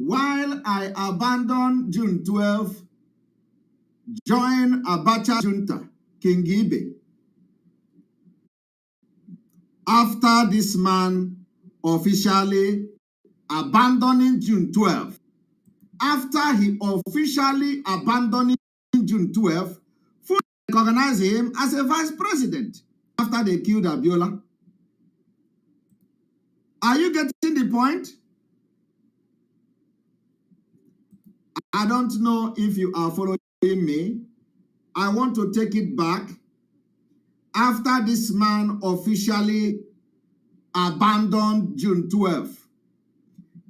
While I abandoned June 12, join Abacha junta, King Ibe. After this man officially abandoning June 12, after he officially abandoning June 12, Fulani recognized him as a vice president after they killed Abiola. Are you getting the point? I don't know if you are following me. I want to take it back. After this man officially abandoned June 12,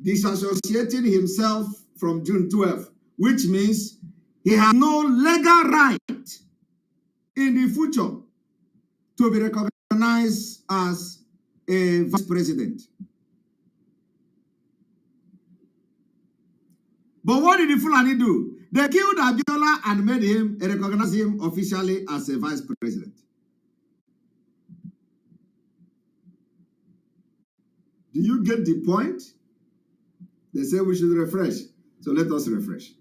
disassociating himself from June 12, which means he has no legal right in the future to be recognized as a vice president. But what did the Fulani do? They killed Abiola and made him, recognized him officially as a vice president. Do you get the point? They say we should refresh. So let us refresh.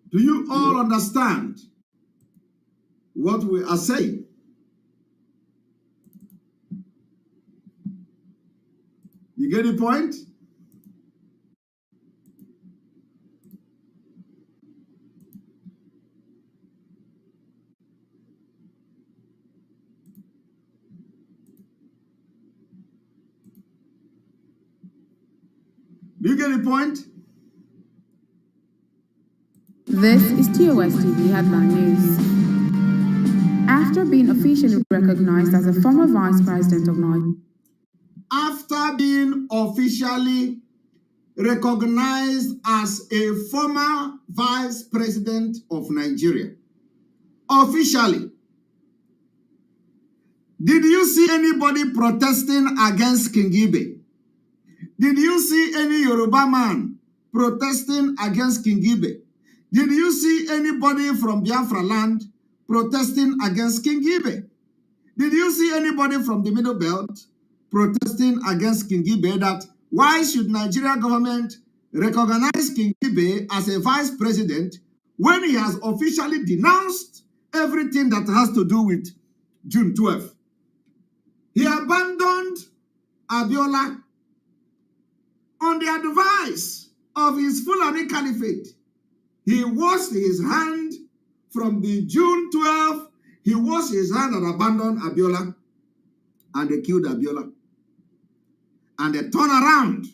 Do you all understand what we are saying? You get the point? Do you get the point? This is TOS TV Headline News. After being officially recognized as a former vice president of Nigeria. After being officially recognized as a former vice president of Nigeria, officially, did you see anybody protesting against King Ibe? Did you see any Yoruba man protesting against King Ibe? Did you see anybody from Biafra land protesting against King Ibe? Did you see anybody from the Middle Belt protesting against King Ibe that why should Nigeria government recognize King Ibe as a vice president when he has officially denounced everything that has to do with June 12? He abandoned Abiola on the advice of his Fulani Caliphate. He washed his hand from the June 12. He washed his hand and abandoned Abiola, and they killed Abiola. And they turned around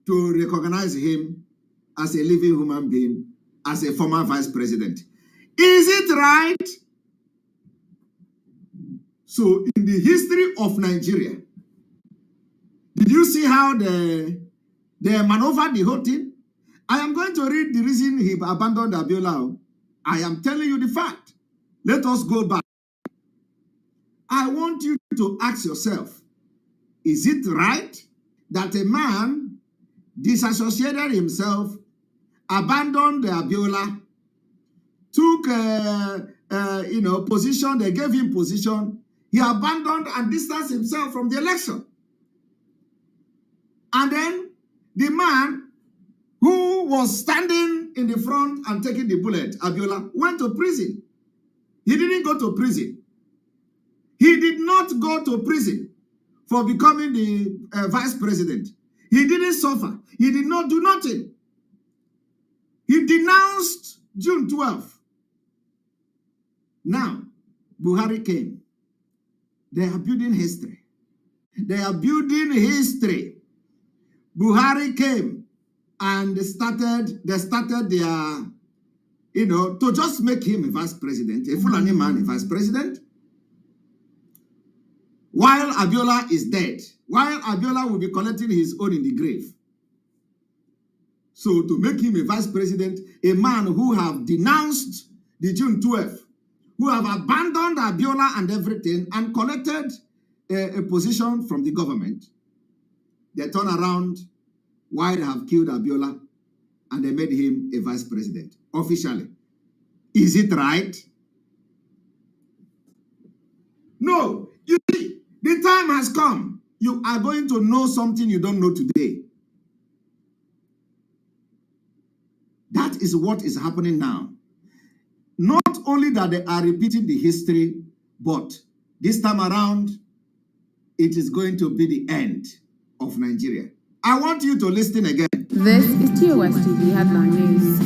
to recognize him as a living human being, as a former vice president. Is it right? So in the history of Nigeria, did you see how they maneuvered the whole thing? I am going to read the reason he abandoned Abiola. I am telling you the fact. Let us go back. I want you to ask yourself, is it right that a man disassociated himself, abandoned Abiola, took position, they gave him position, he abandoned and distanced himself from the election. And then the man who was standing in the front and taking the bullet, Abiola, went to prison. He didn't go to prison. He did not go to prison for becoming the vice president. He didn't suffer. He did not do nothing. He denounced June 12. Now, Buhari came. They are building history. They are building history. Buhari came and they started their, to just make him a vice president, a Fulani man a vice president, while Abiola is dead, while Abiola will be collecting his own in the grave. So to make him a vice president, a man who have denounced the June 12, who have abandoned Abiola and everything and collected a position from the government, they turn around why they have killed Abiola and they made him a vice president officially. Is it right? No. You see, the time has come. You are going to know something you don't know today. That is what is happening now. Not only that they are repeating the history, but this time around, it is going to be the end of Nigeria. I want you to listen again. This is TOS TV Headline News.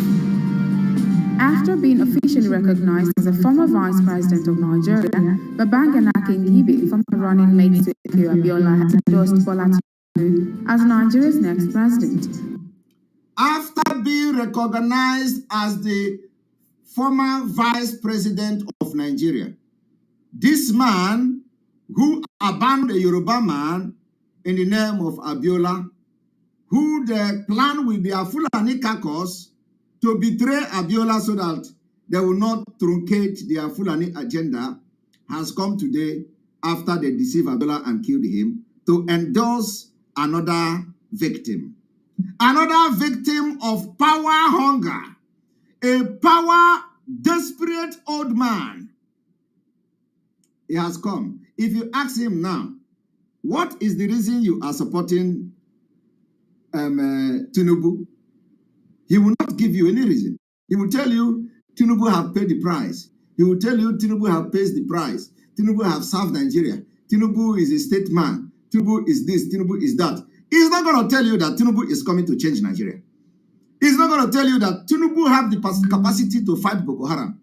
After being officially recognized as a former vice president of Nigeria, Babangida Kingibe, former running mate to Ekpa Abiola, has endorsed Bola Tinubu as Nigeria's next president. After being recognized as the former vice president of Nigeria, this man who abandoned a Yoruba man in the name of Abiola, who they plan with their Fulani caucus to betray Abiola so that they will not truncate their Fulani agenda, has come today after they deceived Abiola and killed him to endorse another victim. Another victim of power hunger, a power desperate old man. He has come. If you ask him now, what is the reason you are supporting Tinubu? He will not give you any reason. He will tell you Tinubu have paid the price. He will tell you Tinubu have paid the price. Tinubu have served Nigeria. Tinubu is a statesman. Tinubu is this. Tinubu is that. He's not going to tell you that Tinubu is coming to change Nigeria. He's not going to tell you that Tinubu have the capacity to fight Boko Haram.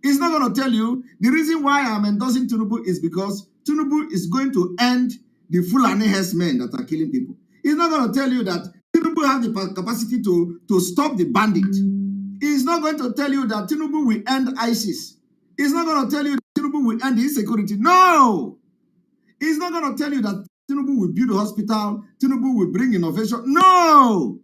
He's not going to tell you the reason why I'm endorsing Tinubu is because Tinubu is going to end the Fulani herdsmen that are killing people. He's not going to tell you that Tinubu have the capacity to stop the bandit. He's not going to tell you that Tinubu will end ISIS. He's not going to tell you that Tinubu will end insecurity. No! He's not going to tell you that Tinubu will build a hospital. Tinubu will bring innovation. No!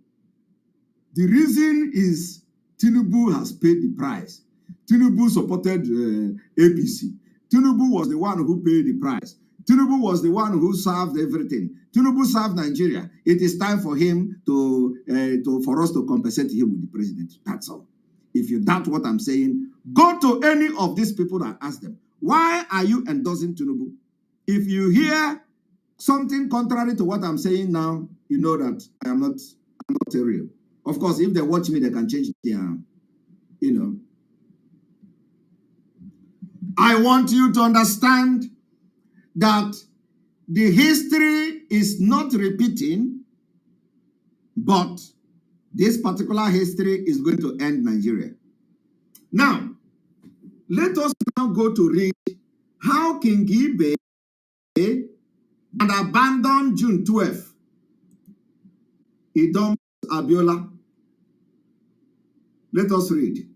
The reason is Tinubu has paid the price. Tinubu supported APC. Tinubu was the one who paid the price. Tinubu was the one who served everything. Tinubu served Nigeria. It is time for him for us to compensate him with the president. That's all. If you doubt what I'm saying, go to any of these people and ask them, why are you endorsing Tinubu? If you hear something contrary to what I'm saying now, you know that I'm not real. Of course, if they watch me, they can change their, I want you to understand that the history is not repeating, but this particular history is going to end Nigeria. Now, let us now go to read how King Ibe and abandoned June 12. He dumped Abiola. Let us read.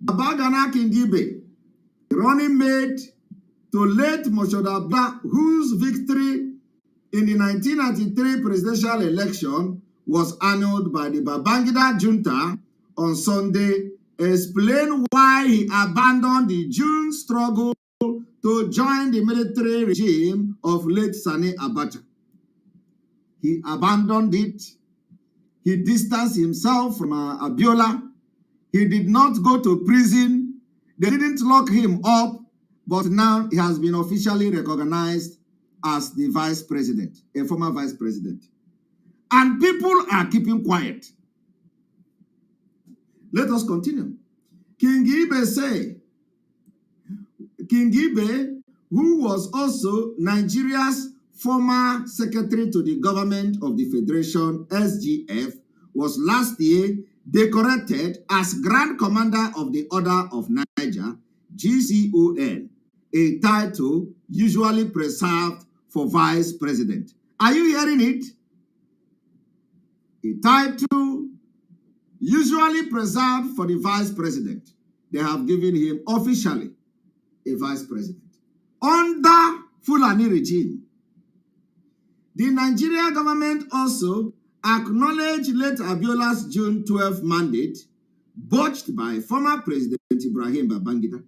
Babangida Kingibe, running mate to late Moshood Abiola, whose victory in the 1993 presidential election was annulled by the Babangida junta on Sunday, explained why he abandoned the June struggle to join the military regime of late Sani Abacha. He abandoned it. He distanced himself from Abiola. He did not go to prison. They didn't lock him up, but now he has been officially recognized as the vice president, a former vice president. And people are keeping quiet. Let us continue. King Ibe, who was also Nigeria's former secretary to the government of the Federation, SGF, was last year decorated as Grand Commander of the Order of Niger, GCON, a title usually preserved for vice president. Are you hearing it? A title usually preserved for the vice president. They have given him officially a vice president. Under Fulani regime, the Nigerian government also acknowledged late Abiola's June 12 mandate, botched by former President Ibrahim Babangida.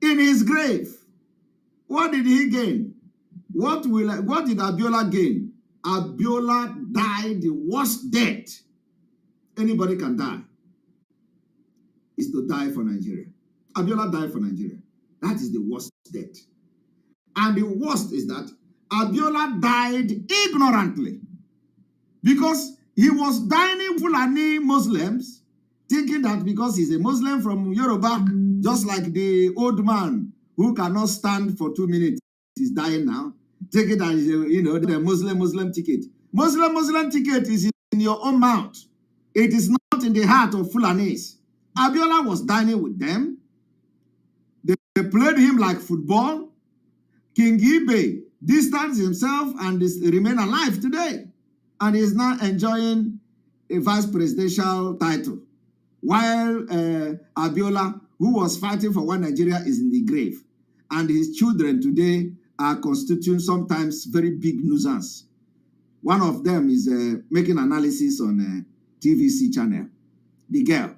In his grave, what did he gain? What did Abiola gain? Abiola died the worst death anybody can die, is to die for Nigeria. Abiola died for Nigeria. That is the worst death. And the worst is that Abiola died ignorantly because he was dining Fulani Muslims, thinking that because he's a Muslim from Yoruba, just like the old man who cannot stand for 2 minutes, is dying now, take it as, the Muslim ticket. Muslim ticket is in your own mouth. It is not in the heart of Fulanis. Abiola was dining with them. They played him like football. King Ibe distanced himself and remain alive today. And is now enjoying a vice presidential title. While Abiola, who was fighting for one Nigeria, is in the grave. And his children today are constituting sometimes very big nuisance. One of them is making analysis on a TVC channel. The girl.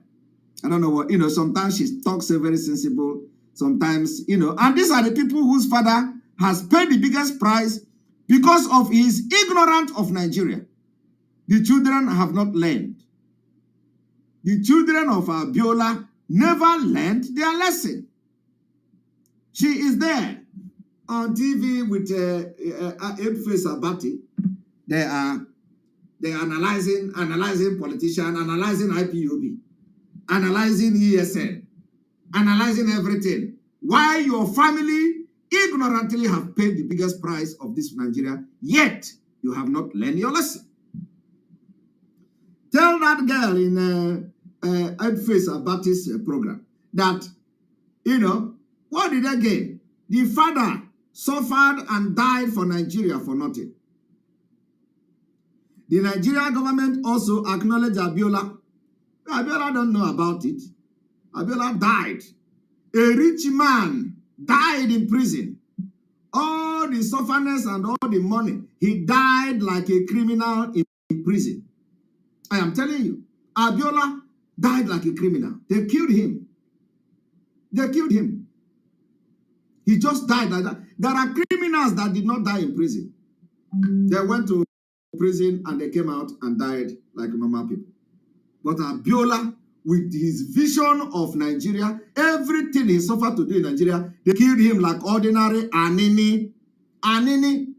I don't know what, sometimes she talks very sensible. Sometimes, and these are the people whose father has paid the biggest price because of his ignorance of Nigeria. The children have not learned. The children of Abiola never learned their lesson. She is there on TV with Ekpa Abati. They are analyzing politicians, analyzing IPOB, analyzing ESN, analyzing everything. Why your family ignorantly have paid the biggest price of this Nigeria, yet you have not learned your lesson. Tell that girl in Ekpa Abati's program that, what did they gain? The father suffered and died for Nigeria for nothing. The Nigerian government also acknowledged Abiola. Abiola don't know about it. Abiola died. A rich man died in prison. All the sufferness and all the money, he died like a criminal in prison. I am telling you, Abiola died like a criminal. They killed him. They killed him. He just died like that. There are criminals that did not die in prison. They went to prison and they came out and died like normal people. But Abiola, with his vision of Nigeria, everything he suffered to do in Nigeria, they killed him like ordinary Anini. Anini.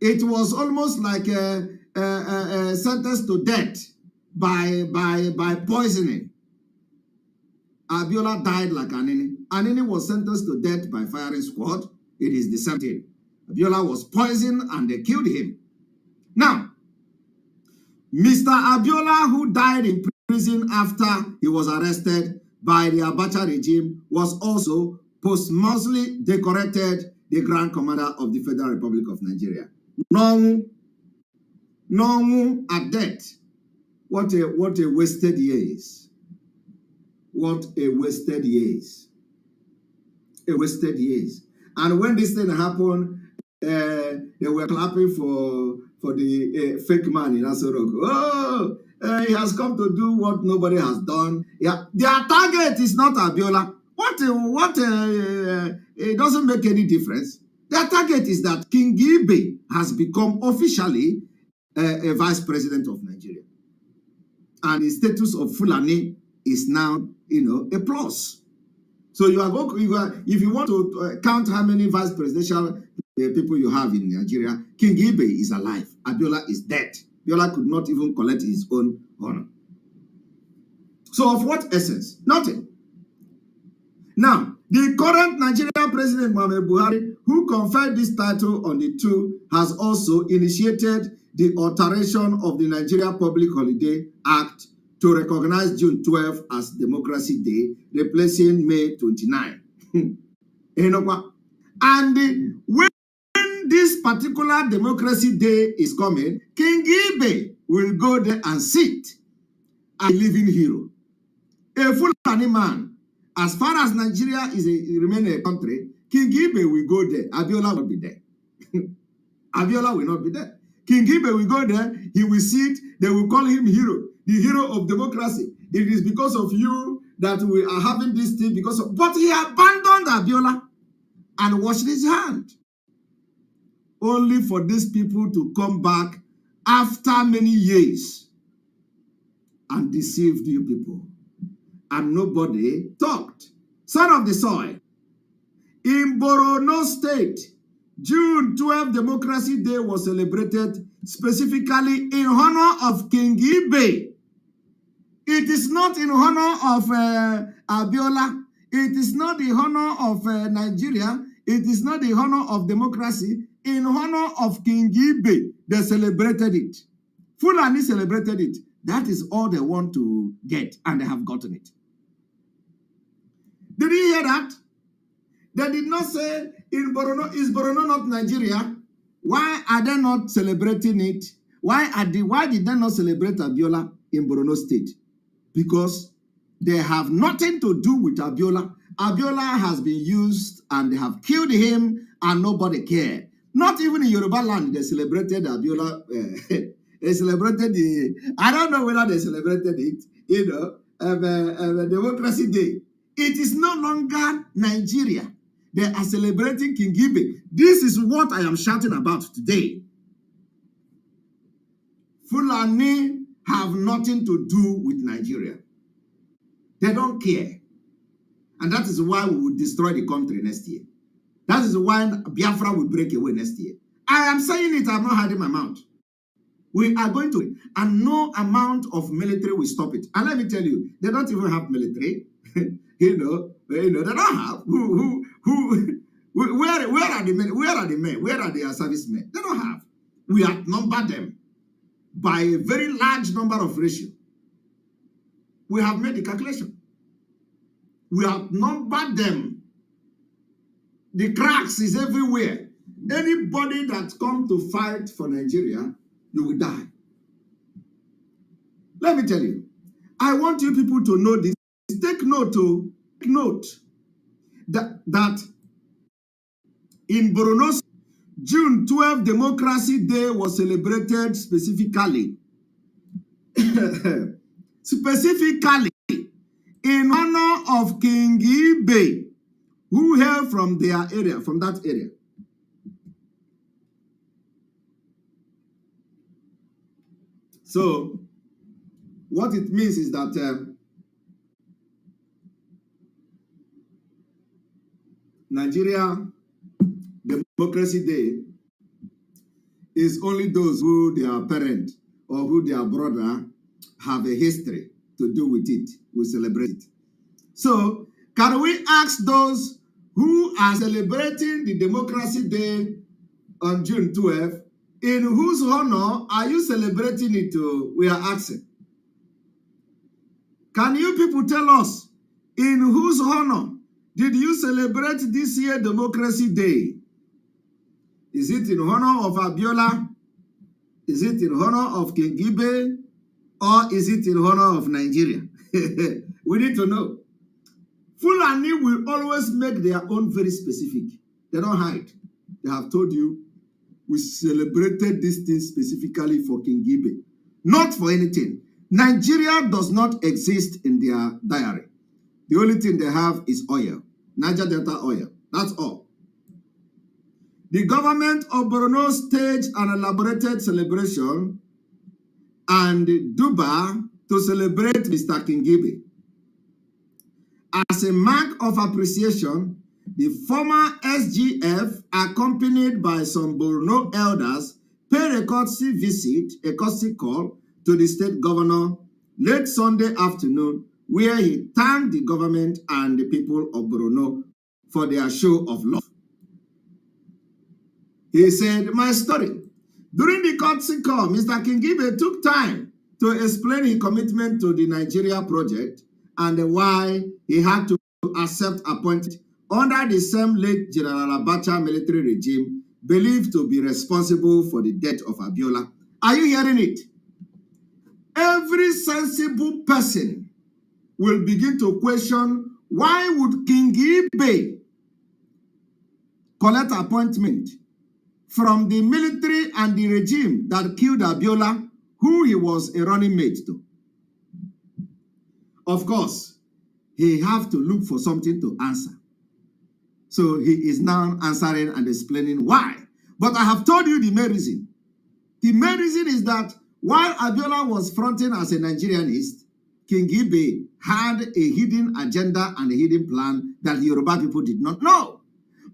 It was almost like a sentence to death by poisoning. Abiola died like Anini. Anini was sentenced to death by firing squad. It is the same thing. Abiola was poisoned and they killed him. Now, Mr. Abiola, who died in prison after he was arrested by the Abacha regime, was also posthumously decorated the Grand Commander of the Federal Republic of Nigeria. No at death. What a wasted years. What a wasted years. A wasted years. And when this thing happened, they were clapping for the fake man in Asorok. Oh, he has come to do what nobody has done. Yeah, their target is not Abiola. It doesn't make any difference. Their target is that King Ibe has become officially a vice president of Nigeria. And the status of Fulani is now, a plus. So if you want to count how many vice presidential people you have in Nigeria, King Ibe is alive. Abiola is dead. Abiola could not even collect his own honor. So of what essence? Nothing. Now, the current Nigerian President Muhammadu Buhari, who conferred this title on the two, has also initiated the alteration of the Nigeria Public Holiday Act to recognize June 12 as Democracy Day, replacing May 29. And when this particular Democracy Day is coming, King Ibe will go there and sit as a living hero. A Fulani man. As far as Nigeria remain a country, King Ibe will go there. Abiola will be there. Abiola will not be there. King Ibe will go there. He will sit. They will call him hero. The hero of democracy. It is because of you that we are having this thing. But he abandoned Abiola and washed his hand. only for these people to come back after many years and deceived you people. And nobody talked. Son of the soil. In Borno State, June 12 Democracy Day was celebrated specifically in honor of King Ibe. It is not in honor of Abiola. It is not the honor of Nigeria. It is not the honor of democracy. In honor of King Ibe, they celebrated it. Fulani celebrated it. That is all they want to get, and they have gotten it. Did you hear that? They did not say, in Borno, is Borno not Nigeria? Why are they not celebrating it? Why did they not celebrate Abiola in Borno State? Because they have nothing to do with Abiola. Abiola has been used and they have killed him and nobody cared. Not even in Yoruba land, they celebrated Abiola. They celebrated I don't know whether they celebrated it, Democracy Day. It is no longer Nigeria. They are celebrating King Ibe. This is what I am shouting about today. Fulani have nothing to do with Nigeria. They don't care. And that is why we will destroy the country next year. That is why Biafra will break away next year. I am saying it, I'm not hiding my mouth. We are going to, and no amount of military will stop it. And let me tell you, they don't even have military. They don't have. Where are the men? Where are the men? Where are the servicemen? They don't have. We outnumber them by a very large number of ratio. We have made the calculation. We outnumber them. The cracks is everywhere. Anybody that come to fight for Nigeria, you will die. Let me tell you, I want you people to know this. Take note that in Borno, June 12 Democracy Day was celebrated specifically in honor of King Ibe, who hailed from their area, from that area. So, what it means is that Nigeria Democracy Day is only those who their parent or who their brother have a history to do with it, we celebrate it. So, can we ask those who are celebrating the Democracy Day on June 12th, in whose honor are you celebrating it? We are asking. Can you people tell us, in whose honor did you celebrate this year Democracy Day? Is it in honor of Abiola? Is it in honor of King Ibe? Or is it in honor of Nigeria? We need to know. Fulani will always make their own very specific. They don't hide. They have told you, we celebrated this thing specifically for King Ibe. Not for anything. Nigeria does not exist in their diary. The only thing they have is oil. Niger Delta oil. That's all. The government of Borno staged an elaborated celebration and Duba to celebrate Mr. King Ibe. As a mark of appreciation, the former SGF, accompanied by some Borno elders, paid a courtesy visit, a courtesy call to the state governor late Sunday afternoon, where he thanked the government and the people of Borno for their show of love. He said, my story. During the courtesy call, Mr. King Ibe took time to explain his commitment to the Nigeria project and why he had to accept appointment under the same late General Abacha military regime believed to be responsible for the death of Abiola. Are you hearing it? Every sensible person will begin to question, why would King Ibe collect appointment from the military and the regime that killed Abiola, who he was a running mate to? Of course, he have to look for something to answer. So he is now answering and explaining why. But I have told you the main reason. The main reason is that while Abiola was fronting as a Nigerianist, King Ibe had a hidden agenda and a hidden plan that the Yoruba people did not know.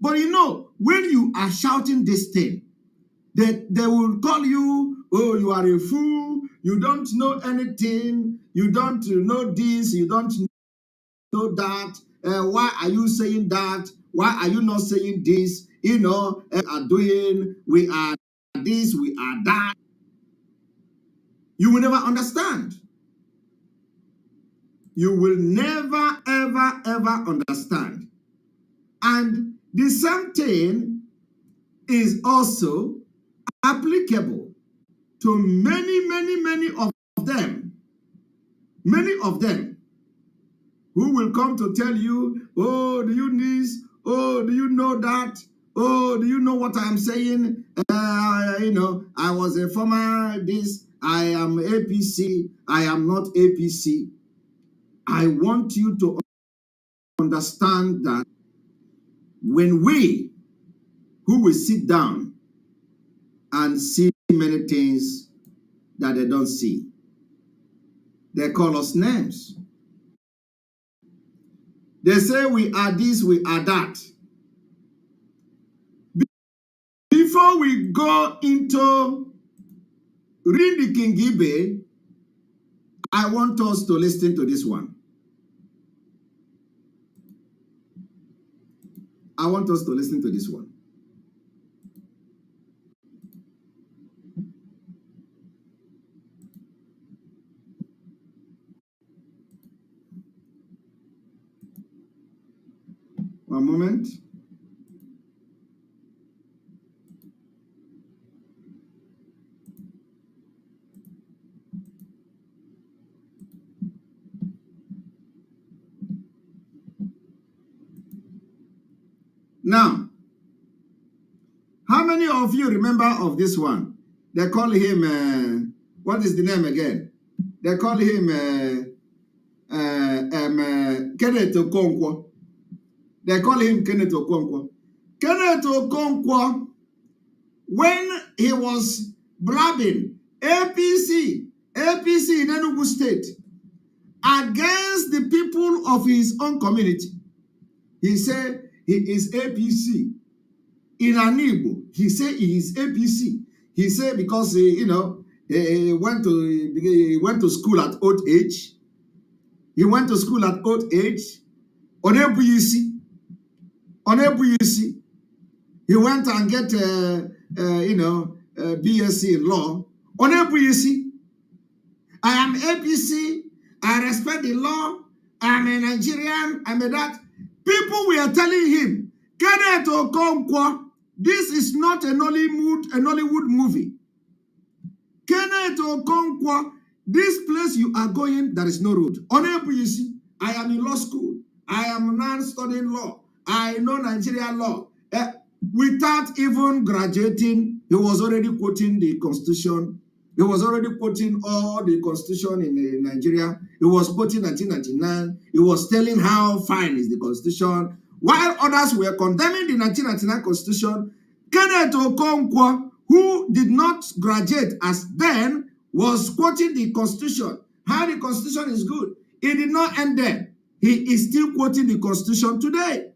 But you know, when you are shouting this thing, they will call you, oh, you are a fool, you don't know anything, you don't know this, you don't know that, why are you saying that, why are you not saying this, we are this, we are that. You will never understand. You will never, ever, ever understand. And the same thing is also applicable to many, many, many of them. Many of them who will come to tell you, oh, do you this? Oh, do you know that? Oh, do you know what I'm saying? I was a former this. I am APC. I am not APC. I want you to understand that when we, who will sit down and see many things that they don't see, they call us names. They say we are this, we are that. Before we go into reading the King Ibe, I want us to listen to this one. I want us to listen to this one. One moment. Now, how many of you remember of this one? They call him, what is the name again? They call him Kenneth Okonkwo. They call him Kenneth Okonkwo. Kenneth Okonkwo, when he was blabbing APC in Enugu State against the people of his own community, he said he is APC. In Anibo, he said he is APC. He said because he went to school at old age. He went to school at old age. On APC. He went and get BSc in law. On APC. I am APC. I respect the law. I am a Nigerian. I'm a that. People were telling him, Kenneth Okonkwo, this is not a Nollywood movie. Kenneth Okonkwo, this place you are going, there is no road. Honorable, you see, I am in law school. I am now studying law. I know Nigerian law. Without even graduating, he was already quoting the Constitution. He was already quoting all the Constitution in Nigeria. He was quoting 1999. He was telling how fine is the Constitution. While others were condemning the 1999 Constitution, Kenneth Okonkwo, who did not graduate as then, was quoting the Constitution. How the Constitution is good. It did not end there. He is still quoting the Constitution today.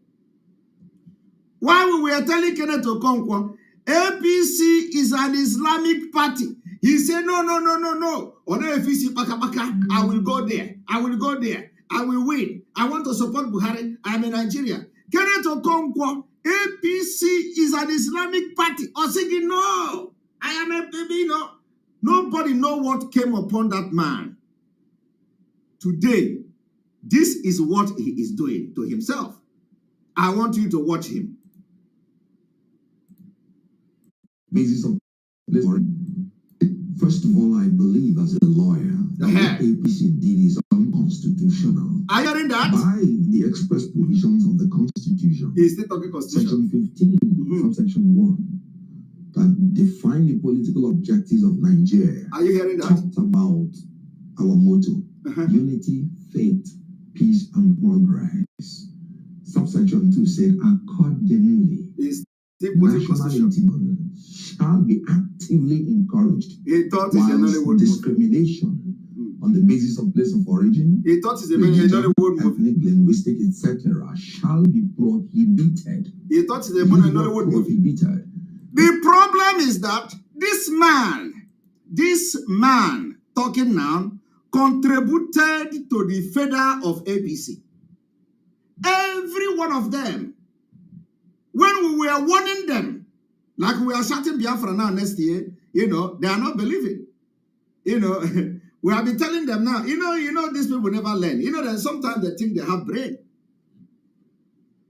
While we were telling Kenneth Okonkwo, APC is an Islamic party. He said, no. On APC, I will go there. I will win. I want to support Buhari. I am in Nigeria. Kenneth Okonkwo, APC is an Islamic party. Or saying, no, I am a baby, no. Nobody know what came upon that man. Today, this is what he is doing to himself. I want you to watch him. Basis of first of all, I believe as a lawyer that what APC did is unconstitutional. Are you hearing that? By the express provisions of the Constitution. He's still talking Constitution. Section 15 from Section 1 that define the political objectives of Nigeria. Are you hearing that? Talked about our motto, unity, faith, peace, and progress. Subsection 2 said, accordingly, He's still national intimacy shall be actively encouraged. He thought it's a Whilst Nollywood movie. discrimination on the basis of place of origin, He thought it's a religion, Nollywood movie. ethnic, linguistic, etc., shall be prohibited. He thought it's a Legal Nollywood movie. prohibited. The problem is that this man talking now contributed to the failure of APC. Every one of them, when we were warning them, like we are shouting Biafra now next year, they are not believing. We have been telling them now, these people never learn. That sometimes they think they have brain.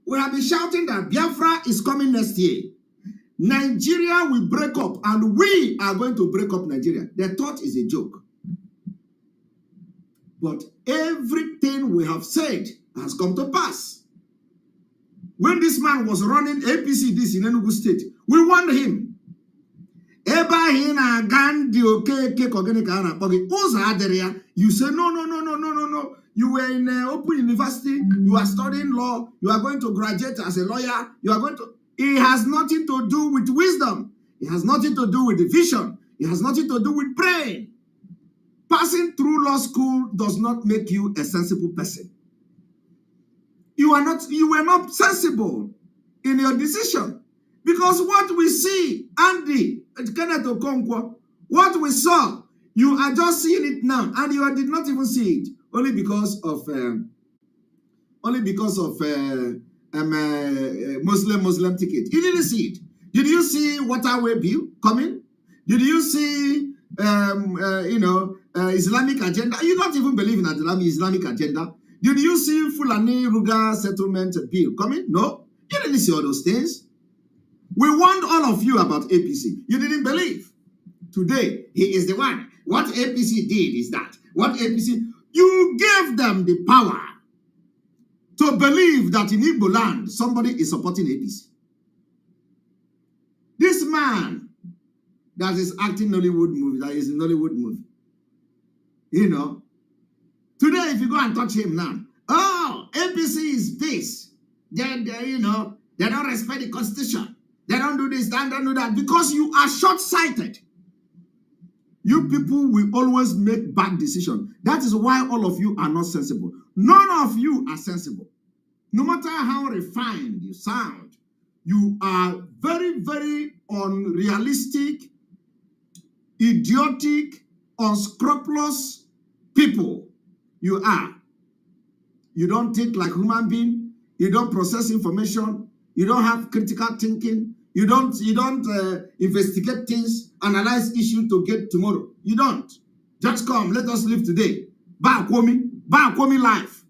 We have been shouting that Biafra is coming next year. Nigeria will break up and we are going to break up Nigeria. They thought is a joke. But everything we have said has come to pass. When this man was running APC this in Enugu State, we warned him. You say, no. You were in Open University, you are studying law, you are going to graduate as a lawyer, you are going to... It has nothing to do with wisdom. It has nothing to do with vision. It has nothing to do with brain. Passing through law school does not make you a sensible person. You were not sensible in your decision. Because what we see, Andy, Kenneth Okonkwo, what we saw, you are just seeing it now, and you did not even see it, only because of Muslim ticket. You didn't see it. Did you see waterway bill coming? Did you see Islamic agenda? You don't even believe in Islamic agenda. Did you see Fulani Ruga settlement bill coming? No, you didn't see all those things. We warned all of you about APC. You didn't believe. Today, he is the one. What APC did is that. What APC, you gave them the power to believe that in Igbo land, somebody is supporting APC. This man that is acting Nollywood movie, that is a Nollywood movie. Today if you go and touch him now, oh, APC is this. They don't respect the constitution. They don't do this, they don't do that, because you are short-sighted. You people will always make bad decisions. That is why all of you are not sensible. None of you are sensible. No matter how refined you sound, you are very, very unrealistic, idiotic, unscrupulous people. You are. You don't think like human being. You don't process information. You don't have critical thinking. You don't investigate things, analyze issues to get tomorrow. You don't. Just come, let us live today. Ba-Kwomi life.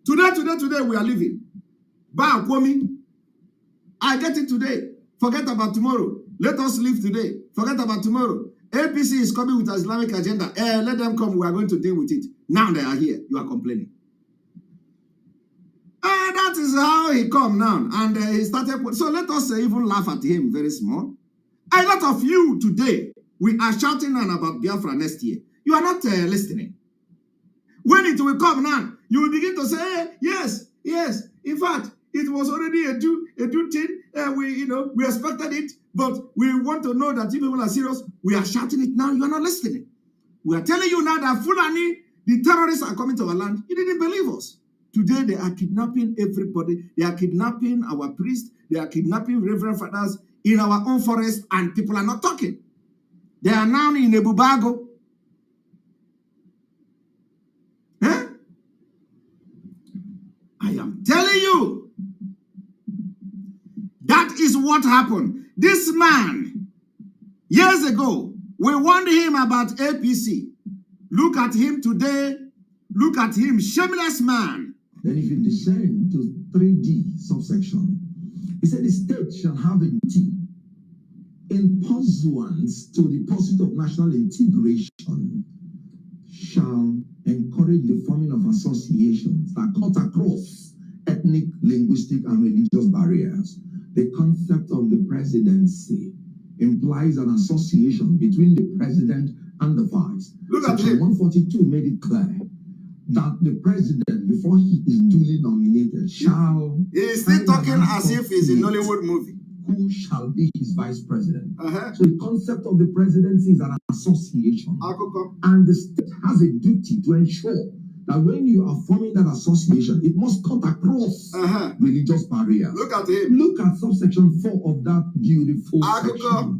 Today we are living. Ba-Kwomi. I get it today. Forget about tomorrow. Let us live today. Forget about tomorrow. APC is coming with an Islamic agenda. Let them come. We are going to deal with it. Now they are here. You are complaining. That is how he come now. And he started. So let us even laugh at him very small. A lot of you today, we are shouting on about Biafra next year. You are not listening. When it will come now, you will begin to say, hey, yes. In fact, it was already a do thing. We expected it, but we want to know that you people are serious. We are shouting it now. You are not listening. We are telling you now that Fulani, the terrorists are coming to our land. You didn't believe us. Today, they are kidnapping everybody. They are kidnapping our priests. They are kidnapping reverend fathers in our own forest, and people are not talking. They are now in Ebubago. I am telling you, that is what happened. This man, years ago, we warned him about APC. Look at him today. Look at him, shameless man. Then if you descend to 3D subsection, he said the state shall have a T in pursuance to the pursuit of national integration, shall encourage the forming of associations that cut across ethnic, linguistic, and religious barriers. The concept of the presidency implies an association between the president and the vice. Look at Section him. 142 made it clear that the president, before he is duly nominated, shall... He is still talking as if it's a Nollywood movie. who shall be his vice president. Uh-huh. So the concept of the presidency is an association. And the state has a duty to ensure that when you are forming that association, it must cut across religious barriers. Look at him. Look at subsection 4 of that beautiful section.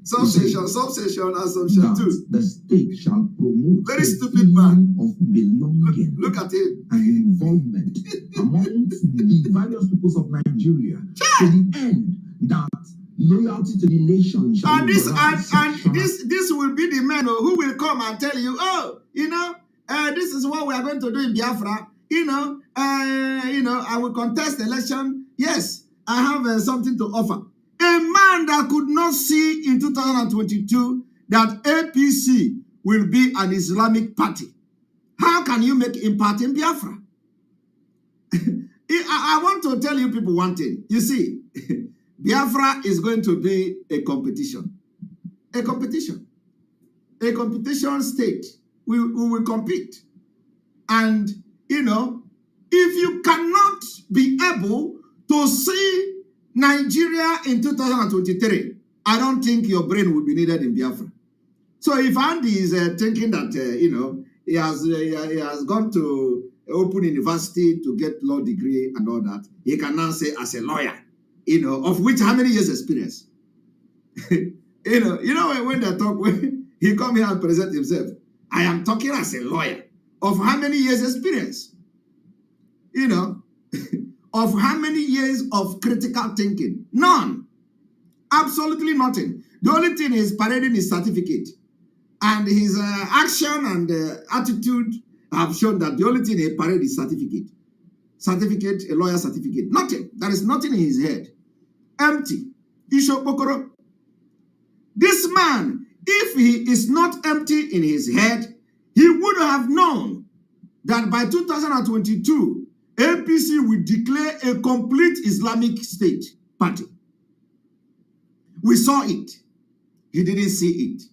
Subsection, assumption 2. The state shall promote very stupid man of belonging. Look at him. And involvement amongst the various peoples of Nigeria to the end that loyalty to the nation shall and be this will be the men who will come and tell you, this is what we are going to do in Biafra. I will contest the election. Yes, I have something to offer. A man that could not see in 2022 that APC will be an Islamic party. How can you make impact in Biafra? I want to tell you people one thing. You see, Biafra is going to be a competition. A competition. A competition state. We will compete. And, if you cannot be able to see Nigeria in 2023, I don't think your brain will be needed in Biafra. So if Andy is thinking that, he has gone to open university to get law degree and all that, he can now say as a lawyer, of which how many years experience? when they talk, when he come here and present himself, I am talking as a lawyer. Of how many years experience? Of how many years of critical thinking? None. Absolutely nothing. The only thing is parading his certificate. And his action and attitude have shown that the only thing he paraded is certificate. Certificate, a lawyer certificate. Nothing. There is nothing in his head. Empty. Ishokokoro. This man, if he is not empty in his head, he would have known that by 2022, APC will declare a complete Islamic state party. We saw it. He didn't see it.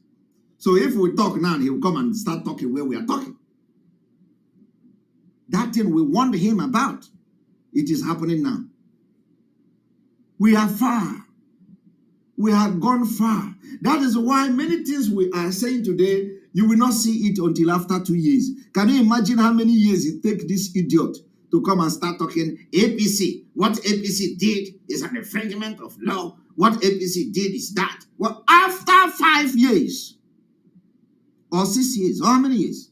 So if we talk now, he will come and start talking where we are talking. That thing we warned him about, it is happening now. We are far. We have gone far. That is why many things we are saying today, you will not see it until after 2 years. Can you imagine how many years it takes this idiot to come and start talking APC? What APC did is an infringement of law. What APC did is that. Well, after 5 years, or 6 years, or how many years?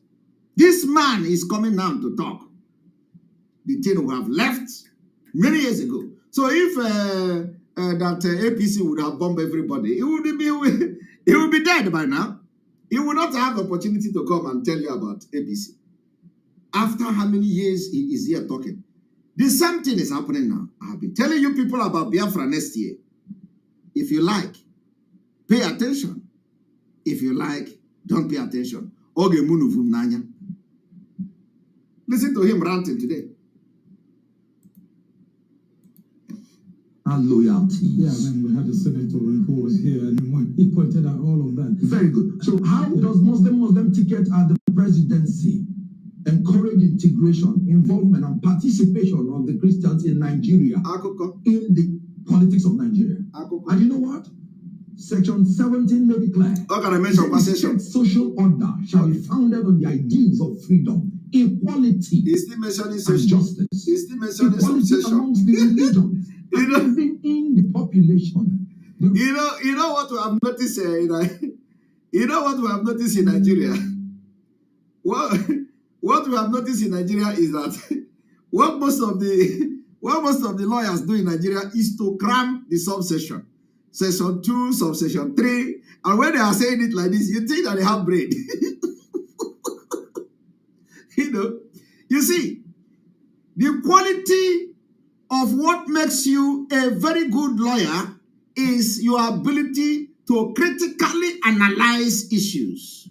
This man is coming now to talk. The thing we have left many years ago. So if that APC would have bombed everybody, it would be dead by now. He will not have the opportunity to come and tell you about APC. After how many years he is here talking? The same thing is happening now. I'll be telling you people about Biafra next year. If you like, pay attention. If you like, don't pay attention. Listen to him ranting today. And loyalty. Yeah, and we had the senator who was here and he pointed out all of that. Very good. So how does Muslim ticket at the presidency encourage integration, involvement, and participation of the Christians in Nigeria in the politics of Nigeria? And you know what? Section 17 may declare social order shall be founded on the ideals of freedom, equality, and justice. Equality amongst the religions, even in the population. You know what we have noticed you know what we have noticed in Nigeria? What we have noticed in Nigeria is that what most of the lawyers do in Nigeria is to cram the subsection. Section 2, subsection 3. And when they are saying it like this, you think that they have brain. You see, the quality of what makes you a very good lawyer is your ability to critically analyze issues.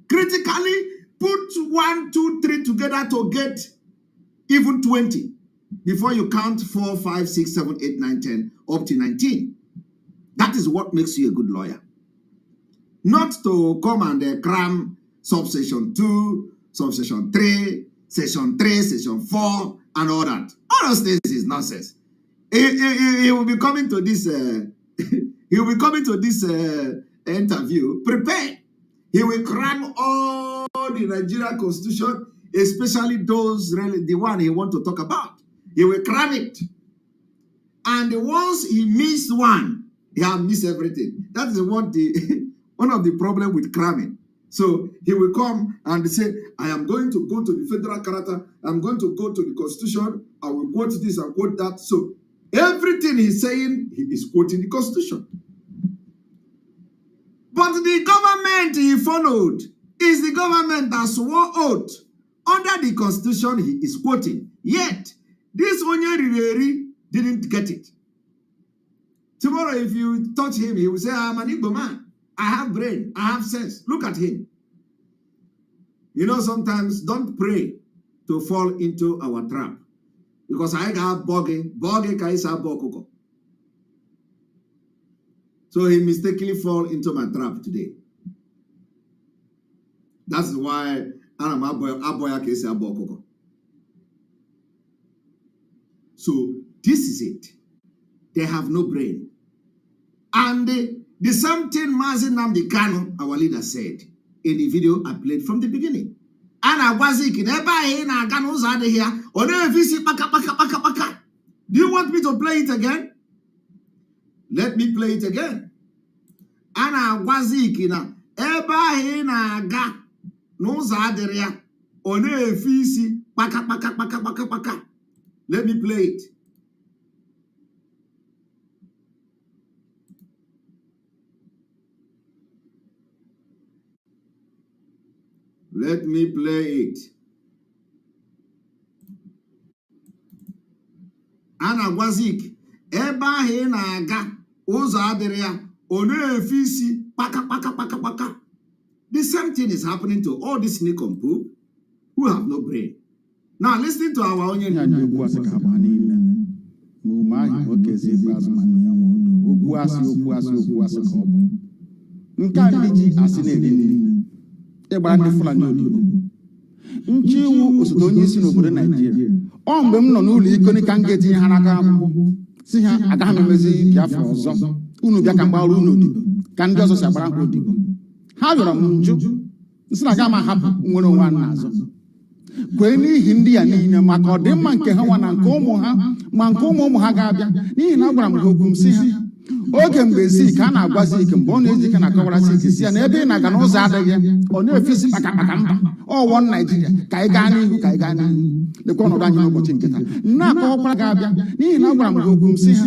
Critically put 1, 2, 3 together to get even 20 before you count 4, 5, 6, 7, 8, 9, 10 up to 19. That is what makes you a good lawyer. Not to come and cram subsection 2, subsection 3, section 4, and all that. All those things is nonsense. He will be coming to this. He will be coming to this interview prepared. He will cram all the Nigerian constitution, especially those the one he want to talk about. He will cram it, and once he missed one, he has missed everything. That is what the one of the problem with cramming. So he will come and say, I am going to go to the federal character, I'm going to go to the constitution, I will quote this and quote that. So everything he's saying, he is quoting the constitution. But the government he followed is the government that swore oath under the constitution he is quoting. Yet, this Onyeriri didn't get it. Tomorrow, if you touch him, he will say, I'm an Igbo man. I have brain. I have sense. Look at him. You know, sometimes don't pray to fall into our trap. Because I got boggy kaisa bokoko. So he mistakenly fall into my trap today. That's why I'm aboya kaisa bokoko. So this is it. They have no brain. And the same thing Mazi Kano, our leader, said in the video I played from the beginning. And do you want me to play it again? Let me play it again. Let me play it. Let me play it. Ana gwazik eba he na aga uzo adịrị ya ono efisi paka. The same thing is happening to all these nincompoop who have no brain. Now listen to our own. Nchiwu osote onye isi n'obodo Nigeria. Ọ mgbe m nọ n'ụlọ iko ni ka m ga-etinye ha n'aka akwụkwọ si ha agaghị m emezi Biafra ọzọ. Unu bịa ka m gbara unu odibo ka ndị ọzọ si agbara ha odibo. Ha rịọrọ m njụ nsị na aga m ahapụ nwere onwe a n'azụ. Kwee n'ihi ndị ya niile maka ọdịmma nke ha nwa na nke ụmụ ha ma nke ụmụ ha ga-abịa n'ihi na agwara m ha okwu m si ha oge mgbe zik a na-agwazi ike mgbe ọ na-eji ike na-akọwarasị ike si ya na ebe ị na-aga n'ụzọ adịghị ọ na-efesi kpaka mba ọwọ Naijiria ka anyị gaa n'ihu lekwa ọnọdụ anyị n'ụbọchị nke taa na-akọwakwara ga-abịa n'ihi na agwara m ha okwu m si ha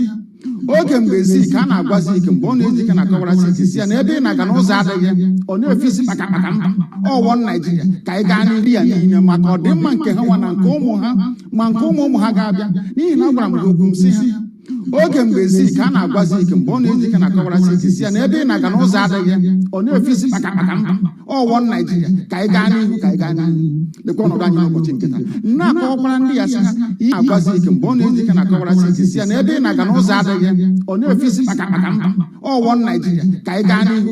oge mgbe zik a na-agwazi ike mgbe ọ na-eji ike na-akọwarasị ike si ya na ebe ị na-aga n'ụzọ adịghị ọ na-efesi kpaka mba ọwọ Naijiria ka anyị gaa n'ihu ya niile maka ọdịmma nke ha nwa na nke ụmụ ha ma nke ụmụ ha ga-abịa n'ihi na agwara m ha okwu m si ha oge mgbe zik a na-agwazi ike mgbe ọ na-eji ike na-akọwarasị ike si ya na ebe ị na-aga n'ụzọ adịghị ọ na-efesi kpaka mba ọwọ Naijiria ka anyị gaa n'ihu lekwa ọnọdụ anyị n'ụbọchị nke taa na-akọwakwara ndị ya si ha ihe agwazi ike mgbe ọ na-eji ike na-akọwarasị ike si ya na ebe ị na-aga n'ụzọ adịghị ọ na-efesi kpaka mba ọwọ Naijiria ka anyị gaa n'ihu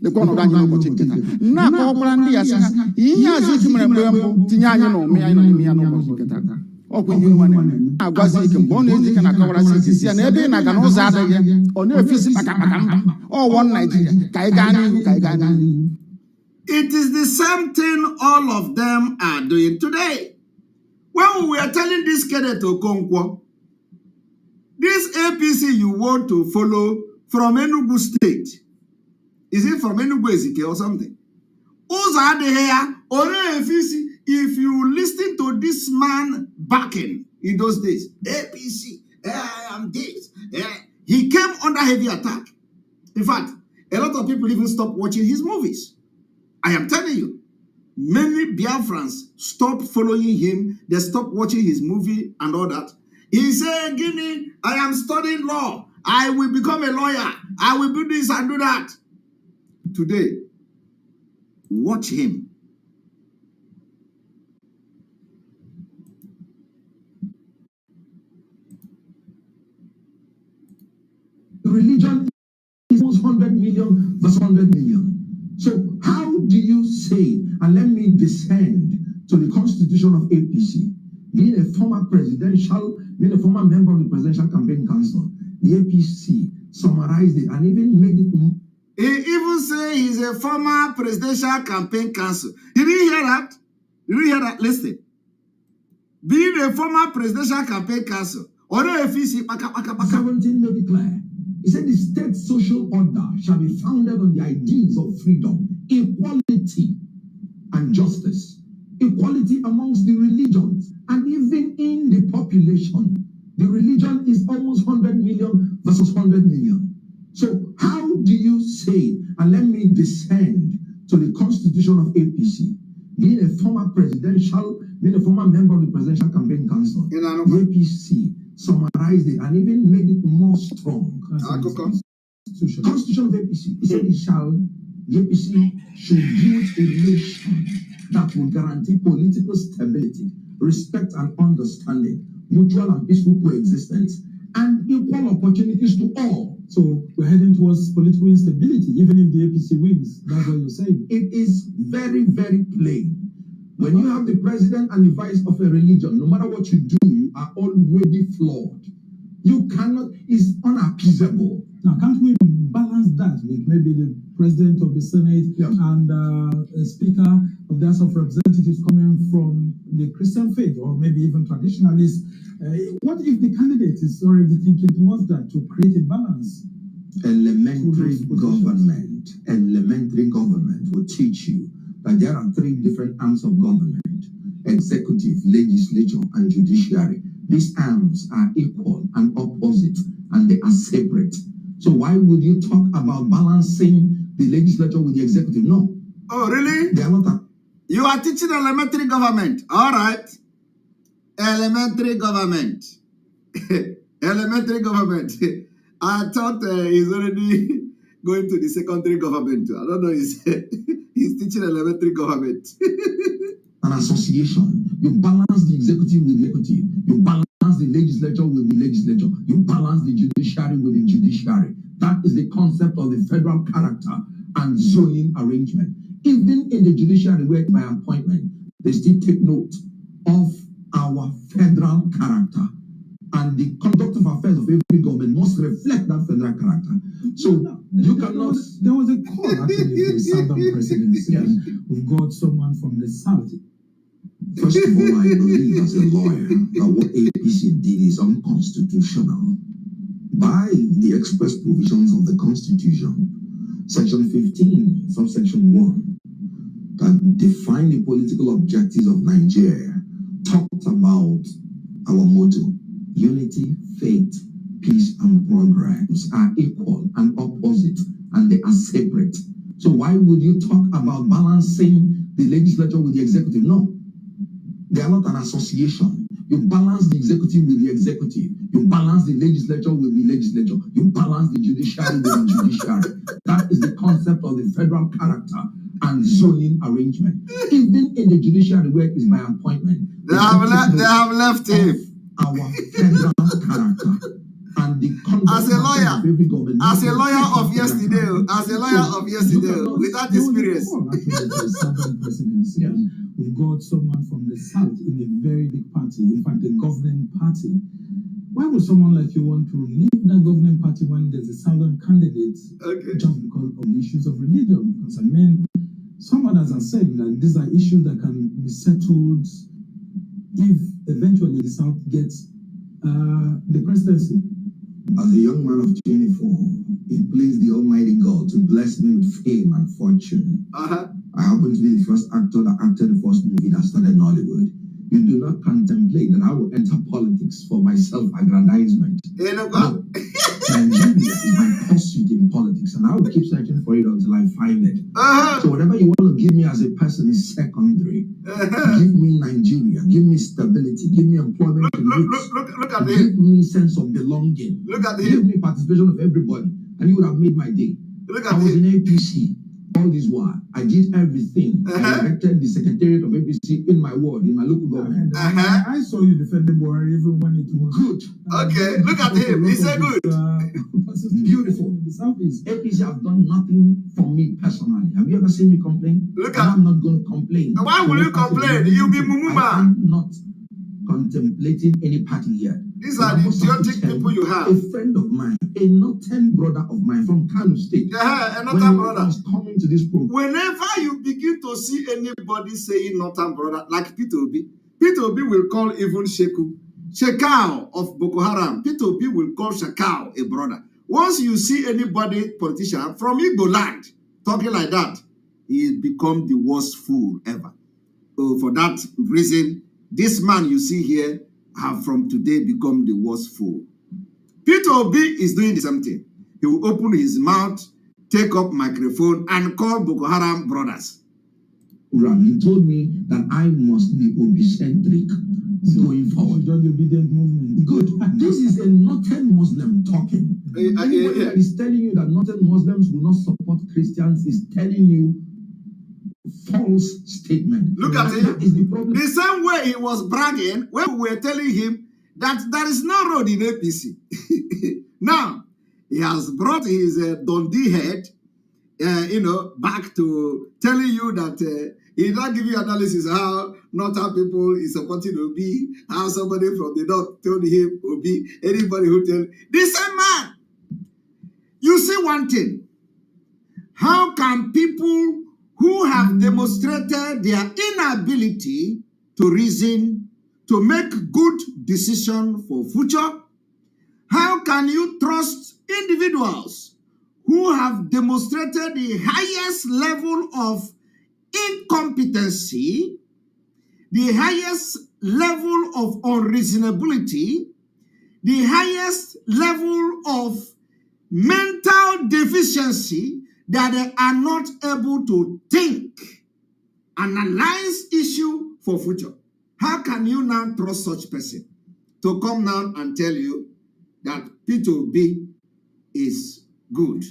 lekwa ọnọdụ anyị n'ụbọchị nke taa na-akọwakwara ndị ya si ha ihe Azik mere mgbe mbụ tinye anyị n'ụmị anyị nọ n'ime ya n'ụbọchị nke taa ọkwa ihe nwanne na-agwazi ike mgbe ọ na-eji ike na-akọwarasị ike si ya na ebe ị na-aga n'ụzọ adịghị ọ na-efesi kpaka mba ọwọ Naijiria ka anyị gaa n'ihu It is the same thing all of them are doing today. When we are telling this cadet Okonkwo, this APC you want to follow from Enugu State, is it from Enugu Ezike or something? If you listen to this man backing in those days, APC, I am this, he came under heavy attack. In fact, a lot of people even stopped watching his movies. I am telling you, many Biafrans stopped following him. They stopped watching his movie and all that. He said, Guinea, I am studying law. I will become a lawyer. I will do this and do that. Today, watch him. Religion is 100 million versus 100 million. So how do you say, and let me descend to the constitution of APC, being a former member of the presidential summarized it and even made it. He even say he's a former presidential campaign counsel. Did you hear that? Did you hear that? Listen. Being a former presidential campaign counsel, or if he 17 made it clear. He said the state social order shall be founded on the ideals of freedom, equality, and justice. Equality amongst the religions and even in the population. The religion is almost 100 million versus 100 million. So how do you say, and let me descend to the constitution of APC, being a former member of the Presidential Campaign Council, the APC summarized it and even made it more strong. Constitution of APC, it said the APC should build a nation that will guarantee political stability, respect and understanding, mutual and peaceful coexistence, and equal opportunities to all. So we're heading towards political instability, even if the APC wins. That's what you're saying. It is very, very plain. When you have the president and the vice of a religion, no matter what you do, you are already flawed. You cannot, it's unappeasable. Now, can't we balance that with maybe the president of the Senate and a speaker of the House of Representatives coming from the Christian faith or maybe even traditionalists? What if the candidate is already thinking towards that to create a balance? Elementary government will teach you that there are three different arms of government: executive, legislature, and judiciary. These arms are equal and opposite, and they are separate. So why would you talk about balancing the legislature with the executive? No. Oh, really? They are not. You are teaching elementary government. All right. Elementary government. Elementary government. I thought he's already going to the secondary government. I don't know. He's teaching elementary government. An association. You balance the executive with the executive. You balance the legislature with the legislature. You balance the judiciary with the judiciary. That is the concept of the federal character and zoning arrangement. Even in the judiciary, where by appointment, they still take note of our federal character. And the conduct of affairs of every government must reflect that federal character. So you cannot. There was a call actually for the Southern presidency. Yes. We've got someone from the South. First of all, I believe as a lawyer that what APC did is unconstitutional. By the express provisions of the Constitution, Section 15, subsection 1, that define the political objectives of Nigeria, talked about our motto: unity, faith, peace, and progress are equal and opposite, and they are separate. So why would you talk about balancing the legislature with the executive? No. They are not an association. You balance the executive with the executive. You balance the legislature with the legislature. You balance the judiciary with the judiciary. That is the concept of the federal character and zoning arrangement. Even in the judiciary, where it is by appointment, They have left him. Our federal character and the conduct As a lawyer, of every government. As a lawyer of yesterday, with that experience. Southern presidency. Yes. We've got someone from the South in a very big party, in fact, a governing party. Why would someone like you want to leave that governing party when there's a Southern candidate just because of the issues of religion? Because I mean, some others are saying that these are issues that can be settled if eventually the South gets the presidency. As a young man of 24, it pleased the Almighty God to bless me with fame and fortune. I happen to be the first actor that acted the first movie that started in Hollywood. You do not contemplate that I will enter politics for my self-aggrandizement. No. Nigeria is my pursuit in politics, and I will keep searching for it until I find it. So whatever you want to give me as a person is secondary. Give me Nigeria, give me stability, give me employment. Look at give him. me sense of belonging. Look at Give him. me participation of everybody, and you would have made my day. Look I at was him. in APC. All this while, I did everything. I elected the secretariat of APC in my ward, in my local government. I saw you defending Buhari even when it was Good. Okay, look at him. He said good. Beautiful. The Southeast. APC has done nothing for me personally. Have you ever seen me complain? Look And at. I'm not going to complain. Why will you complain? You be I Mumuma. am not contemplating any party here. These are the idiotic people you have. A friend of mine, a northern brother of mine from Kano State. Yeah, a When northern he brother. was coming to this program, Whenever you begin to see anybody saying northern brother, like Peter Obi will call even Shekau of Boko Haram. Peter Obi will call Shekau a brother. Once you see anybody, politician from Igbo land, talking like that, he become the worst fool ever. So for that reason, this man you see here have from today become the worst fool. Peter Obi is doing the same thing. He will open his mouth, take up microphone, and call Boko Haram brothers. he told me that I must be Obi-centric going forward. The obedient movement. Good. This is a northern Muslim talking. Anybody that is telling you that northern Muslims will not support Christians is telling you false statement. Look at That it. is the problem. The same way he was bragging when we were telling him that there is no road in APC. Now, he has brought his Dundee head, back to telling you that he not give you analysis how northern people is supporting Obi, how somebody from the north told him Obi, anybody who tell the same man. You see one thing. How can people who have demonstrated their inability to reason, to make good decisions for future, how can you trust individuals who have demonstrated the highest level of incompetency, the highest level of unreasonability, the highest level of mental deficiency, that they are not able to think, analyze issue for future? How can you now trust such person to come now and tell you that P2B is good,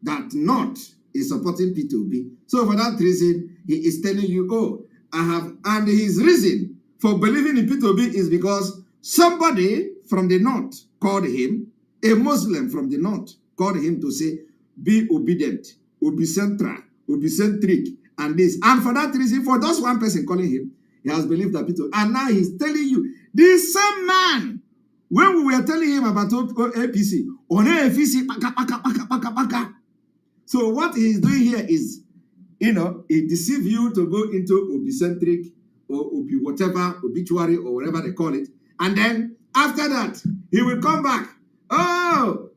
that not is supporting P2B? So for that reason, he is telling you, oh, I have, and his reason for believing in P2B is because somebody from the north called him, a Muslim from the north called him to say, be obedient, obi-central, obi-centric, and this. And for that reason, for just one person calling him, he has believed that P2B. And now he's telling you, this same man, when we were telling him about APC, on APC, paka. So what he's doing here is, he deceive you to go into obi-centric or obi whatever, obituary or whatever they call it. And then after that, he will come back. Oh,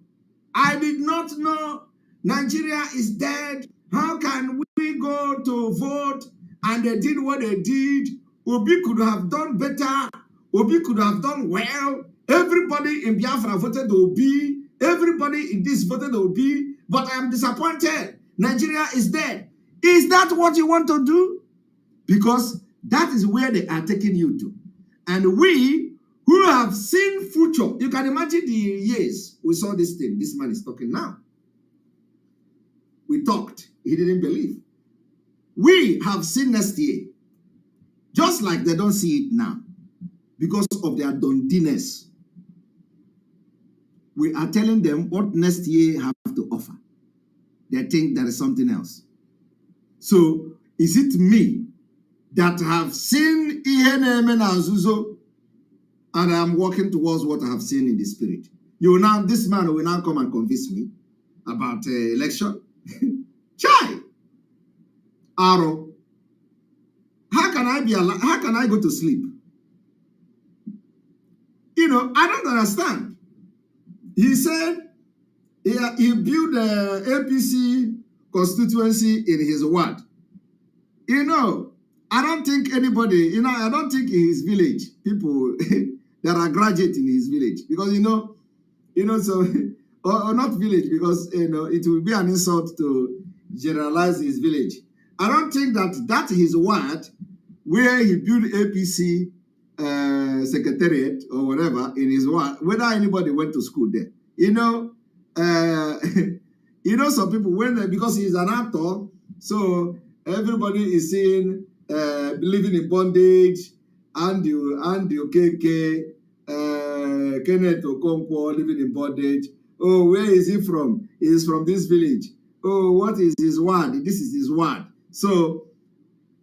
I did not know Nigeria is dead. How can we go to vote? And they did what they did. Obi could have done better. Obi could have done well. Everybody in Biafra voted Obi. Everybody in this voted Obi. But I am disappointed. Nigeria is dead. Is that what you want to do? Because that is where they are taking you to. And we who have seen future, you can imagine the years we saw this thing. This man is talking now. We talked. He didn't believe. We have seen next year. Just like they don't see it now. Because of their dundiness. We are telling them what next year have to offer. They think there is something else. So, is it me that have seen Iheneme na Azuzo and I am walking towards what I have seen in the spirit? This man will now come and convince me about election. Chai! Aro. How can I be alive? How can I go to sleep? I don't understand. He said he built the APC constituency in his ward. I don't think anybody, I don't think in his village, people that are graduates in his village. Because, so, or not village, because, it will be an insult to generalize his village. I don't think that his ward, where he built APC secretariat or whatever in his ward, whether anybody went to school there. Some people, because he's an actor, so everybody is saying, believing in bondage, Andy Okeke, Kenneth Okonkwo living in bondage. Oh, where is he from? He's from this village. Oh, what is his word? This is his word. So,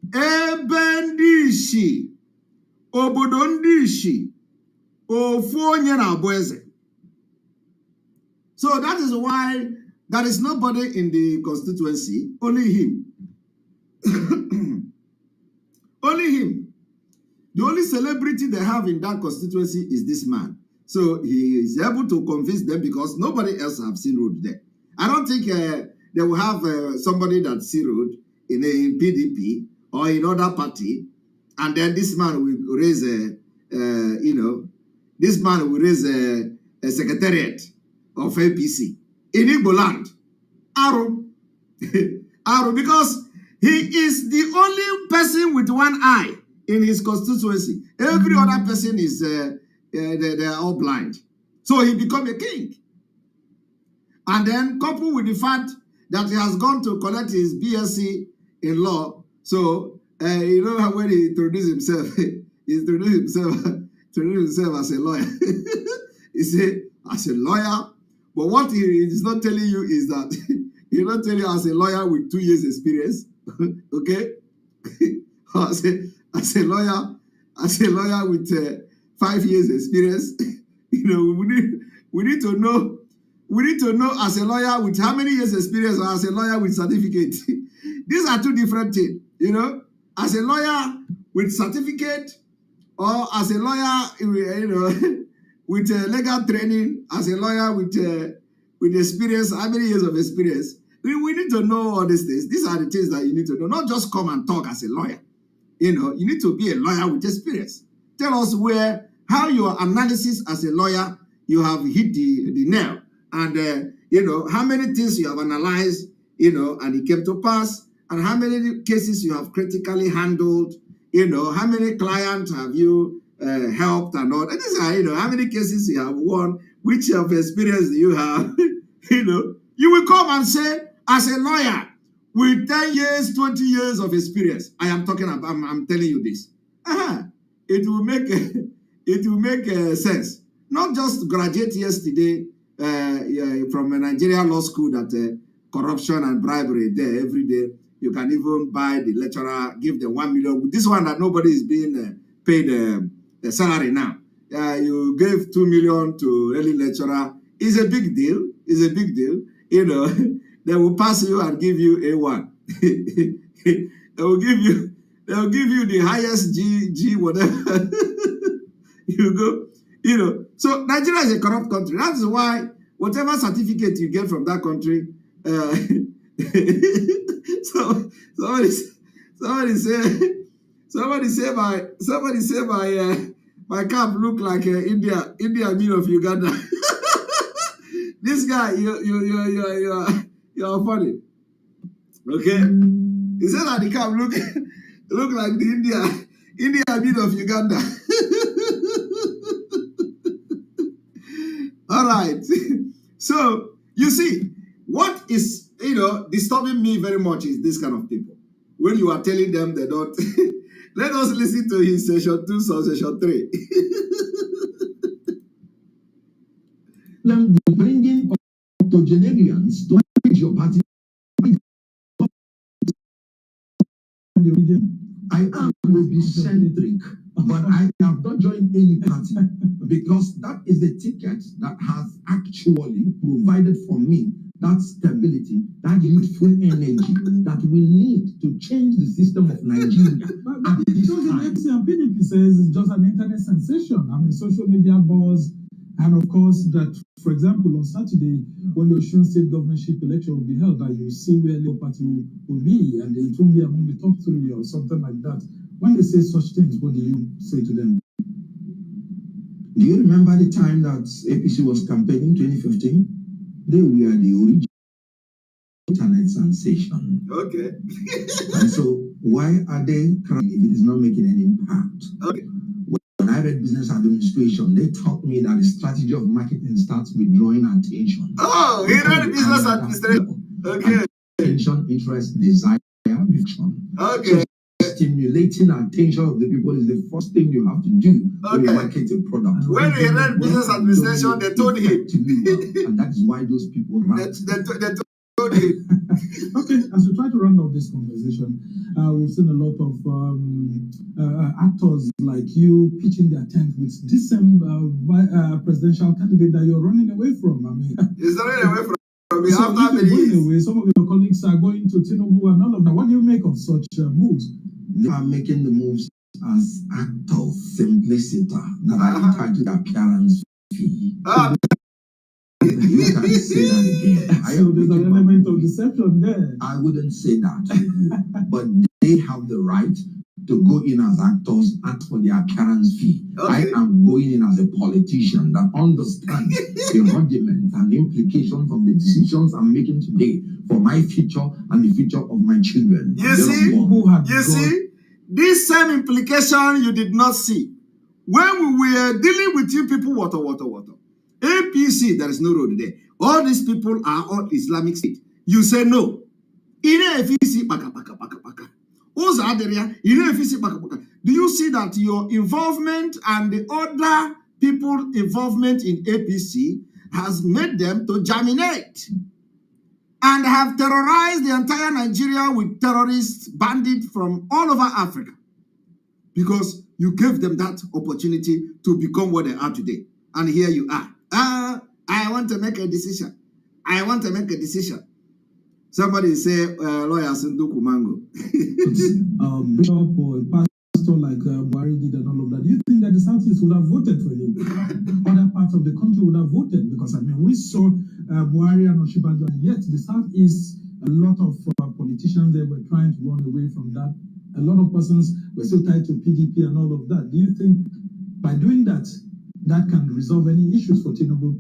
Ebendishi, Obodondishi, So that is why there is nobody in the constituency, only him. Only him. The only celebrity they have in that constituency is this man. So he is able to convince them because nobody else have seen road there. I don't think they will have somebody that see road in PDP or in other party, and then this man will raise this man will raise a secretariat of APC in Igbo land. Arrow. Arrow, because he is the only person with one eye in his constituency. Every other person is they're all blind. So he become a king. And then coupled with the fact that he has gone to collect his BSc in law. So you know how when he introduced himself, he introduced himself as a lawyer. He said, as a lawyer. But what he is not telling you is that he's not telling you as a lawyer with 2 years experience. Okay? as a lawyer with 5 years experience. We need to know as a lawyer with how many years experience or as a lawyer with certificate. These are two different things, As a lawyer with certificate or as a lawyer, with legal training, as a lawyer with experience, how many years of experience? We need to know all these things. These are the things that you need to know. Not just come and talk as a lawyer. You need to be a lawyer with experience. Tell us how your analysis as a lawyer, you have hit the nail. And, how many things you have analyzed, and it came to pass. And how many cases you have critically handled. How many clients have you helped and all. And these are, how many cases you have won, which of experience do you have. You will come and say, as a lawyer, with 10 years, 20 years of experience, I'm telling you this. It will make sense. Not just graduate yesterday from a Nigerian law school that corruption and bribery there every day. You can even buy the lecturer, give them 1 million. With this one that nobody is being paid the salary now. You gave 2 million to any lecturer. It's a big deal. It's a big deal. They will pass you and give you A1. They will give you the highest G whatever. You go, So Nigeria is a corrupt country. That's why whatever certificate you get from that country, somebody say my cap look like India mean of Uganda. This guy, you're funny. Okay? He said that the cap look like the India mean of Uganda. All right. So you see, what is disturbing me very much is this kind of people. When you are telling them they don't, let us listen to his session 2, session 3. Them bringing octogenarians to manage your party. I am Obi-centric, but I have not joined any party because that is the ticket that has actually provided for me that stability, that youthful energy that we need to change the system of Nigeria. But it doesn't PDP says it's just an internet sensation. I mean, social media buzz. And of course, that, for example, on Saturday, when the Osun State governorship election will be held, that you see where your party will be, and it won't be among the top 3 or something like that. When they say such things, what do you say to them? Do you remember the time that APC was campaigning 2015? They were the original internet sensation. Okay. And so, why are they crying if it is not making an impact? Okay. When I read business administration, they taught me that the strategy of marketing starts with drawing attention. Oh, he read business administration. Okay. Attention, interest, desire, vision. Okay. So stimulating attention of the people is the first thing you have to do when you market a product. When he read business administration, they told him. And that is why those people run. Okay, as we try to round off this conversation, we've seen a lot of actors like you pitching their tent with this same presidential candidate that you're running away from. I mean, he's running away from me so after if you're many going away, some of your colleagues are going to Tinubu and all of that. What do you make of such moves? They are making the moves as actors, simplicity that are entitled appearance fee. You can say that again. So there's an element of deception there. I wouldn't say that to you, but they have the right to go in as actors, ask for the appearance fee. I am going in as a politician that understands the rudiment and implications of the decisions I'm making today for my future and the future of my children. You see, this same implication you did not see when we were dealing with you people. Water. APC, there is no road there. All these people are all Islamic State. You say no. In APC, do you see that your involvement and the other people involvement in APC has made them to germinate and have terrorized the entire Nigeria with terrorists, bandits from all over Africa? Because you gave them that opportunity to become what they are today. And here you are. I want to make a decision. Somebody say, lawyer Sunduku Mango. Bishop or a pastor like Buhari did and all of that. Do you think that the Southeast would have voted for him? Other parts of the country would have voted? Because, I mean, we saw Buhari and Oshibanjo, and yet the Southeast, a lot of politicians, they were trying to run away from that. A lot of persons were still tied to PDP and all of that. Do you think by doing that, that can resolve any issues for Tinubu?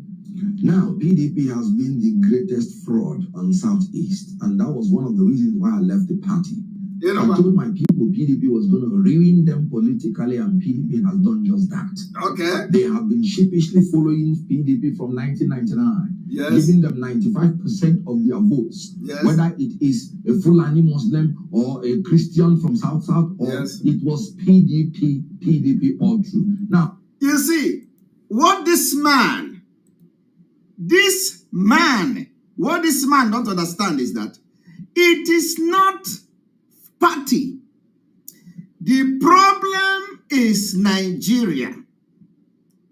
Now, PDP has been the greatest fraud on Southeast, and that was one of the reasons why I left the party. I told my people PDP was going to ruin them politically, and PDP has done just that. Okay. They have been sheepishly following PDP from 1999, giving them 95% of their votes, whether it is a Fulani Muslim or a Christian from South, or it was PDP all through. Now, you see, what this man don't understand is that it is not party. The problem is Nigeria.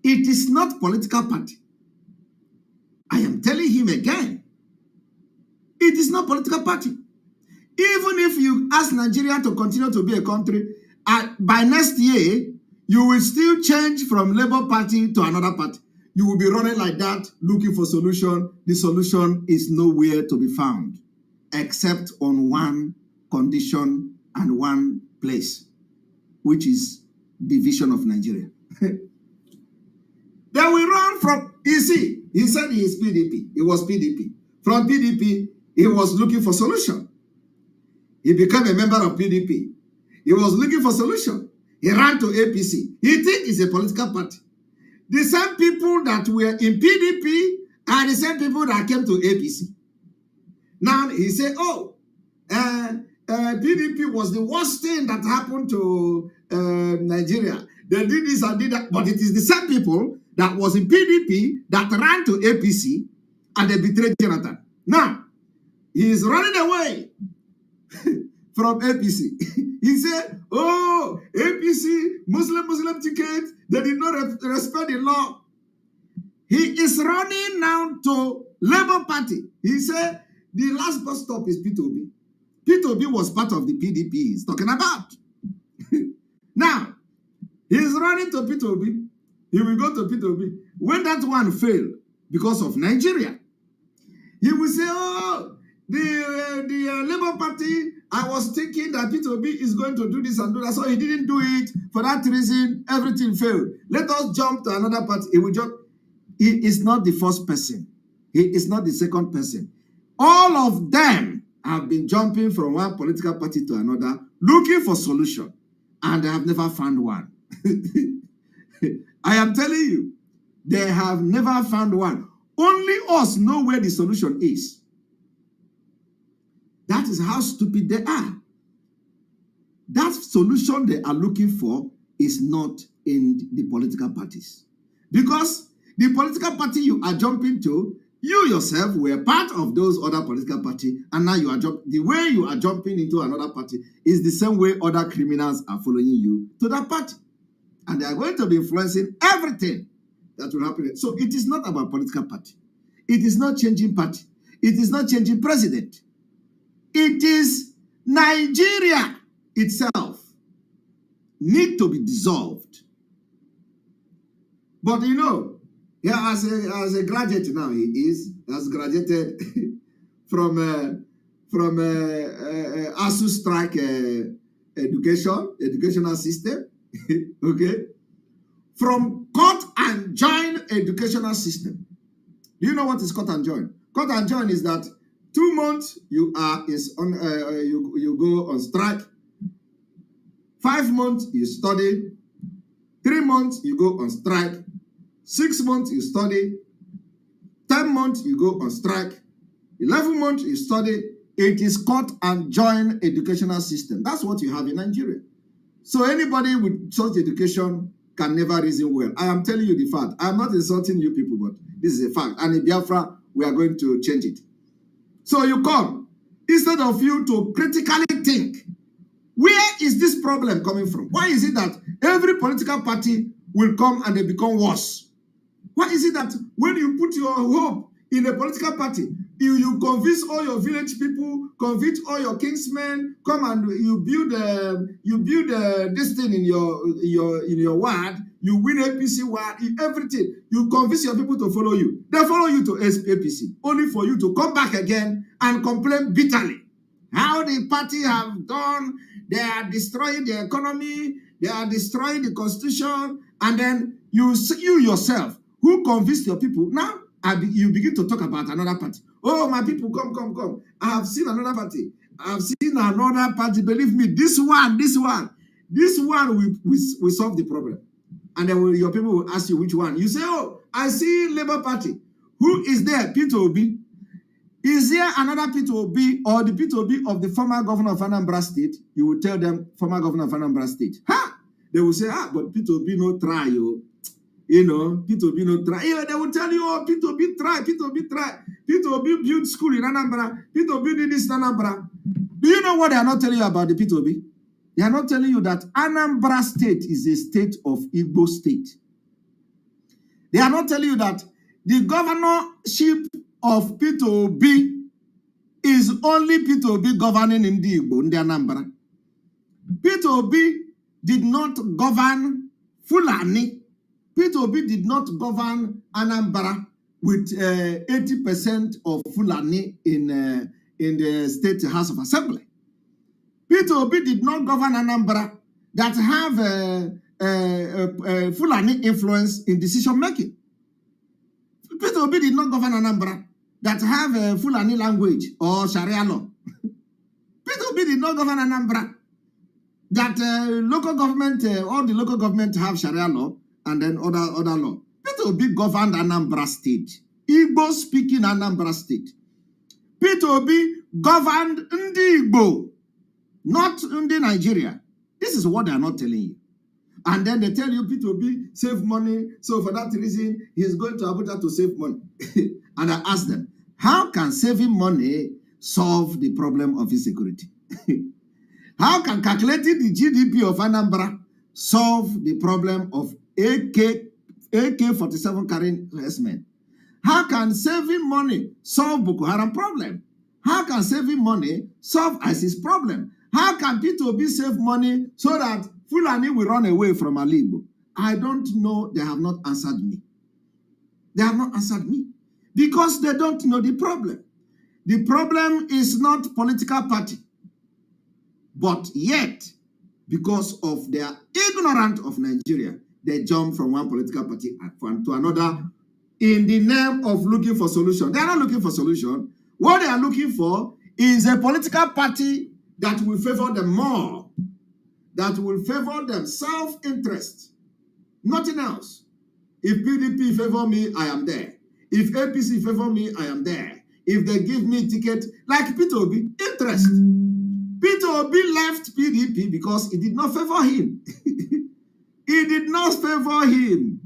It is not political party. I am telling him again. It is not political party. Even if you ask Nigeria to continue to be a country, by next year, you will still change from Labour Party to another party. You will be running like that, looking for solution. The solution is nowhere to be found, except on one condition and one place, which is division of Nigeria. Then we run from, you see, he said he is PDP. It was PDP. From PDP, he was looking for solution. He became a member of PDP. He was looking for solution. He ran to APC. He thinks it's a political party. The same people that were in PDP are the same people that came to APC. Now he said, PDP was the worst thing that happened to Nigeria. They did this and did that. But it is the same people that was in PDP that ran to APC and they betrayed Jonathan. Now, he is running away from APC. He said, APC, Muslim ticket, they did not respect the law. He is running now to Labour Party. He said, the last bus stop is P2B. P2B was part of the PDP he's talking about. Now, he is running to P2B. He will go to P2B. When that one failed, because of Nigeria, he will say, the Labour Party, I was thinking that P2B is going to do this and do that, so he didn't do it. For that reason, everything failed. Let us jump to another party. He will jump. He is not the first person. He is not the second person. All of them have been jumping from one political party to another, looking for solution, and they have never found one. I am telling you, they have never found one. Only us know where the solution is. That is how stupid they are. That solution they are looking for is not in the political parties. Because the political party you are jumping to, You yourself were part of those other political party, and now you are the way you are jumping into another party is the same way other criminals are following you to that party. And they are going to be influencing everything that will happen. So it is not about political party. It is not changing party. It is not changing president. It is Nigeria itself need to be dissolved. But you know, yeah, as a graduate now, he has graduated from ASU strike educational system, okay, from cut and join educational system. Do you know what is cut and join? Cut and join is that 2 months you go on strike, 5 months you study, 3 months you go on strike, 6 months you study, 10 months you go on strike, 11 months you study. It is cut and join educational system. That's what you have in Nigeria. So anybody with such education can never reason well. I am telling you the fact. I am not insulting you people, but this is a fact. And in Biafra, we are going to change it. So you come, instead of you to critically think, where is this problem coming from? Why is it that every political party will come and they become worse? Why is it that when you put your hope in a political party, you convince all your village people, convince all your kingsmen, come and you build this thing in your ward, you win APC ward, everything. You convince your people to follow you. They follow you to APC, only for you to come back again and complain bitterly. How the party have done, they are destroying the economy, they are destroying the constitution, and then you yourself, who convinced your people, now you begin to talk about another party. Oh, my people, come. I have seen another party. I have seen another party. Believe me, this one will solve the problem. And then your people will ask you which one. You say, oh, I see Labour Party. Who is there? Peter Obi. Is there another Peter Obi or the Peter Obi of the former governor of Anambra State? You will tell them, former governor of Anambra State. Ha! They will say, but Peter Obi no try, yo. You know, Peter Obi no try. Yeah, they will tell you, oh, Peter Obi try. Peter Obi built school in Anambra. Peter Obi did this in Anambra. Do you know what they are not telling you about the Peter Obi? They are not telling you that Anambra State is a state of Igbo state. They are not telling you that the governorship of Peter Obi is only Peter Obi governing in the Igbo, in the Anambra. Peter Obi did not govern Fulani. Peter Obi did not govern Anambra with 80% of Fulani in the State House of Assembly. Peter Obi did not govern Anambra that have Fulani influence in decision making. Peter Obi did not govern Anambra that have Fulani language or Sharia law. Peter Obi did not govern Anambra that local government, all the local government have Sharia law and then other law. Peter Obi governed Anambra State, Igbo speaking Anambra State. Peter Obi governed Ndi Igbo, not Ndi Nigeria. This is what they are not telling you. And then they tell you Peter Obi save money, so for that reason, he's going to Abuja to save money. And I ask them, how can saving money solve the problem of insecurity? How can calculating the GDP of Anambra solve the problem of AK-47 carrying herdsmen? How can saving money solve Boko Haram problem? How can saving money solve ISIS problem? How can Peter Obi save money so that Fulani will run away from Alibo? I don't know. They have not answered me. They have not answered me because they don't know the problem. The problem is not political party, but yet, because of their ignorance of Nigeria, they jump from one political party to another in the name of looking for solution. They are not looking for solution. What they are looking for is a political party that will favor them more, that will favor them self-interest, nothing else. If PDP favor me, I am there. If APC favor me, I am there. If they give me ticket, like Peter Obi, interest. Peter Obi left PDP because it did not favor him. It did not favor him.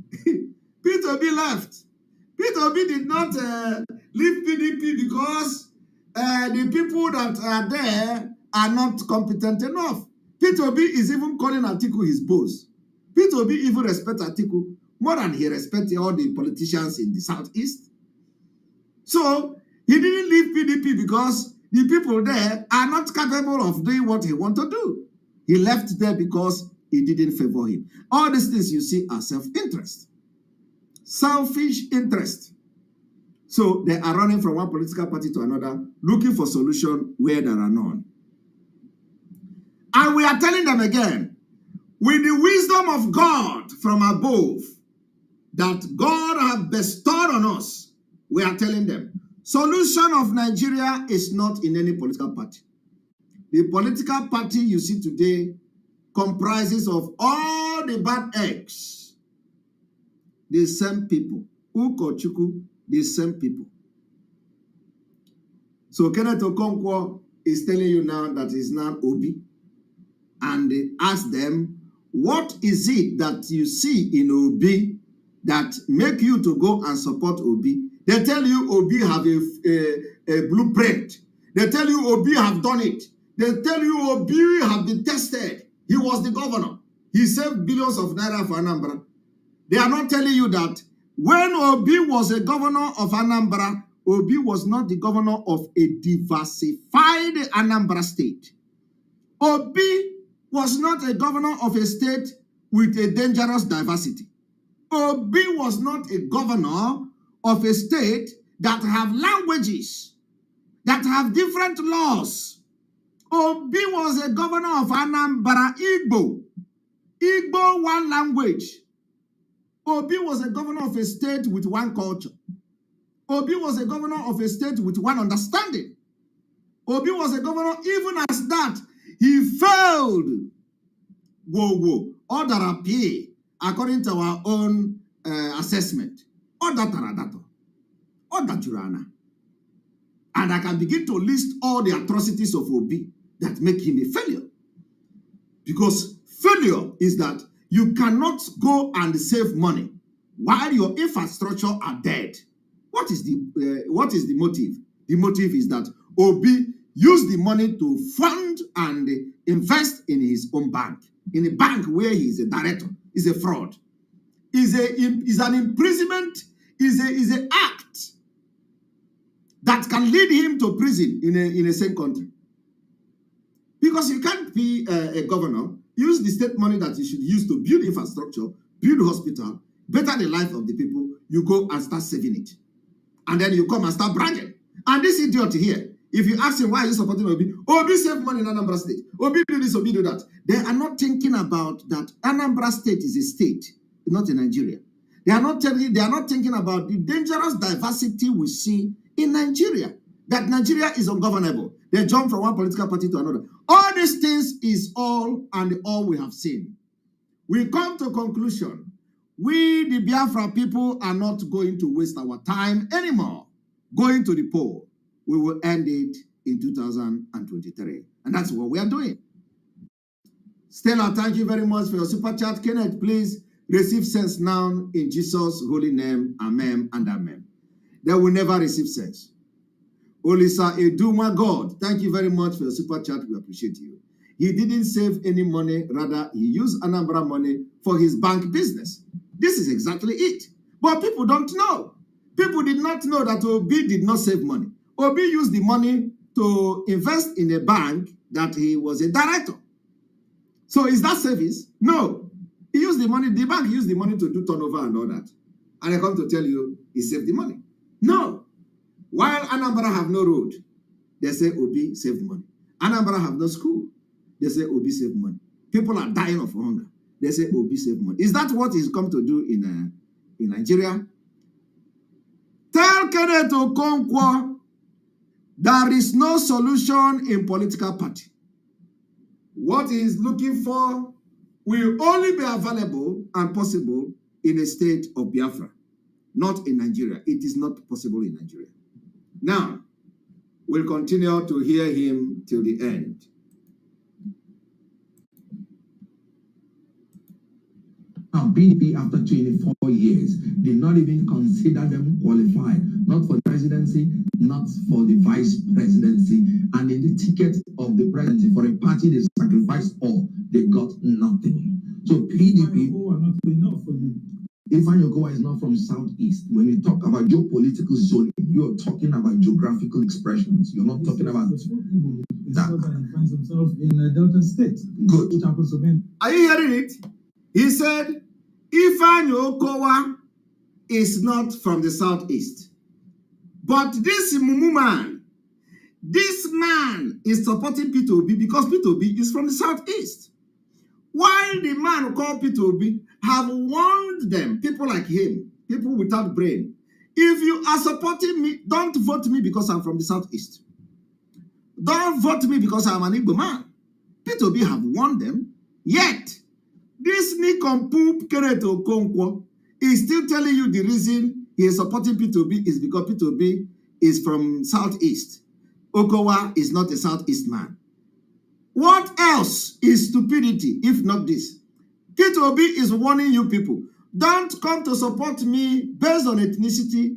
Peter Obi left. Peter Obi did not leave PDP because the people that are there are not competent enough. Peter Obi is even calling Atiku his boss. Peter Obi even respects Atiku more than he respects all the politicians in the Southeast. So he didn't leave PDP because the people there are not capable of doing what he wants to do. He left there because it didn't favor him. All these things you see are self-interest. Selfish interest. So they are running from one political party to another, looking for solution where there are none. And we are telling them again, with the wisdom of God from above, that God has bestowed on us, we are telling them, solution of Nigeria is not in any political party. The political party you see today comprises of all the bad eggs. The same people. Ukochuku, the same people. So Kenneth Okonkwo is telling you now that he's not Obi. And they ask them, what is it that you see in Obi that make you to go and support Obi? They tell you Obi have a blueprint. They tell you Obi have done it. They tell you Obi have been tested. He was the governor. He saved billions of naira for Anambra. They are not telling you that when Obi was a governor of Anambra, Obi was not the governor of a diversified Anambra state. Obi was not a governor of a state with a dangerous diversity. Obi was not a governor of a state that have languages, that have different laws. Obi was a governor of Anambra, Igbo. Igbo, one language. Obi was a governor of a state with one culture. Obi was a governor of a state with one understanding. Obi was a governor, even as that, he failed. Whoa. All that appear, according to our own assessment. All that taradato. All that jurana. And I can begin to list all the atrocities of Obi that make him a failure. Because failure is that you cannot go and save money while your infrastructure are dead. What is the motive? The motive is that Obi used the money to fund and invest in his own bank. In a bank where he is a director, is a fraud. Is an imprisonment, is an act that can lead him to prison in a same country. Because you can't be a governor, use the state money that you should use to build infrastructure, build hospital, better the life of the people, you go and start saving it. And then you come and start bragging. And this idiot here, if you ask him why he's supporting Obi, Obi save money in Anambra State. Obi do this, Obi do that. They are not thinking about that Anambra State is a state, not in Nigeria. They are not thinking about the dangerous diversity we see in Nigeria. That Nigeria is ungovernable. They jump from one political party to another. All these things is all we have seen. We come to conclusion. We, the Biafra people, are not going to waste our time anymore going to the poll. We will end it in 2023. And that's what we are doing. Stella, thank you very much for your super chat. Kenneth, please receive sense now in Jesus' holy name. Amen and amen. They will never receive sense. Olisa Eduma God, thank you very much for your super chat. We appreciate you. He didn't save any money. Rather, he used Anambra money for his bank business. This is exactly it. But people don't know. People did not know that Obi did not save money. Obi used the money to invest in a bank that he was a director. So is that service? No. He used the money, the bank used the money to do turnover and all that. And I come to tell you, he saved the money. No. While Anambra have no road, they say Obi saved money. Anambra have no school, they say Obi saved money. People are dying of hunger, they say Obi saved money. Is that what he's come to do in Nigeria? Tell Kenneth Okonkwo there is no solution in political party. What he is looking for will only be available and possible in a state of Biafra, not in Nigeria. It is not possible in Nigeria. Now, we'll continue to hear him till the end. Now, Now, PDP, after 24 years, did not even consider them qualified, not for the presidency, not for the vice presidency, and in the ticket of the presidency for a party they sacrificed all, they got nothing. So PDP are not enough for you. Ifan Yokowa is not from Southeast. When you talk about geopolitical zoning, you're talking about geographical expressions. You're not talking about that. He finds himself in a Delta State. Good. Which happens to be. Are you hearing it? He said, Ifan Yokowa is not from the Southeast. But this Mumu man, this man is supporting P2B because P2B is from the Southeast. While the man called P2B have warned them, people like him, people without brain, if you are supporting me, don't vote me because I'm from the Southeast. Don't vote me because I'm an Igbo man. P2B have warned them. Yet, this Nikompoop Kenneth Okonkwo is still telling you the reason he is supporting P2B is because P2B is from Southeast. Okowa is not a Southeast man. What else is stupidity if not this? P2B is warning you people. Don't come to support me based on ethnicity.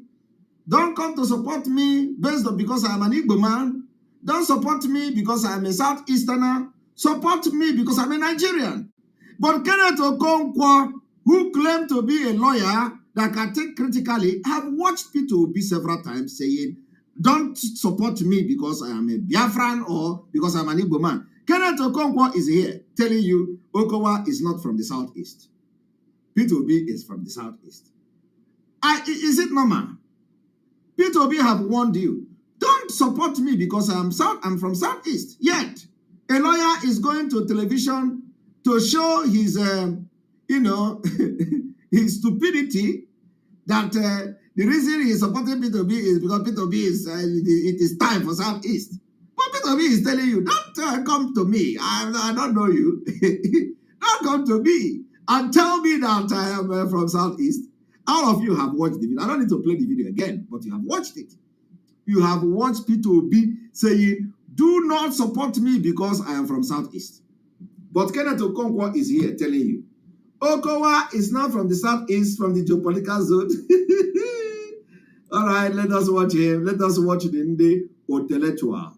Don't come to support me based on because I'm an Igbo man. Don't support me because I'm a Southeasterner. Support me because I'm a Nigerian. But Kenneth Okonkwo, who claimed to be a lawyer that can take critically, have watched P2B several times saying, don't support me because I am a Biafran or because I'm an Igbo man. Kenneth Okonkwo is here telling you Okowa is not from the Southeast. P2B is from the Southeast. Is it normal? P2B have warned you. Don't support me because I'm from Southeast. Yet, a lawyer is going to television to show his, his stupidity that the reason he's supporting P2B is because P2B is, it is time for Southeast. But P2B is telling you, don't come to me. I don't know you. Don't come to me and tell me that I am from Southeast. All of you have watched the video. I don't need to play the video again, but you have watched it. You have watched P2B saying, do not support me because I am from Southeast. But Kenneth Okonkwo is here telling you, Okowa is not from the Southeast, from the geopolitical zone. All right, let us watch him. Let us watch the intellectual.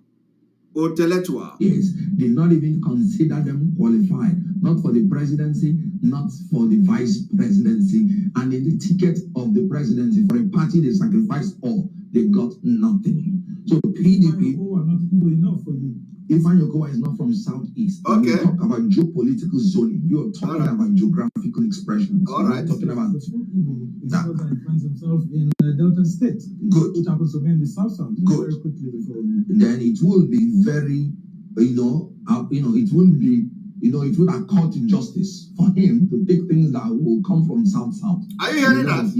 Yes, did not even consider them qualified, not for the presidency, not for the vice presidency, and in the ticket of the presidency for a party they sacrificed all, they got nothing. So PDP are not enough for you. Ifan Yokowa is not from Southeast. Okay. When you talk about geopolitical zoning, you're talking about geographical expressions. All right. Talking about that. He finds himself in Delta State. Good. Which happens to be in the South. Good. Very quickly before. Then it will be very, it will be, it will accord to justice for him to take things that will come from South. Are you hearing that?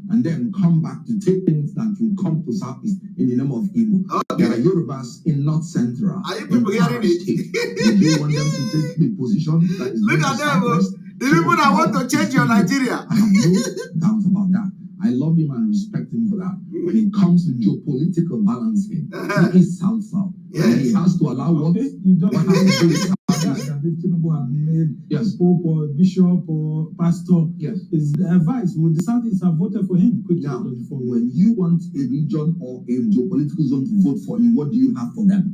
And then come back to take things that will come to Southeast in the name of Igbo. Okay. There are Yorubas in North Central. Are you people hearing it? Do you want them to take the position that is Look at them, the people that want to change your Nigeria. I have no doubt about that. I love him and respect him for that. When it comes to geopolitical balancing, he is South. Yes. And he has to allow what has to do with that if people have made yes. Pope or Bishop or Pastor, yes. his advice, would the Southeast have voted for him quickly? Now, when you want a region or a geopolitical zone to vote for him, what do you have for them?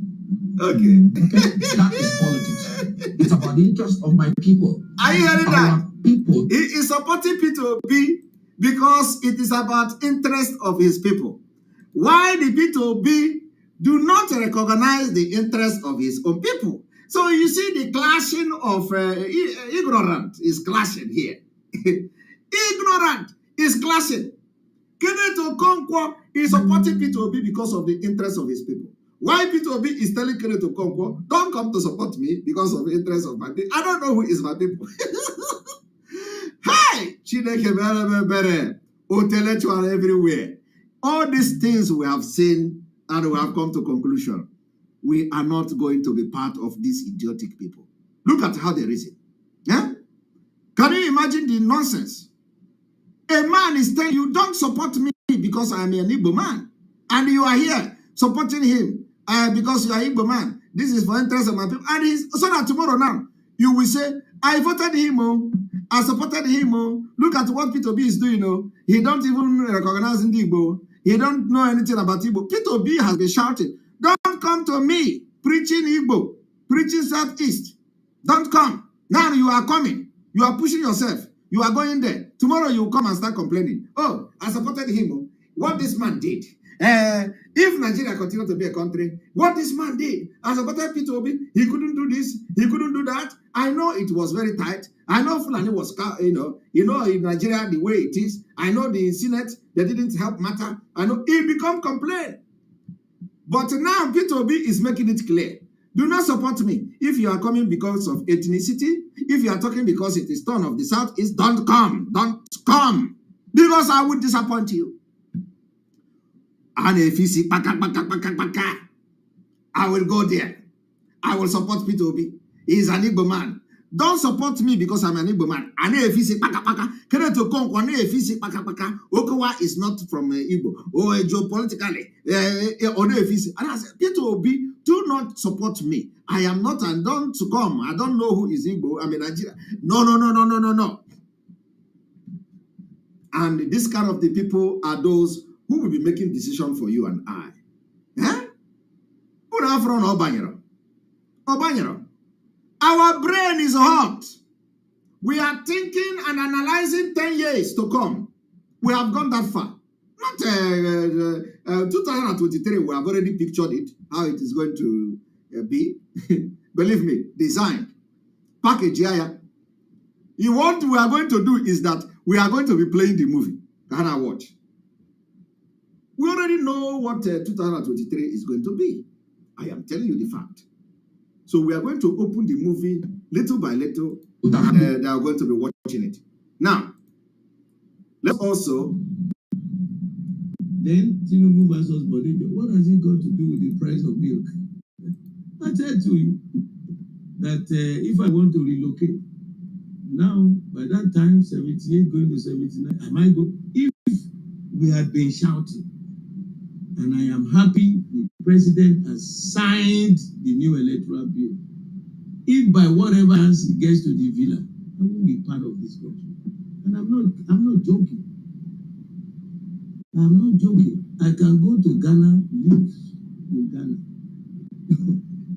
Okay. That is politics. It's about the interest of my people. Are you hearing that? People. He is supporting P2B because it is about interest of his people. Why the P2B do not recognize the interest of his own people. So you see the clashing of ignorant is clashing here. Ignorant is clashing. Kenneth Okonkwo is supporting P2B because of the interest of his people. Why P2B is telling Kenneth Okonkwo, don't come to support me because of the interest of my people. I don't know who is my people. Hi! Chineke bere, intellectual everywhere. All these things we have seen and we have come to conclusion. We are not going to be part of these idiotic people. Look at how they reason. Yeah? Can you imagine the nonsense? A man is telling you, don't support me because I am an Igbo man. And you are here supporting him because you are Igbo man. This is for interest of my people. And so that tomorrow now, you will say, I voted him. I supported him. Oh. Look at what Peter B is doing. Oh. He don't even recognize Igbo. He don't know anything about Igbo. Peter B has been shouting, don't come to me preaching Igbo, preaching Southeast. Don't come. Now you are coming. You are pushing yourself. You are going there. Tomorrow you will come and start complaining. Oh, I supported him. Oh. What this man did. If Nigeria continued to be a country, what this man did, I supported Peter Obi. He couldn't do this. He couldn't do that. I know it was very tight. I know Fulani was, in Nigeria the way it is. I know the Senate, they didn't help matter. I know it become complaint. But now Peter Obi is making it clear. Do not support me. If you are coming because of ethnicity, if you are talking because it is turn of the Southeast, don't come. Don't come. Because I will disappoint you. And if you see, I will go there. I will support Peter Obi. He is an Igbo man. Don't support me because I'm an Igbo man. And if you see, Okowa is not from Igbo. Or geopolitically. And I said, Peter Obi, do not support me. I am not, and don't come. I don't know who is Igbo. I'm in Nigeria. No. And this kind of the people are those who will be making decisions for you and I. Our brain is hot. We are thinking and analyzing 10 years to come. We have gone that far. Not 2023, we have already pictured it, how it is going to be. Believe me, designed. Package here. What we are going to do is that we are going to be playing the movie. Can I watch? We already know what 2023 is going to be. I am telling you the fact. So we are going to open the movie little by little, and they are going to be watching it. Now, let's also... Then, Tinubu versus Bodija, what has it got to do with the price of milk? I said to you that if I want to relocate, now, by that time, 78 going to 79, I might go. If we had been shouting, and I am happy the president has signed the new electoral bill. If by whatever chance he gets to the villa, I won't be part of this country. And I'm not joking. I'm not joking. I can go to Ghana, live in Ghana,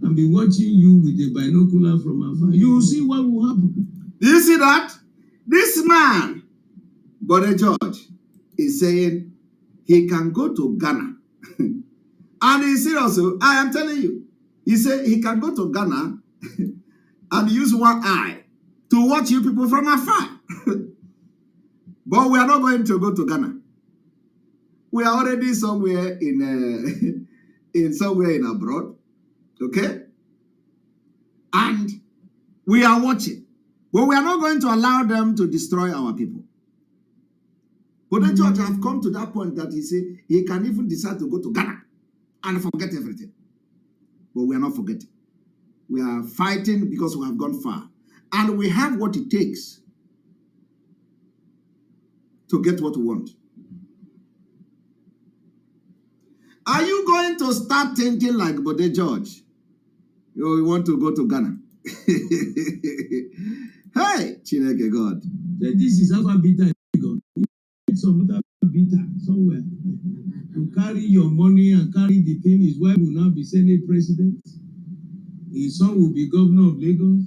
and be watching you with a binocular from afar. You will see what will happen. Do you see that? This man, Bode George, is saying he can go to Ghana. And he's serious. I am telling you. He said he can go to Ghana and use one eye to watch you people from afar. But we are not going to go to Ghana. We are already somewhere in abroad. Okay? And we are watching. But we are not going to allow them to destroy our people. But the judge have come to that point that he said he can even decide to go to Ghana and forget everything. But we are not forgetting. We are fighting because we have gone far. And we have what it takes to get what we want. Are you going to start thinking like Bode George? You want to go to Ghana? Hey, Chineke God. This is Alpha Beta. Some other beta somewhere. You carry your money and carry the thing. His wife will now be Senate president. His son will be governor of Lagos.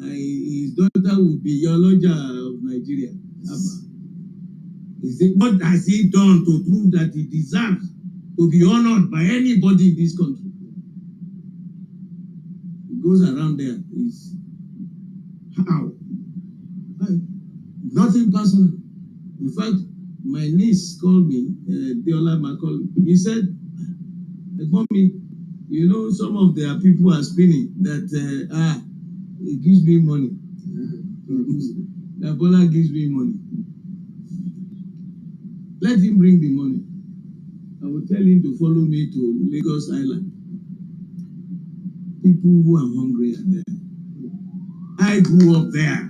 And his daughter will be Yoloja of Nigeria. What has he done to prove that he deserves to be honored by anybody in this country? He goes around there. How? Nothing personal. In fact, my niece called me, Deola Makol. He said, Mommy, you know, some of their people are spinning that, it gives me money. That Bola gives me money. Let him bring the money. I will tell him to follow me to Lagos Island. People who are hungry are there. I grew up there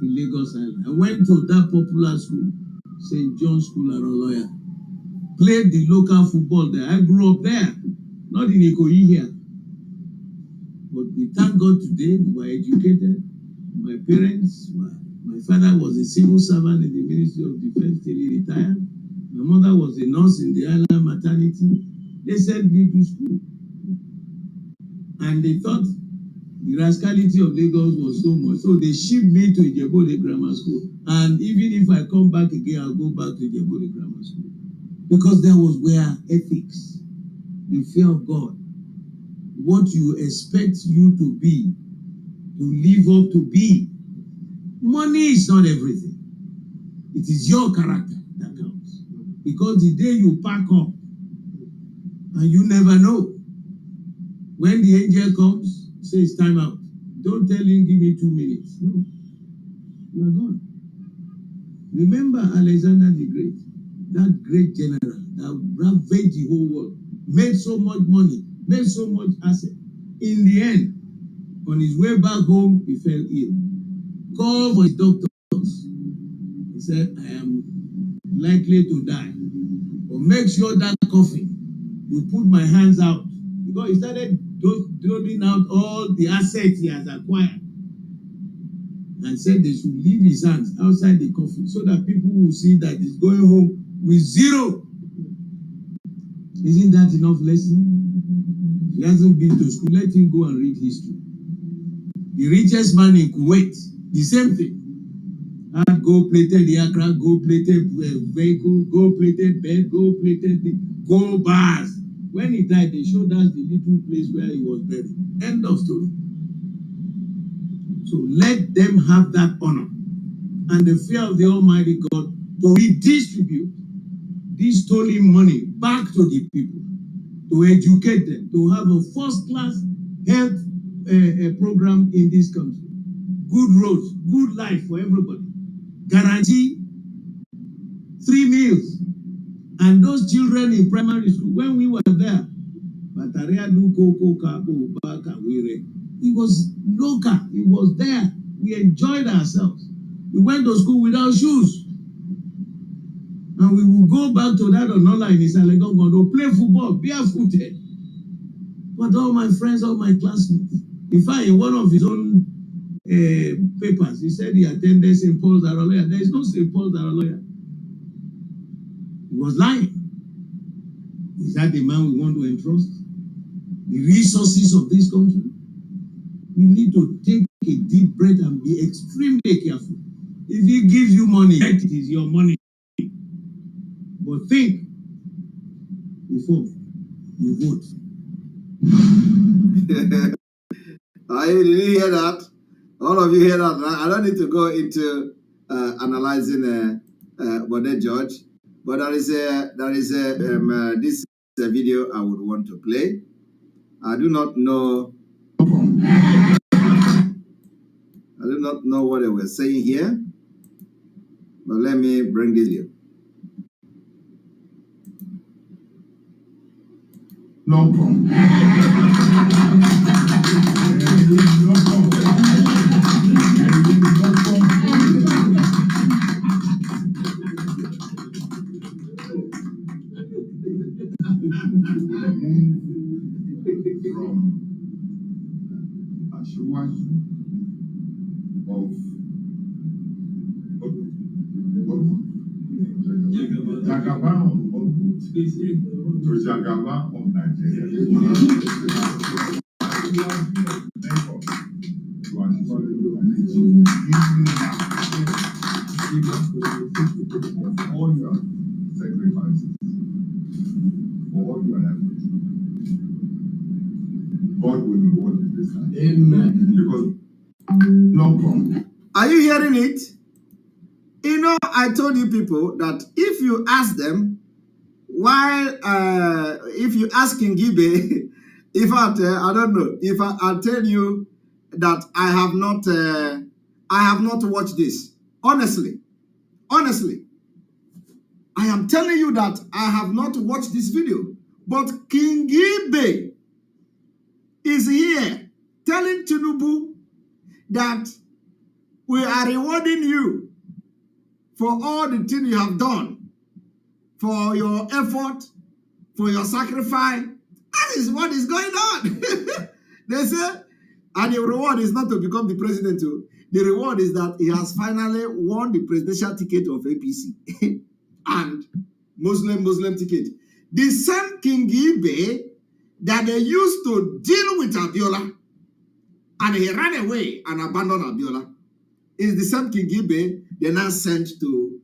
in Lagos Island. I went to that popular school, St. John's School at Oloya. Played the local football there. I grew up there, not in Ikoyi here. But we thank God today, we were educated. My parents were My father was a civil servant in the Ministry of Defense till he retired. My mother was a nurse in the island maternity. They sent me to school. And they thought the rascality of Lagos was so much. So they shipped me to Ijebode Grammar School. And even if I come back again, I'll go back to Ijebode Grammar School. Because that was where ethics, the fear of God, what you expect you to be, to live up to be. Money is not everything. It is your character that counts. Because the day you pack up, and you never know, when the angel comes, says time out. Don't tell him, give me 2 minutes. No, you are gone. Remember Alexander the Great, that great general that ravaged the whole world, made so much money, made so much asset. In the end, on his way back home, he fell ill. Called for his doctors. He said, I am likely to die. But make sure that coffin, you put my hands out. Because he started throwing out all the assets he has acquired. And said they should leave his hands outside the coffin so that people will see that he's going home with zero. Isn't that enough lesson? He hasn't been to school. Let him go and read history. The richest man in Kuwait, the same thing. Had gold-plated aircraft, gold-plated vehicle, gold-plated bed, gold-plated gold bars. When he died, they showed us the little place where he was buried. End of story. So let them have that honor and the fear of the Almighty God to redistribute this stolen money back to the people, to educate them, to have a first-class health program in this country. Good roads, good life for everybody. Guarantee 3 meals. And those children in primary school, when we were there, it was local, it was there. We enjoyed ourselves. We went to school without shoes. And we will go back to that Onola in Isalegongo to play football, barefooted. But all my friends, all my classmates, in fact, in one of his own papers, he said he attended St. Paul's Aroloya. There is no St. Paul's Aroloya. He was lying. Is that the man we want to entrust? The resources of this country? We need to take a deep breath and be extremely careful. If he gives you money, it is your money. But think before you vote. Did you hear that? All of you hear that? I don't need to go into analyzing Bode George, but there is this video I would want to play. I do not know what they were saying here, but let me bring this here. No problem. To Jagaba of Nigeria. All your sacrifices, for all your efforts, God will reward you this time. Amen. Because no problem. Are you hearing it? You know, I told you people that if you ask them, if you ask King Gibe, I don't know, if I'll tell you that I have not watched this. Honestly, I am telling you that I have not watched this video. But King Gibe is here telling Tinubu that we are rewarding you for all the things you have done, for your effort, for your sacrifice. That is what is going on. They say, and your reward is not to become the president too. The reward is that he has finally won the presidential ticket of APC and Muslim ticket. The same King Ibe that they used to deal with Abiola and he ran away and abandoned Abiola is the same King Ibe they now sent to,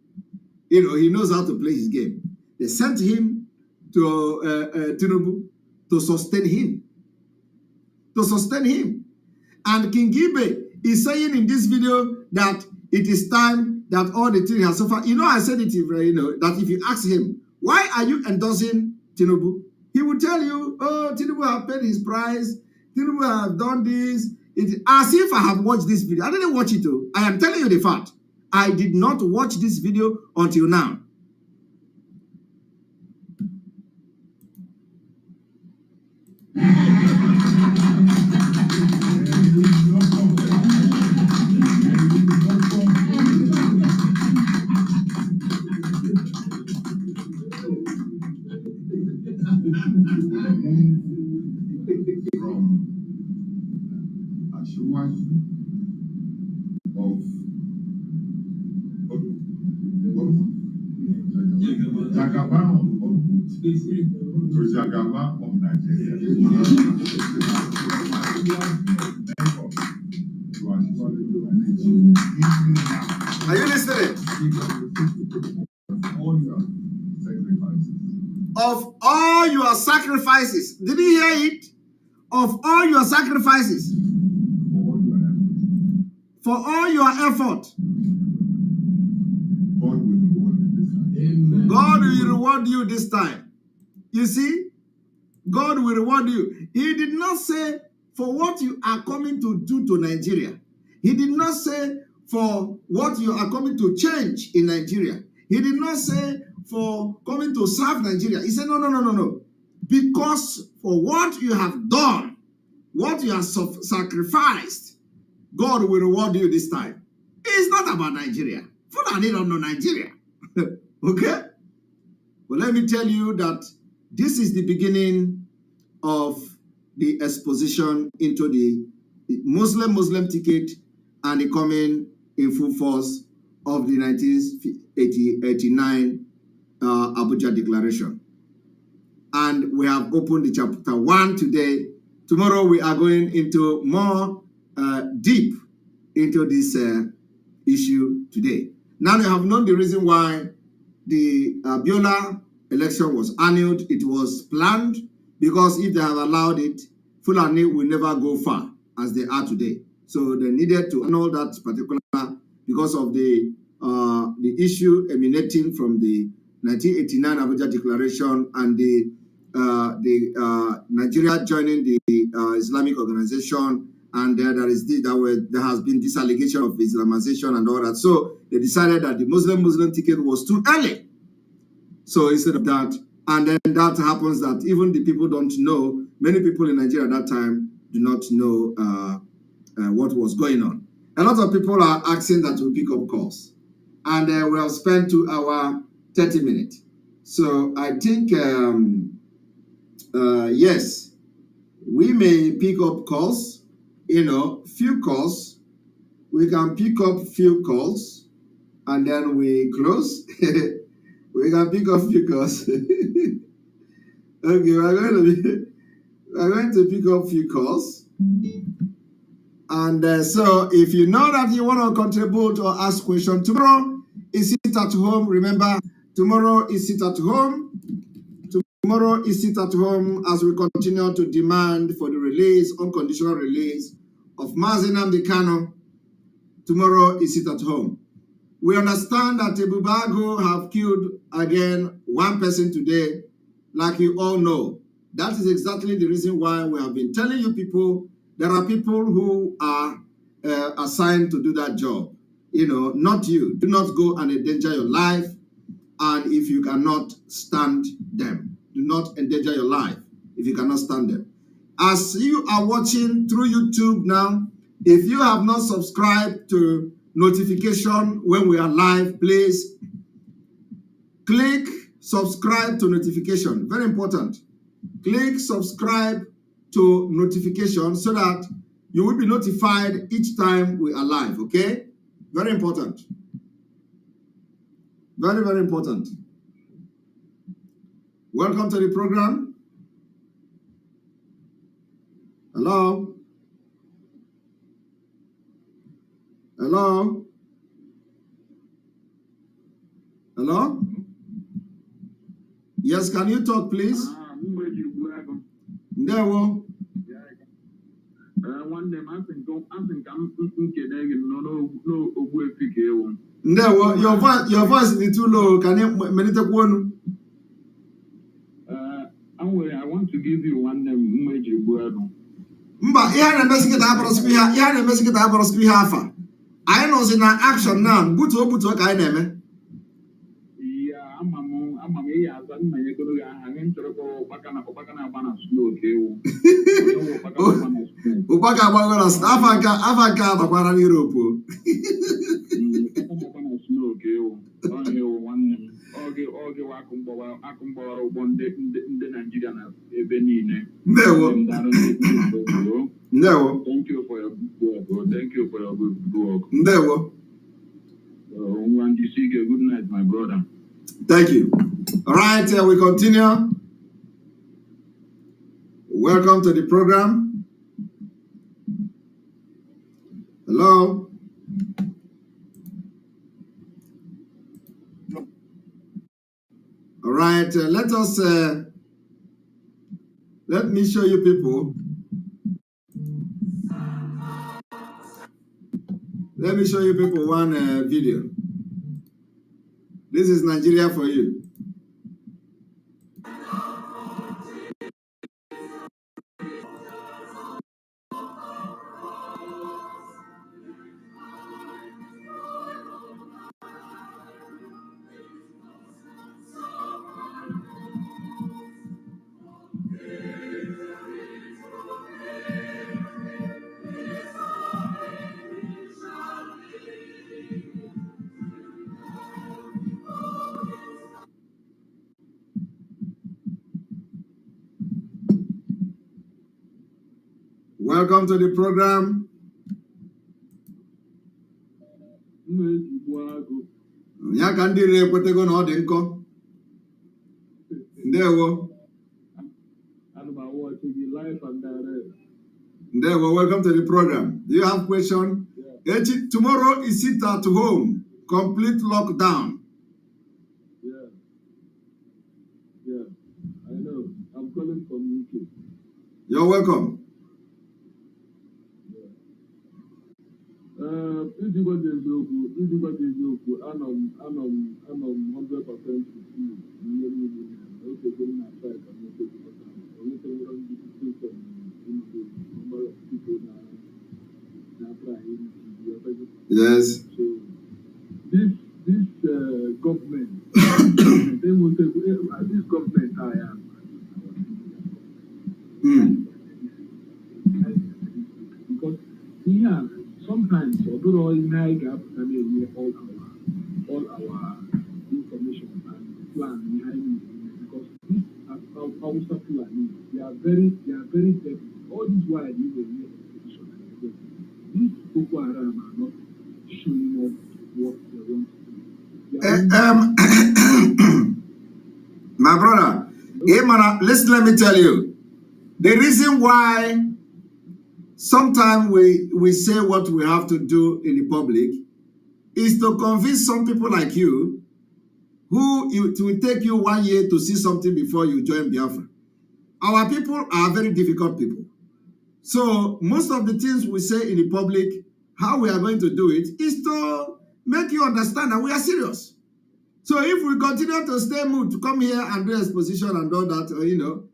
he knows how to play his game. They sent him to Tinubu to sustain him. And King Ibe is saying in this video that it is time that all the things have suffered. I said it, that if you ask him, why are you endorsing Tinubu? He will tell you, oh, Tinubu have paid his price. Tinubu have done this. It's as if I have watched this video. I didn't watch it though. I am telling you the fact. I did not watch this video until now. To Jagaba of Nigeria. Are you listening? Of all your sacrifices. Did you hear it? Of all your sacrifices. For all your effort. God will reward you this time. You see? God will reward you. He did not say for what you are coming to do to Nigeria. He did not say for what you are coming to change in Nigeria. He did not say for coming to serve Nigeria. He said, no. Because for what you have done, what you have sacrificed, God will reward you this time. It's not about Nigeria. Fulani don't know Nigeria. Okay? Well, let me tell you that this is the beginning of the exposition into the Muslim ticket and the coming in full force of the 1989 Abuja Declaration. And we have opened the chapter 1 today. Tomorrow we are going into more deep into this issue today. Now you have known the reason why the Abiola election was annulled. It was planned because if they have allowed it, Fulani will never go far as they are today. So they needed to annul that particular because of the issue emanating from the 1989 Abuja Declaration and the Nigeria joining the Islamic organization, and there has been this allegation of Islamization and all that. So they decided that the Muslim ticket was too early. So instead of that, and then that happens that even the people don't know, many people in Nigeria at that time do not know what was going on. A lot of people are asking that we pick up calls. And we have spent 2 hours, 30 minutes. So I think, yes, we may pick up calls, few calls. We can pick up few calls and then we close. We can pick up few calls. Okay, we're going to pick up few calls. And so if you know that you want to contribute or ask questions, tomorrow is Sit at Home. Remember, tomorrow is Sit at Home. Tomorrow is Sit at Home as we continue to demand for the release, unconditional release of Mazi Kano. Tomorrow is Sit at Home. We understand that Ebubago have killed again one person today, like you all know. That is exactly the reason why we have been telling you people, there are people who are assigned to do that job. Not you. Do not go and endanger your life. And if you cannot stand them, do not endanger your life if you cannot stand them. As you are watching through YouTube now, if you have not subscribed to notification when we are live, please click subscribe to notification. Very important. Click subscribe to notification so that You will be notified each time we are live, okay? Very important. Very, very important. Welcome to the program. Hello? Hello? Hello? Yes, can you talk, please? Ndewo. Ndewo, your voice is too low. Can you meditate one? I want to give you one name. Mba, ihe na-emesi kita abụrụ ihe afa. Anyị nọzi na action now. Butuo ka anyị na-eme. Yeah, ama m ihe aza nna ya goro ya aha anyị chọrọ ụkpaka na agba na slow ka ewu. Ụkpaka agbago na slow. Afa nke abakwara n'Europe. Ụkpaka na slow ka ewu. Ọ ewu nwanne m. Oge akụ mgbawara ụgbọ ndị Nigeria na ebe niile. Ndewo. Ndewo. Thank you for your good work. Thank you for your good work. Ndewo. Good night, my brother. Thank you. All right, we continue. Welcome to the program. Hello. All right, let me show you people. Let me show you people one video. This is Nigeria for you. Welcome to the program. Ya ka ndị na-ekwetego na ọ dị nkọ. Ndewo. Ndewo, welcome to the program. Do you have question? Yeah. Tomorrow is sit at home, complete lockdown. Yeah, I know. I'm calling from UK. You're welcome. Iji gwa eziokwu, anọ m 100% with you. Ihe niile na-ekego m na site ka m ekegokọta. Onwetere ndị situation number of people na try. Yes. So this government, they will say this government I am. Because here sometimes, although in high gap, I mean, all our information and plan behind it, because these Hausa Fulani, they are very deep. All this while you were in a position, these Boko Haram are not showing us what they want to do. My brother, listen, let me tell you, the reason why sometimes we say what we have to do in the public is to convince some people like you who it will take you 1 year to see something before you join Biafra. Our people are very difficult people. So most of the things we say in the public, how we are going to do it is to make you understand that we are serious. So if we continue to stay mood to come here and do exposition and all that,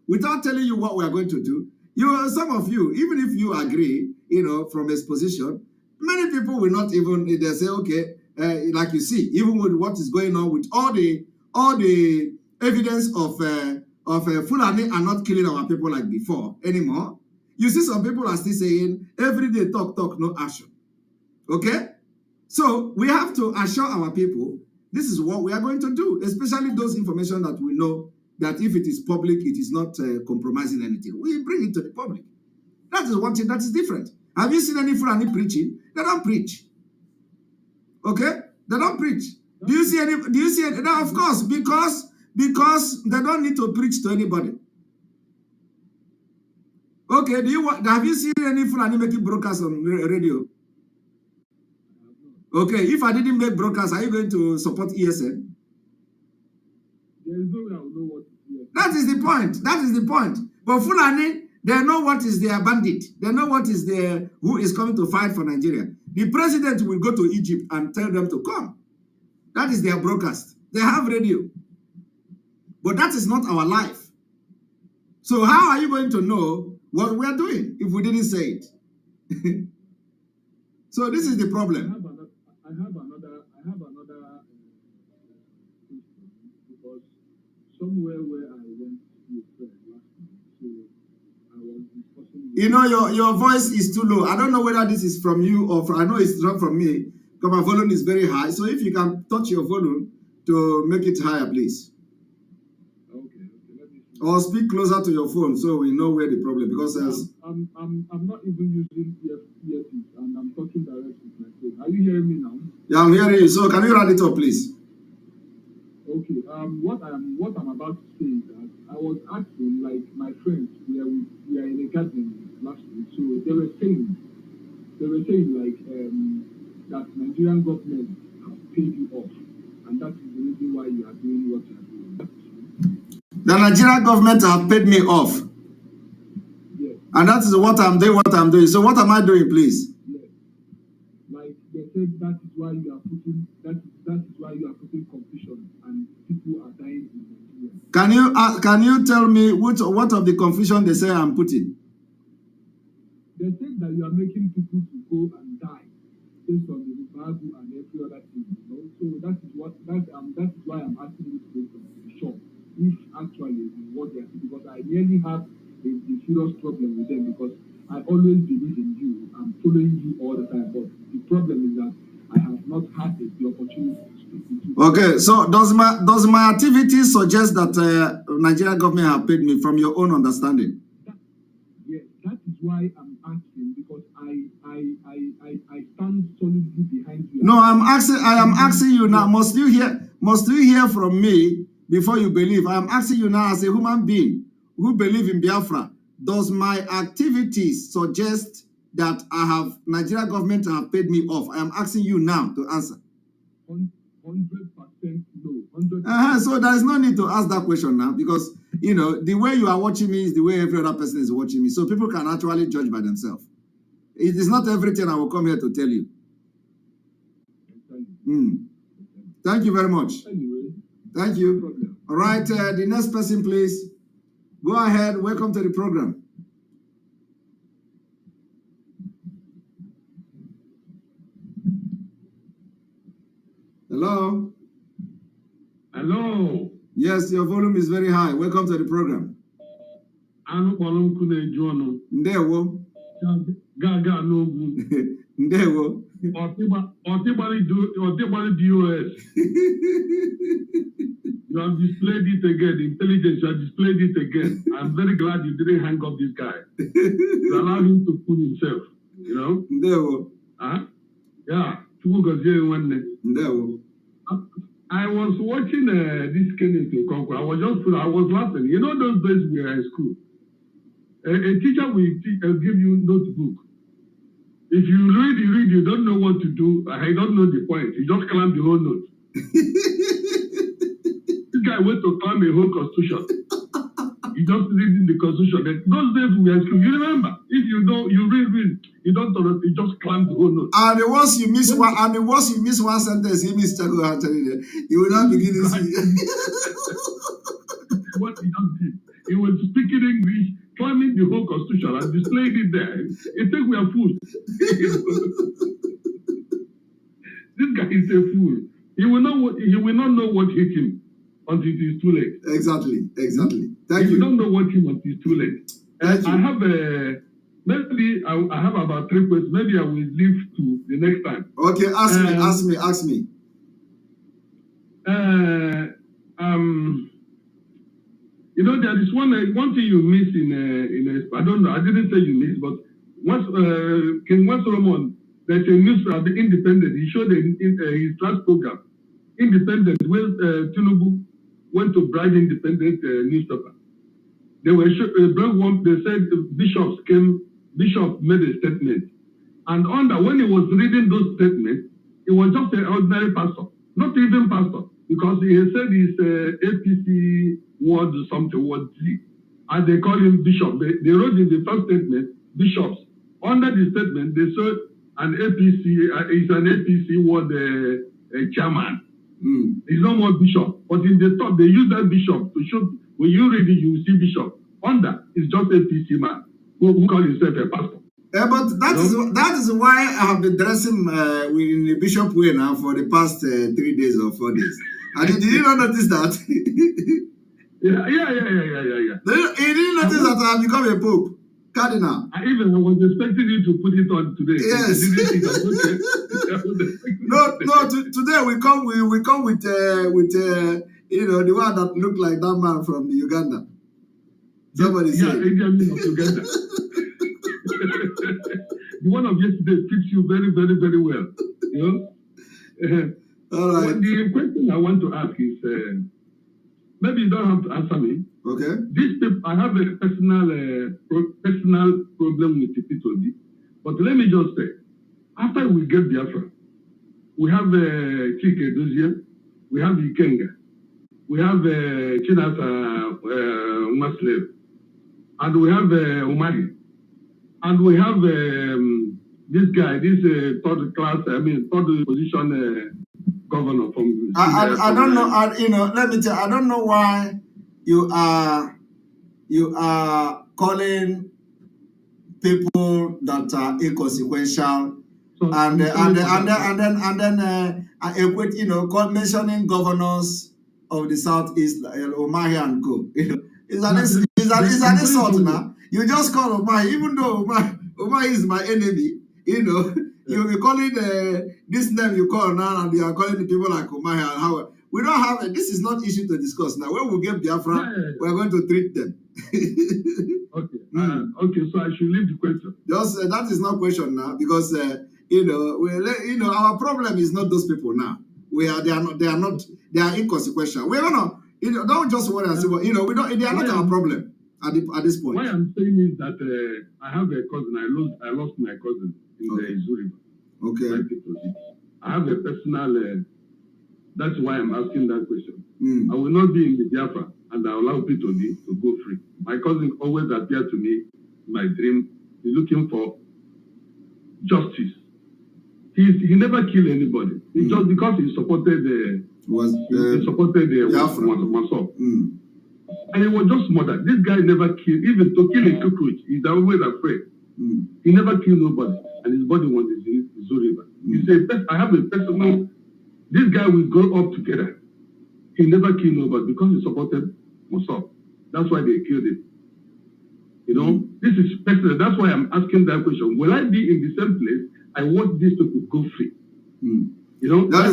without telling you what we are going to do, some of you, even if you agree, from exposition, many people will not even, they say, okay, like you see, even with what is going on with all the evidence of Fulani are not killing our people like before anymore. You see some people are still saying, every day talk, no action. Okay? So we have to assure our people, this is what we are going to do, especially those information that we know that if it is public, it is not compromising anything. We bring it to the public. That is one thing that is different. Have you seen any Fulani preaching? They don't preach. Okay? They don't preach. Do you see any? No, of course, because they don't need to preach to anybody. Okay, have you seen any Fulani making broadcasts on radio? Okay, if I didn't make broadcasts, are you going to support ESN? There is no way I will know what it is. That is the point. That is the point. But Fulani, they know what is their bandit. They know what is who is coming to fight for Nigeria. The president will go to Egypt and tell them to come. That is their broadcast. They have radio. But that is not our life. So how are you going to know what we are doing if we didn't say it? So this is the problem. I have another because somewhere where I went to a friend last night, so I was discussing. You know, your voice is too low. I don't know whether this is from you or I know it's not from me because my volume is very high. So if you can touch your volume to make it higher, please. Okay. Let me see. Or speak closer to your phone so we know where the problem because I'm not even using earpiece and I'm talking directly with my phone. Are you hearing me now? Yeah, I'm hearing you. So can you write it up, please? Okay. What I'm about to say is that I was asking, like, my friends, we are in a gathering last week, so they were saying like that Nigerian government has paid you off, and that is the reason why you are doing what you are doing. The Nigerian government have paid me off. Yes. And that is what I'm doing. So what am I doing, please? Yes. Like they said, that is why you are putting confusion and people are dying in Nigeria. Can you tell me what of the confusion they say I'm putting? They said that you are making people to go and die based on the Bible and every other thing. You know? So that is why I'm asking this question to be sure if actually what they are saying, because I nearly have a serious problem with them because I always believe in you. I'm following you all the time, but the problem is that I have not had the opportunity to speak with you. Okay, so does my activity suggest that Nigerian government have paid me from your own understanding? Yes, that is why I'm asking because I stand solidly behind you. No, I am asking you now. Must you hear from me before you believe? I am asking you now as a human being who believe in Biafra. Does my activities suggest that Nigeria government have paid me off? I am asking you now to answer. 100% no. 100%. So there is no need to ask that question now because, you know, the way you are watching me is the way every other person is watching me. So people can actually judge by themselves. It is not everything I will come here to tell you. Thank you very much. Anyway, thank you. All right, the next person, please. Go ahead. Welcome to the program. Hello? Hello. Yes, your volume is very high. Welcome to the program. Ndewo. Gaga n'ogwu. Ndewo. Otibali DOS. You have displayed it again. The intelligence, you have displayed it again. I'm very glad you didn't hang up this guy. You allowed him to fool himself. You know? Ndewo. Yeah. Ndewo. I was watching this Kenny to Conquer. I was laughing. You know those days we were in school. A teacher will give you notebook. If you read, you don't know what to do. I don't know the point. You just climb the whole note. This guy went to climb a whole constitution. You just reading the constitution. Those days we were in school. You remember? If you don't, you read. You don't. You just climb the whole note. And once you miss one sentence, you miss Chago actually. You will not begin to see. What he just did. He was speaking English, climbing the whole constitution and displayed it there. He think we are fools. This guy is a fool. He will not know what hit him until it is too late. Exactly. Thank you. You don't know what hit him until it's too late. Thank you. I have I have about 3 questions. Maybe I will leave to the next time. Okay, ask me. You know, there is one thing you miss in I don't know, I didn't say you miss, but once King Solomon, there's a news from the Independent. He showed his last program, Independent, where Tinubu went to bribe Independent newspaper. They were they said Bishop made a statement. And when he was reading those statements, it was just an ordinary pastor, not even pastor, because he said he's APC word or something, word Z. And they call him Bishop. They wrote in the first statement, bishops. Under the statement, they said an APC is an APC word chairman. He's no more bishop. But in the top, they use that bishop to show, when you read it, you see bishop. Under is just APC man who calls himself a pastor. But that is why I have been dressing in the bishop way now for the past 3 days or 4 days. And did you not notice that? Yeah. You didn't notice that I have become a pope, cardinal. I was expecting you to put it on today. Yes. Today we come with the one that looked like that man from Uganda. Somebody said. Yeah, of Uganda. The one of yesterday fits you very, very, very well. You know? All right. The question I want to ask is, maybe you don't have to answer me. Okay. These people, I have a personal problem with the P2D, but let me just say, after we get Biafra, we have Chike Dozie, we have Ikenga, we have Chinasa Maslev, and we have Umahi. And we have this guy, this third position governor from. I don't know. Let me tell you, I don't know why you are calling people that are inconsequential, and then equate, mentioning governors of the southeast, Umahi and co. It's an insult now. You just call Umahi, even though Umahi is my enemy, you'll be calling this name you call now, and you are calling the people like Umahi and Howard. We don't have this is not issue to discuss now. When we get Biafra, we're going to treat them. Okay. Okay, so I should leave the question. Just that is not question now, because our problem is not those people now. They are inconsequential. We're gonna don't just worry and say, they are not our problem. At this point. Why I'm saying is that I have a cousin. I lost my cousin in the Izu River. Okay. I have a personal. That's why I'm asking that question. I will not be in the Biafra, and I allow P2D to go free. My cousin always appeared to me in my dream. He's looking for justice. He never killed anybody. It's just because he supported Biafra. And he was just murdered. This guy never killed, even to kill a cockroach, he's always afraid. He never killed nobody, and his body was in Izu River. He said, I have a personal, this guy will grow up together. He never killed nobody because he supported Mossad. That's why they killed him. This is personal. That's why I'm asking that question. Will I be in the same place? I want this to go free. That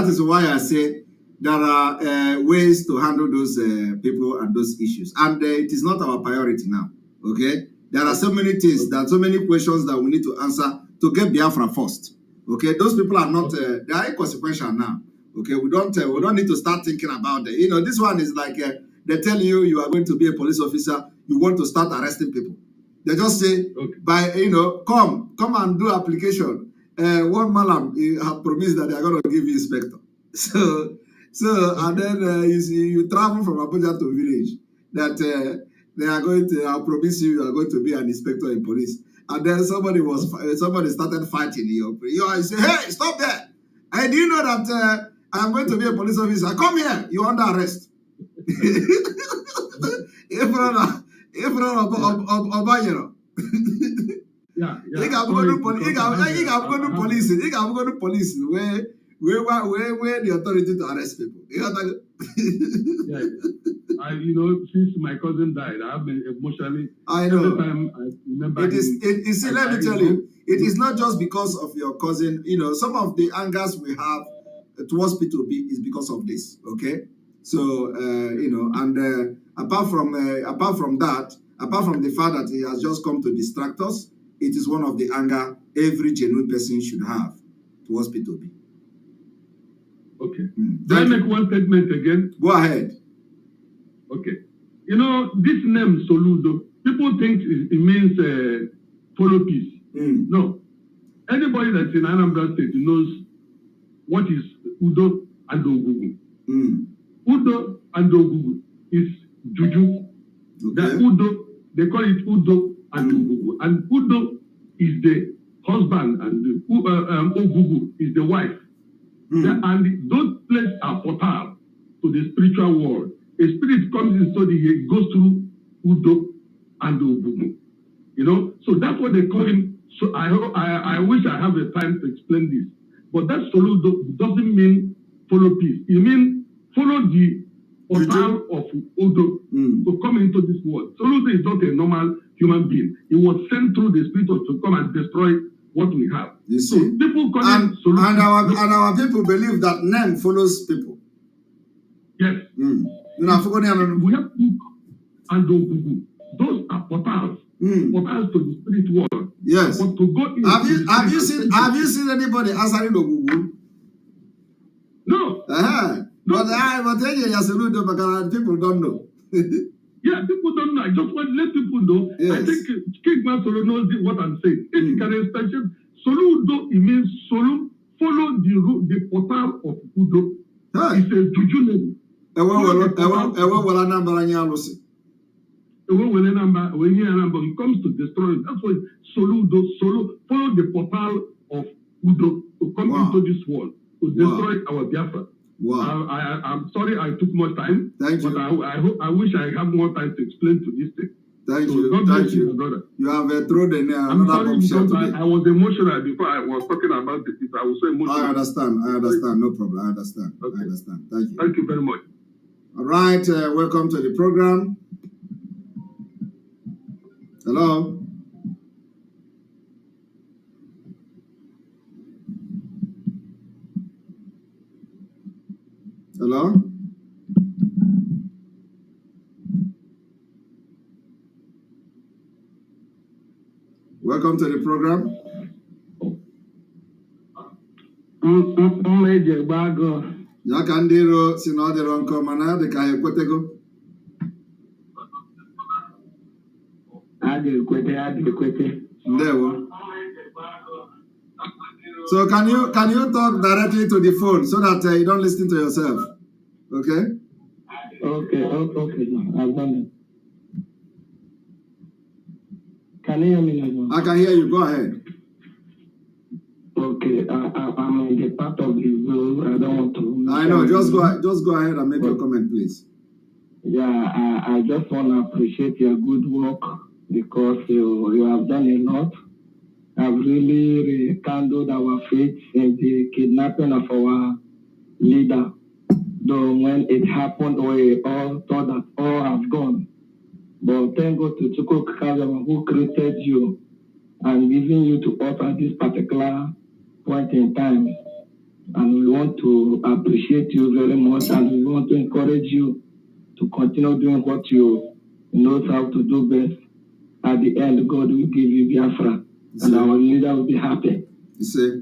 is why I say there are ways to handle those people and those issues. And it is not our priority now, okay? There are so many things, there are so many questions that we need to answer to get Biafra first, okay? Those people are not, they are inconsequential now, okay? We don't need to start thinking about it. This one is like, they tell you are going to be a police officer, you want to start arresting people. They just say, come and do application. One malam have promised that they are going to give you inspector. So and then you travel from Abuja to village that they are going to, I promise you are going to be an inspector in police. And then somebody started fighting you. You say, hey, stop there. Do you know that I'm going to be a police officer? Come here, you're under arrest. In front of Obayero. Yeah. You can go to police where the authority to arrest people. Since my cousin died, I have been emotionally. I know. Every time I remember let me tell you, it is not just because of your cousin. Some of the angers we have towards P2B is because of this. Okay, so and apart from that, apart from the fact that he has just come to distract us, it is one of the anger every genuine person should have towards P2B. Okay. Do I make one statement again? Go ahead. Okay. You know, this name Soludo, people think it means follow peace. No. Anybody that's in Anambra State knows what is Udo and Ogugu. Udo and Ogugu is Juju. Okay. The Udo, they call it Udo and Ogugu. And Udo is the husband and Ogugu is the wife. And those places are portal to the spiritual world. A spirit comes in, so it goes through Udo and Ogugu. You know, so that's what they call him. So I wish I have the time to explain this. But that Soludo doesn't mean follow peace. It means follow the portal of Udo to come into this world. Soludo is not a normal human being. He was sent through the spirit to come and destroy what we have. You see? So people call him Soludo. And our people believe that name follows people. Yes. We have Udo and Ogugu. Those are portals. Portals to the spirit world. Yes. But to go in have you seen anybody answering Ogugu? No. No. But people don't know. Yeah, people don't know. I just want to let people know. Yes. I think King Masolo knows what I'm saying. If you can explain, Soludo, it means Solo, follow the portal of Udo. It's a Juju name. When he comes to destroy it, that's why Soludo, follow the portal of Udo to come into this world, to destroy our Biafra. Wow. I'm sorry I took more time. Thank you. But I wish I have more time to explain to this thing. Thank you. Thank you, brother. You have thrown in I'm sorry because I was emotional before I was talking about this. I was so emotional. I understand. No problem. I understand. Okay. I understand. Thank you. Thank you very much. All right. Welcome to the program. Hello. Hello? Welcome to the program. Yakandiro sinodero nkomana de ka ekwetego. Adequate. Ndewo. So can you talk directly to the phone so that you don't listen to yourself? Okay? Okay. I've done it. Can you hear me now? I can hear you. Go ahead. Okay. I'm in the part of the room. I don't want to. I know. Just go ahead and make your comment, please. Yeah. I just want to appreciate your good work because you have done a lot. Have really rekindled our faith in the kidnapping of our leader. Though when it happened, we all thought that all have gone. But thank God to Chukwu Kazama who created you and giving you to us at this particular point in time. And we want to appreciate you very much and we want to encourage you to continue doing what you know how to do best. At the end, God will give you Biafra. And our leader will be happy. You see?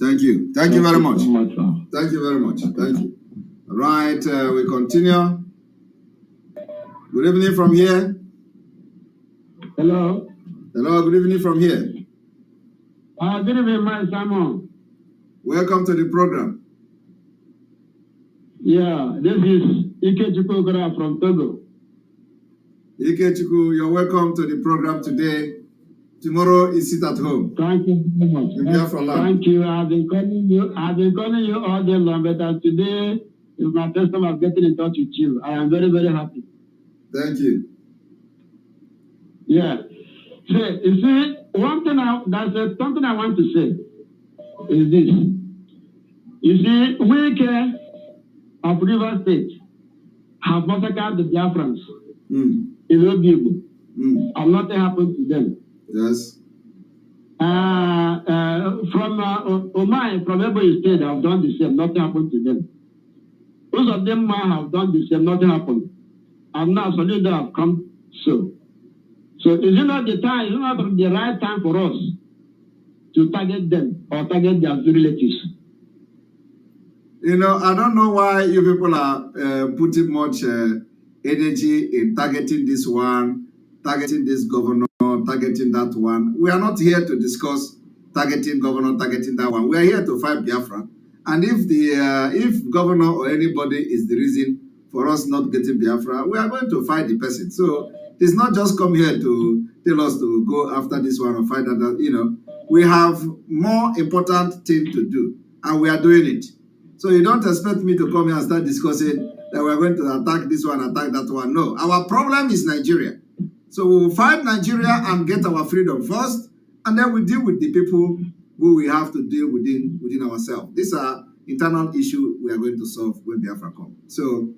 Thank you. Thank you very much. Thank you very much. Thank you. All right, we continue. Good evening from here. Hello. Hello, good evening from here. Good evening, my Simon. Welcome to the program. Yeah, this is Ikechukwu from Togo. Ikechukwu, you're welcome to the program today. Tomorrow is sit at home. Thank you very much. Thank you. I've been calling you all day long, but today is my first time of getting in touch with you. I am very, very happy. Thank you. Yeah. So, you see, something I want to say is this. You see, we care of River State have massacred the Biafrans in Obibo. And nothing happened to them. Yes. From Omai, from Ebonyi State, have done the same. Nothing happened to them. Those of them have done the same. Nothing happened. And now Solido have come So is it not the time, is it not the right time for us to target them or target their relatives? You know, I don't know why you people are putting much energy in targeting this one, targeting this governor, targeting that one. We are not here to discuss targeting governor, targeting that one. We are here to fight Biafra. And if governor or anybody is the reason for us not getting Biafra, we are going to fight the person. So it's not just come here to tell us to go after this one or fight that. You know, we have more important thing to do, and we are doing it. So you don't expect me to come here and start discussing that we're going to attack this one, attack that one. No, our problem is Nigeria. So we will fight Nigeria and get our freedom first, and then we deal with the people who we have to deal within ourselves. These are internal issues we are going to solve when Biafra comes. So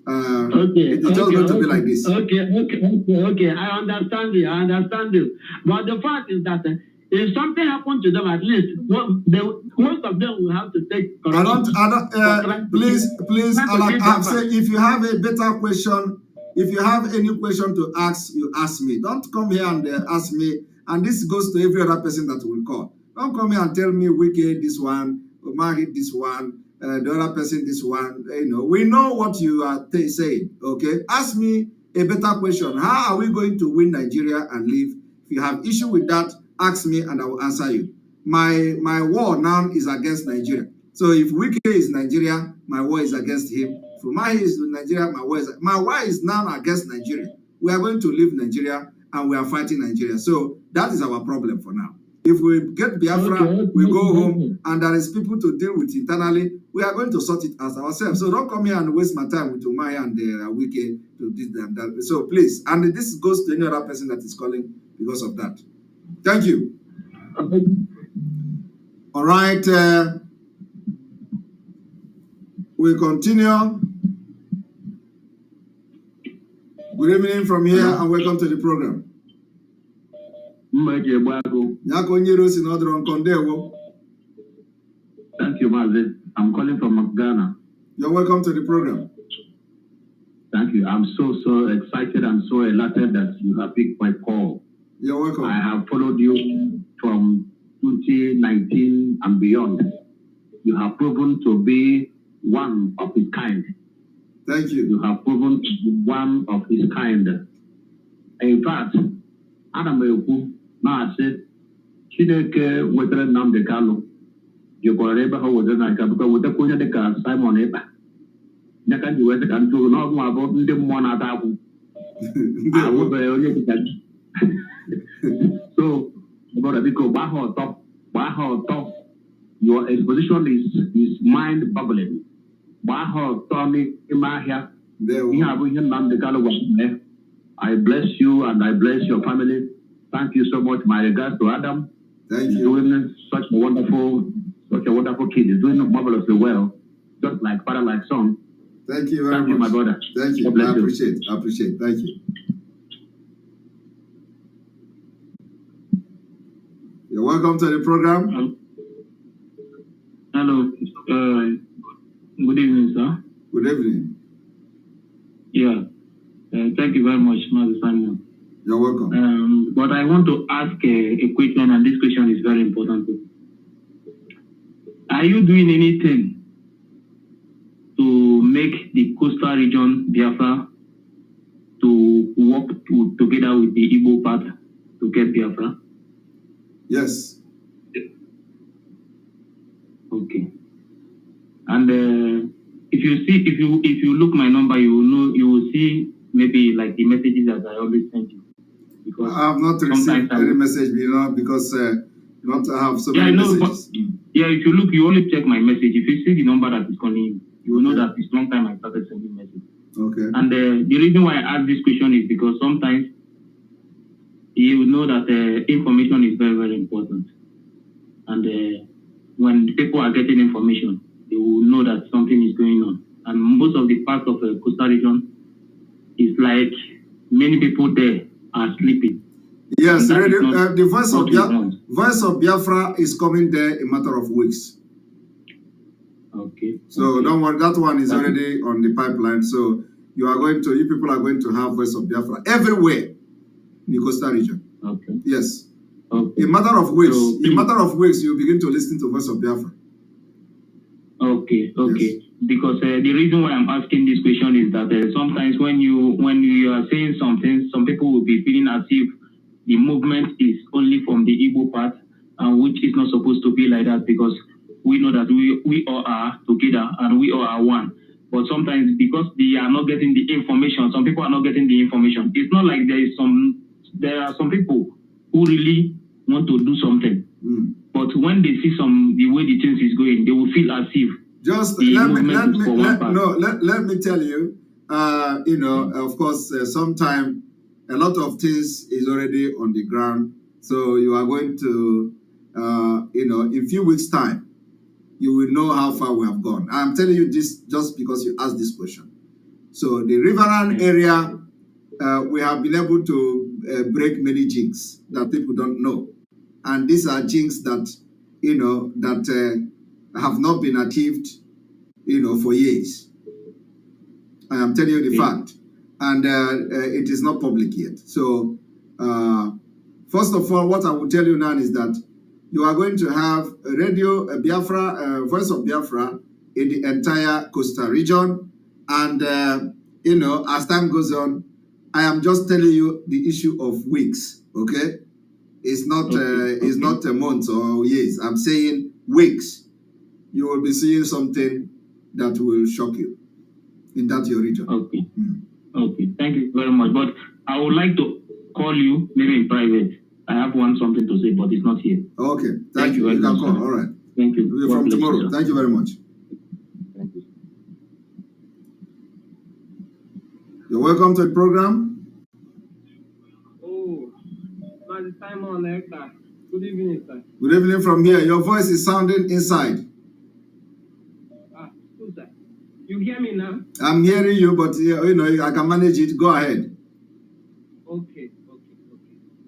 it's just going to be like this. Okay. I understand you. But the fact is that if something happened to them, at least most of them will have to take correction. Please, I've said, if you have a better question, if you have any question to ask, you ask me. Don't come here and ask me. And this goes to every other person that will call. Don't come here and tell me Wiki this one, Omari this one, the other person this one. You know, we know what you are saying. Okay, ask me a better question. How are we going to win Nigeria and live? If you have issue with that, ask me and I will answer you. My war now is against Nigeria. So if Wiki is Nigeria, my war is against him. If Umahi is Nigeria, my war is now against Nigeria. We are going to leave Nigeria and we are fighting Nigeria. So that is our problem for now. If we get Biafra, we go home and there is people to deal with internally, we are going to sort it out ourselves. So don't come here and waste my time with Umahi and Wiki to this and that. So please, and this goes to any other person that is calling because of that. Thank you. All right. We continue. Good evening from here and welcome to the program. Thank you, Mazi. I'm calling from Ghana. You're welcome to the program. Thank you. I'm so excited. I'm so elated that you have picked my call. You're welcome. I have followed you from 2019 and beyond. You have proven to be one of his kind. Thank you. You have proven to be one of his kind. In fact, Adam Eku, now said, Chineke wetere Nnamdi Kanu. You go ebe ha wetere na nka because wetere onye dịka Simon Ekpa. Nyaka ji wete ka ntụrụ n'ọgụ abụ ndị mmụọ na-ata akwụ. Awụbeghị onye dịka gị. So, brother, because your exposition is mind-boggling. I bless you and I bless your family. Thank you so much. My regards to Adam. Thank He's you. doing such a wonderful kid. He's doing marvelously well, just like father, like son. Thank you very much. Thank you, my brother. Thank you. I appreciate. Thank you. You're welcome to the program. Hello. Good evening, sir. Good evening. Yeah. Thank you very much, Mazi Simon. You're welcome. But I want to ask a question, and this question is very important too. Are you doing anything to make the coastal region, Biafra, to work together with the Igbo part to get Biafra? Yes. Okay. And if you look my number, you will see maybe like the messages that I always send you. Because I have not received any message, because you don't have so many messages. Yeah, if you look, you only check my message. If you see the number that is calling you, you will know that it's long time I started sending messages. Okay. And the reason why I ask this question is because sometimes you will know that information is very, very important. And when people are getting information, they will know that something is going on. And most of the parts of the coastal region is like many people there are sleeping. Yes, the voice of Biafra is coming there in a matter of weeks. Okay. So don't worry, that one is already on the pipeline. So you people are going to have Voice of Biafra everywhere in the coastal region. Okay. Yes. Okay. In matter of weeks, you begin to listen to Voice of Biafra. Okay. Okay. Yes. Because the reason why I'm asking this question is that sometimes when you are saying something, some people will be feeling as if the movement is only from the Igbo part, which is not supposed to be like that, because we know that we all are together and we all are one. But sometimes because they are not getting the information, some people are not getting the information. It's not like there are some people who really want to do something. But when they see the way the things is going, they will feel as if let me tell you, of course, sometime a lot of things is already on the ground. So you are going to, in a few weeks' time, you will know how far we have gone. I'm telling you this just because you asked this question. So the riverine area, we have been able to break many jinx that people don't know. And these are jinx that, have not been achieved, for years. I am telling you the fact. And it is not public yet. So, first of all, what I will tell you now is that you are going to have Radio Biafra, Voice of Biafra in the entire coastal region. And, as time goes on, I am just telling you the issue of weeks, okay? It's not a month or years. I'm saying weeks. You will be seeing something that will shock you in that your region. Okay. Okay. Thank you very much. But I would like to call you maybe in private. I have something to say, but it's not here. Okay. Thank you. You can call. All right. Thank you. From tomorrow. Thank you very much. Thank you. You're welcome to the program. Oh, Mazi Simon Ekpa. Good evening, sir. Good evening from here. Your voice is sounding inside. Good, sir. You hear me now? I'm hearing you, but I can manage it. Go ahead. Okay.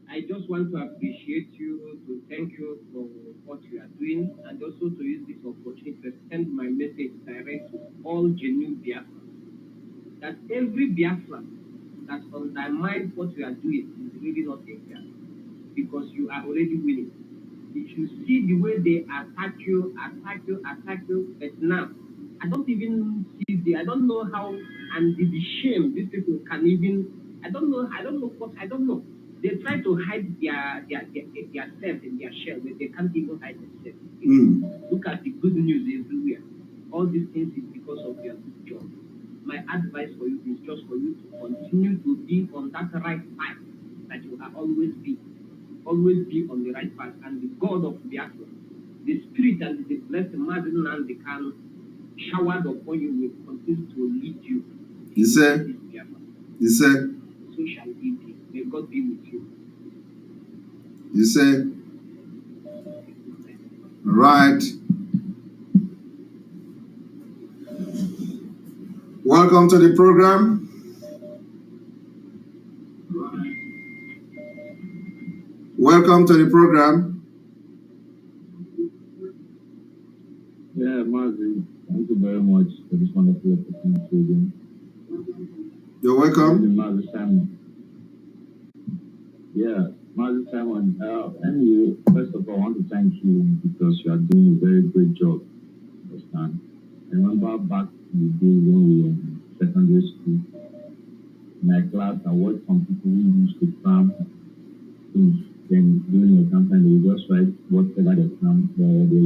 I just want to appreciate you, to thank you for what you are doing, and also to use this opportunity to send my message direct to all genuine Biafrans. That every Biafran that undermines what you are doing is really not a Biafran, because you are already winning. If you see the way they attack you, but now, I don't even see I don't know how, and the shame these people can even, I don't know. They try to hide their self in their shell, but they can't even hide themselves. Look at the good news everywhere. All these things is because of their good job. My advice for you is just for you to continue to be on that right path that you have always been. Always be on the right path, and the God of Biafra, the Spirit and the blessed Mazi, and they can showered upon you will continue to lead you. You say? You say? So shall it be. May God be with you. You say? Right. Welcome to the program. Welcome to the program. Yeah, Mazi, thank you very much for this wonderful opportunity again. You're welcome. Mazi Simon. Yeah, Mazi Simon. Anyway, first of all, I want to thank you because you are doing a very great job. Understand? I remember back in the day when we were in secondary school, in my class, I watched some people who used to cram things. Then during the campaign, they just write whatever they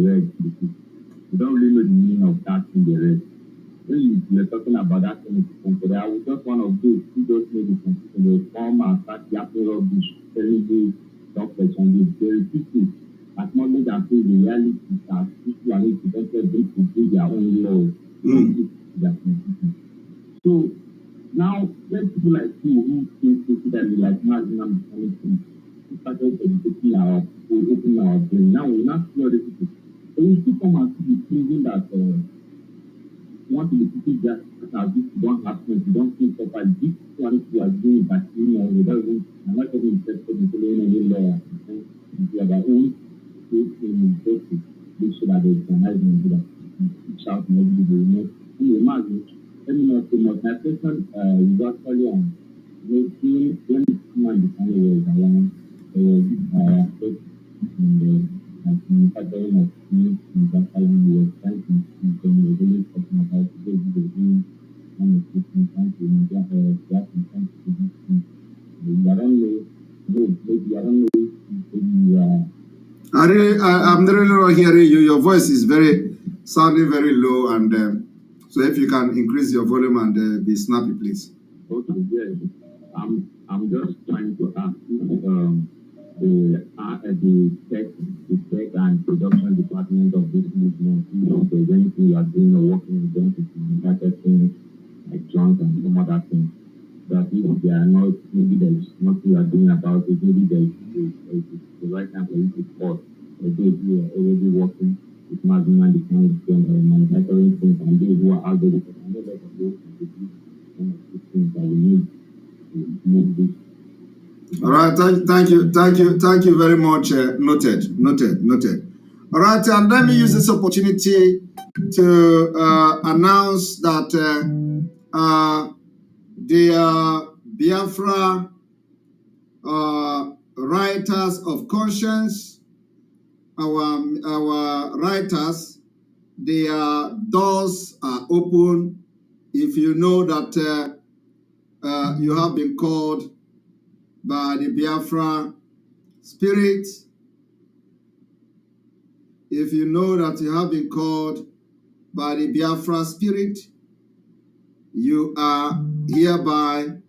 read. You don't really know the meaning of that thing they read. When you're talking about that thing, I was just one of those who just made the confusion. They come and start yapping rubbish, telling you stuff like something. They repeat it, acknowledge and say the reality that people are not prevented to do their own laws. So now, when people like you who think that they like Mazi and anything, we started educating our people, opening our brain. Now we not see other people. So we still come and see the thinking that want to be people that as if you don't have sense, you don't think properly. This one you are doing that without even, I'm not even interested in following any law. You are their own justice, make sure that they recognize and do that. Shout and everybody will know. Anyway, Mazi, let me not say much. My question I'm really not hearing you. Your voice is sounding very low, and so if you can increase your volume and be snappy, please. Okay, yes. I'm just trying to ask the tech and production department of this movement, if there's anything you are doing or working with them to marketing, like junk and some other things, that if they are not, maybe there's nothing you are doing about it, maybe there's the right time for you to pause. Or those who are already working with Mazi and the kind of manufacturing things, and those who are out there, because I know that of those things that we need to move this. All right, thank you very much. Noted. All right, and let me use this opportunity to announce that the Biafra writers of conscience, our writers, their doors are open. If you know that you have been called by the Biafra spirit, if you know that you have been called by the Biafra spirit, you are hereby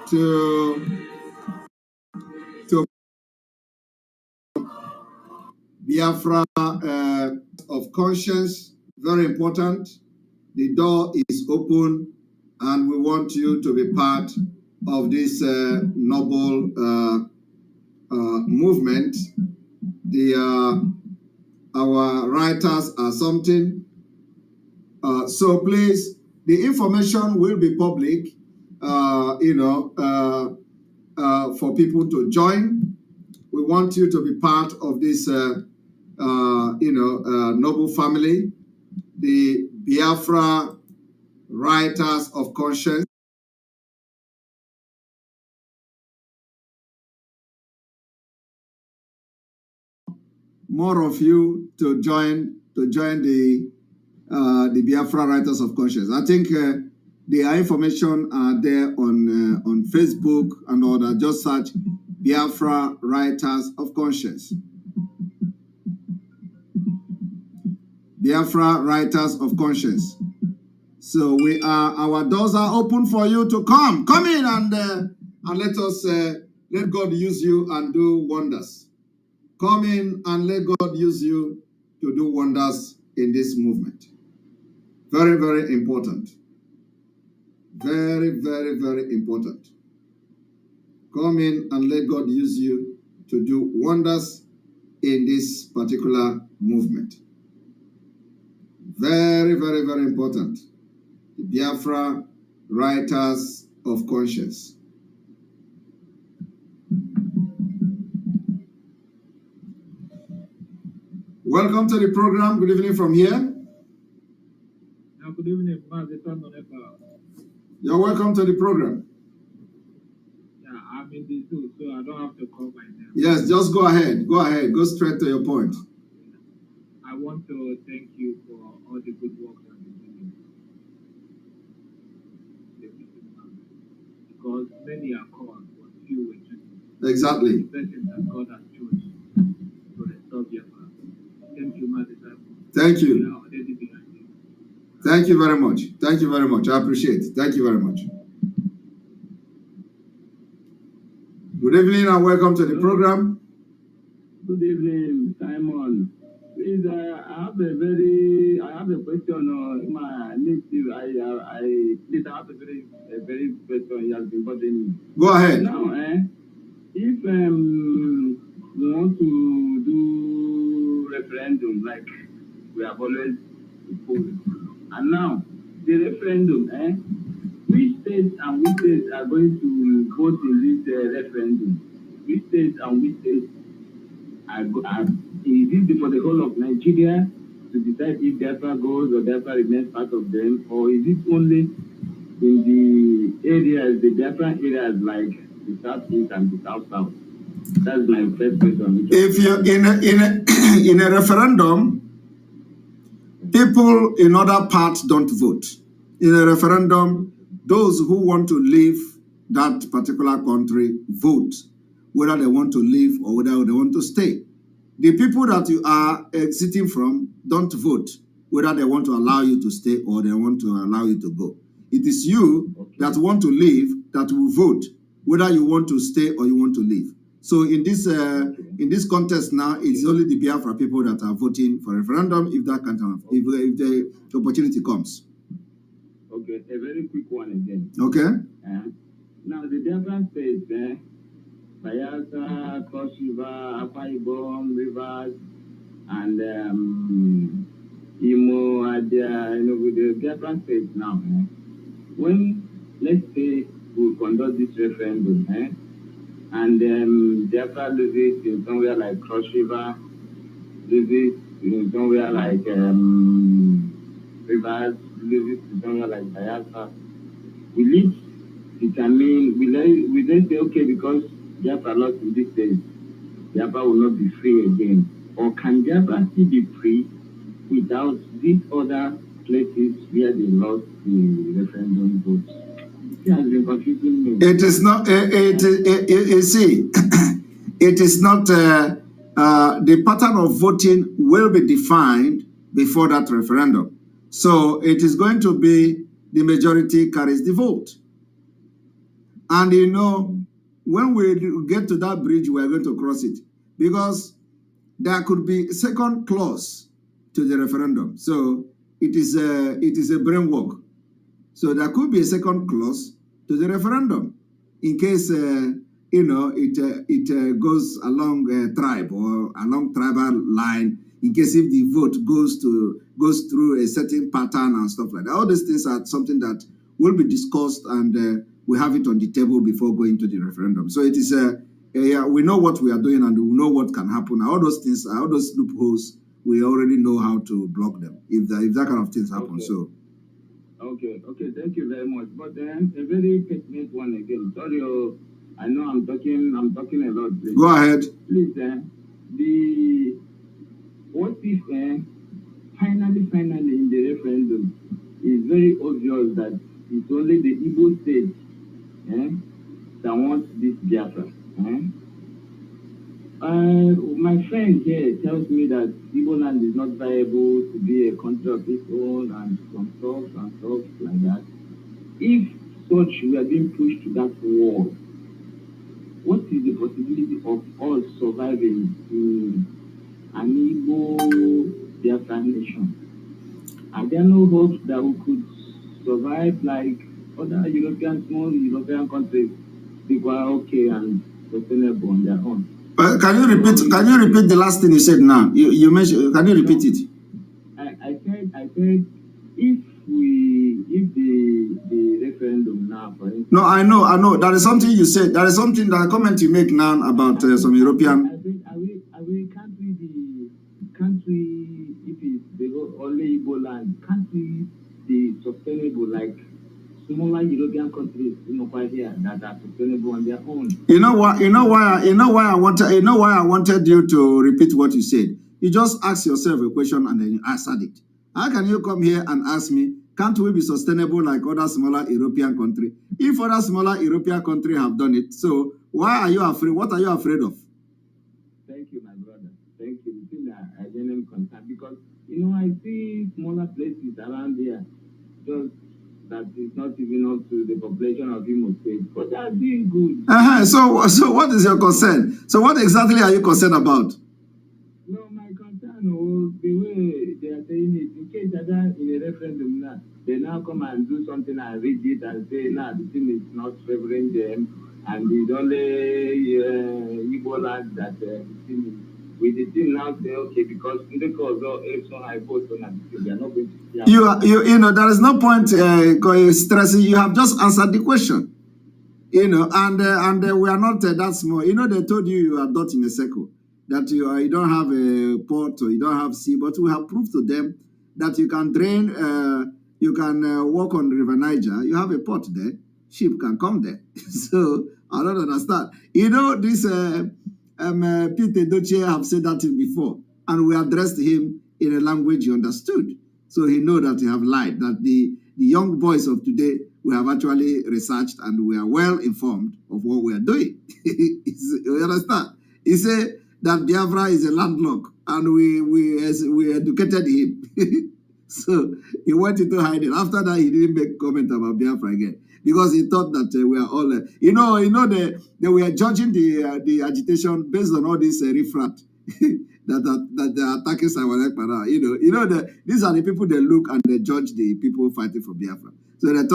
to Biafra of conscience. Very important. The door is open, and we want you to be part of this noble movement. Our writers are something. So please, the information will be public, for people to join. We want you to be part of this, noble family, the Biafra writers of conscience. More of you to join the Biafra writers of conscience. I think the information are there on Facebook and all that. Just search Biafra writers of conscience. Biafra writers of conscience. So our doors are open for you to come in and let us let God use you and do wonders. Come in and let God use you to do wonders in this movement. Very, very important. Very, very, very important. Come in and let God use you to do wonders in this particular movement. Very, very, very important. The Biafra writers of conscience. Welcome to the program. Good evening from here. Good evening, Mazi, son of Ekpa. You're welcome to the program. Yeah, I'm in the zoo, so I don't have to call my name. Yes, just go ahead. Go ahead. Go straight to your point. I want to thank you for all the good work that you're doing. Because many are called, but few were chosen. Exactly. The person that God has chosen to restore Biafra. Thank you, Mazi. Thank you. Thank you very much. Thank you very much. I appreciate it. Thank you very much. Good evening and welcome to the program. Good evening, Simon. Please, I have a question on my native. Please, I have a very question. He has been bothering me. Go ahead. Now, if we want to do referendum like we have always proposed, and now the referendum, which states are going to vote in this referendum? Which states and which states is it for the whole of Nigeria to decide if Biafra goes or Biafra remains part of them, or is it only in the areas, the Biafra areas like the southeast and the south-south? That's my first question. If you in a referendum, people in other parts don't vote. In a referendum, those who want to leave that particular country vote whether they want to leave or whether they want to stay. The people that you are exiting from don't vote whether they want to allow you to stay or they want to allow you to go. It is you that want to leave that will vote whether you want to stay or you want to leave. So in this contest now, it's only the Biafra people that are voting for referendum if that kind of if the opportunity comes. Okay, a very quick one again. Okay. Now the Biafra states, Bayelsa, Cross River, Akwa Ibom, Rivers, and Imo, Adia, the Biafra states now. When, let's say, we conduct this referendum, and Biafra loses in somewhere like Cross River, loses in somewhere like Rivers, loses in somewhere like Bayelsa, will it determine, will they say, okay, because Biafra lost in this stage, Biafra will not be free again? Or can Biafra still be free without these other places where they lost the referendum votes? It has been confusing me. It is not, you see, it is not, the pattern of voting will be defined before that referendum. So it is going to be the majority carries the vote. And you know, when we get to that bridge, we are going to cross it because there could be a second clause to the referendum. So it is a brainwork. So there could be a second clause to the referendum in case it goes along a tribe or along tribal line. In case if the vote goes through a certain pattern and stuff like that. All these things are something that will be discussed and we have it on the table before going to the referendum. So it is we know what we are doing and we know what can happen. All those things, all those loopholes, we already know how to block them if that kind of things happen. Okay. So. Okay, thank you very much. But then a very pertinent one again. Sorry, I know I'm talking a lot. Please. Go ahead. Please, what if finally in the referendum it's very obvious that it's only the Igbo state that wants this Biafra. My friend here tells me that Igbo land is not viable to be a country of its own and some stuff like that. If such we are being pushed to that wall, what is the possibility of us surviving in an Igbo Biafra nation? Are there no hopes that we could survive like other small European countries? People are okay and sustainable on their own. Can you repeat the last thing you said now? You mentioned. Can you repeat it? I said if the referendum now, for instance. No, I know. There is something you said. There is something that a comment you make now about some European. I think can't we if it's the only Igbo land, can't we be sustainable like smaller European countries, here that are sustainable on their own? You know why I wanted you to repeat what you said. You just ask yourself a question and then you answered it. How can you come here and ask me, can't we be sustainable like other smaller European countries? If other smaller European countries have done it, so why are you afraid? What are you afraid of? Thank you, my brother. Thank you. You see that I genuinely concerned because I see smaller places around here, just that is not even up to the population of Imo State, but they are doing good. So what is your concern? So what exactly are you concerned about? No, my concern was the way they are saying it. In case that in a referendum now, they now come and do something and read it and say, the thing is not favoring them, and it's only Igbo land that the thing is. With the thing now say, okay, because they are not going to. There is no point stressing. You have just answered the question. And we are not that small. They told you are not in a circle, that you don't have a port or you don't have sea, but we have proved to them that you can drain, you can walk on the River Niger. You have a port there. Ship can come there. So I don't understand. You know, this Peter Doche have said that thing before, and we addressed him in a language he understood. So he know that he have lied, that the young boys of today, we have actually researched and we are well informed of what we are doing. You understand? He said that Biafra is a landlocked, and we educated him. So he wanted to hide it. After that, he didn't make comment about Biafra again, because he thought that we are all, they were judging the agitation based on all this riffraff that they are attacking Samuel Ekpa now. These are the people they look and they judge the people fighting for Biafra. So they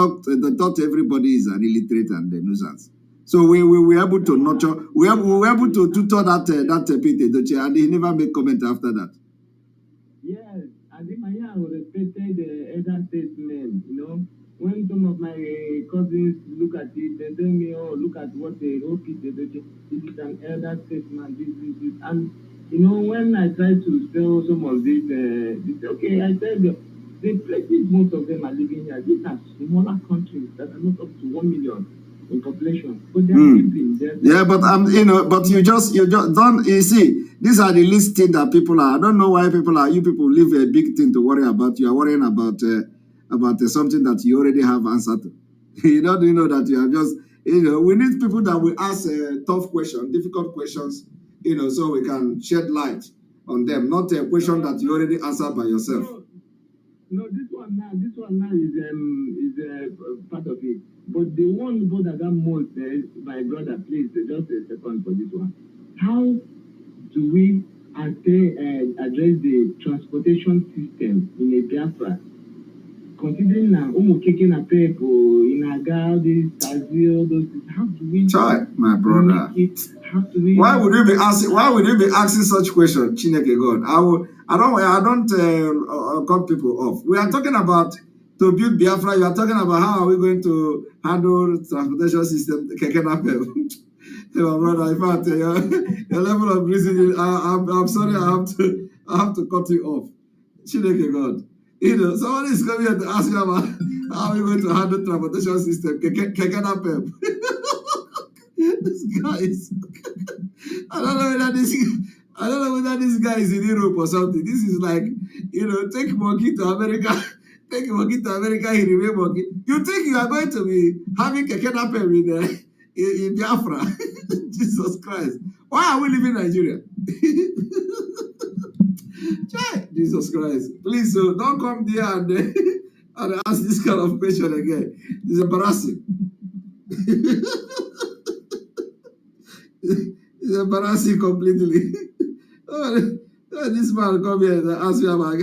thought everybody is an illiterate and a nuisance. So we were able to nurture, we were able to tutor that Peter Doche, and he never made comment after that. Yes, I think I respected the elder statesmen, When some of my cousins look at it, they tell me, oh, look at what they wrote, Peter Doche. This is an elder statesman, this. And, when I try to tell some of this, okay, I tell them, the places most of them are living here, these are smaller countries that are not up to 1 million in population. But they are living there. Yeah, but but you just don't, you see, these are the least thing that people are. I don't know why you people leave a big thing to worry about. You are worrying about something that you already have answered to. You know that you are just, we need people that will ask tough questions, difficult questions, so we can shed light on them, not a question that you already answered by yourself. No, this one now is part of it. But the one that got most, my brother, please, just a second for this one. How do we address the transportation system in a Biafra? Considering now, kicking a paper in Agal, this Tazio, those things, how do we? Try, my brother. Why would you be asking such questions, Chineke God? I don't cut people off. We are talking about to build Biafra. You are talking about how are we going to handle transportation system, Keke Napep. My brother, in fact, your level of reasoning, I'm sorry, I have to cut you off. Chineke God. Somebody is coming here to ask you about how are we going to handle transportation system, Keke Napep. This guy is I don't know whether this guy is in Europe or something. This is like, take monkey to America. Take monkey to America, he remain monkey. You think you are going to be having Keke Napep in Biafra? Jesus Christ. Why are we leaving Nigeria? Jesus Christ. Please, don't come there and ask this kind of question again. It's embarrassing. It's embarrassing completely. This man come here and ask me about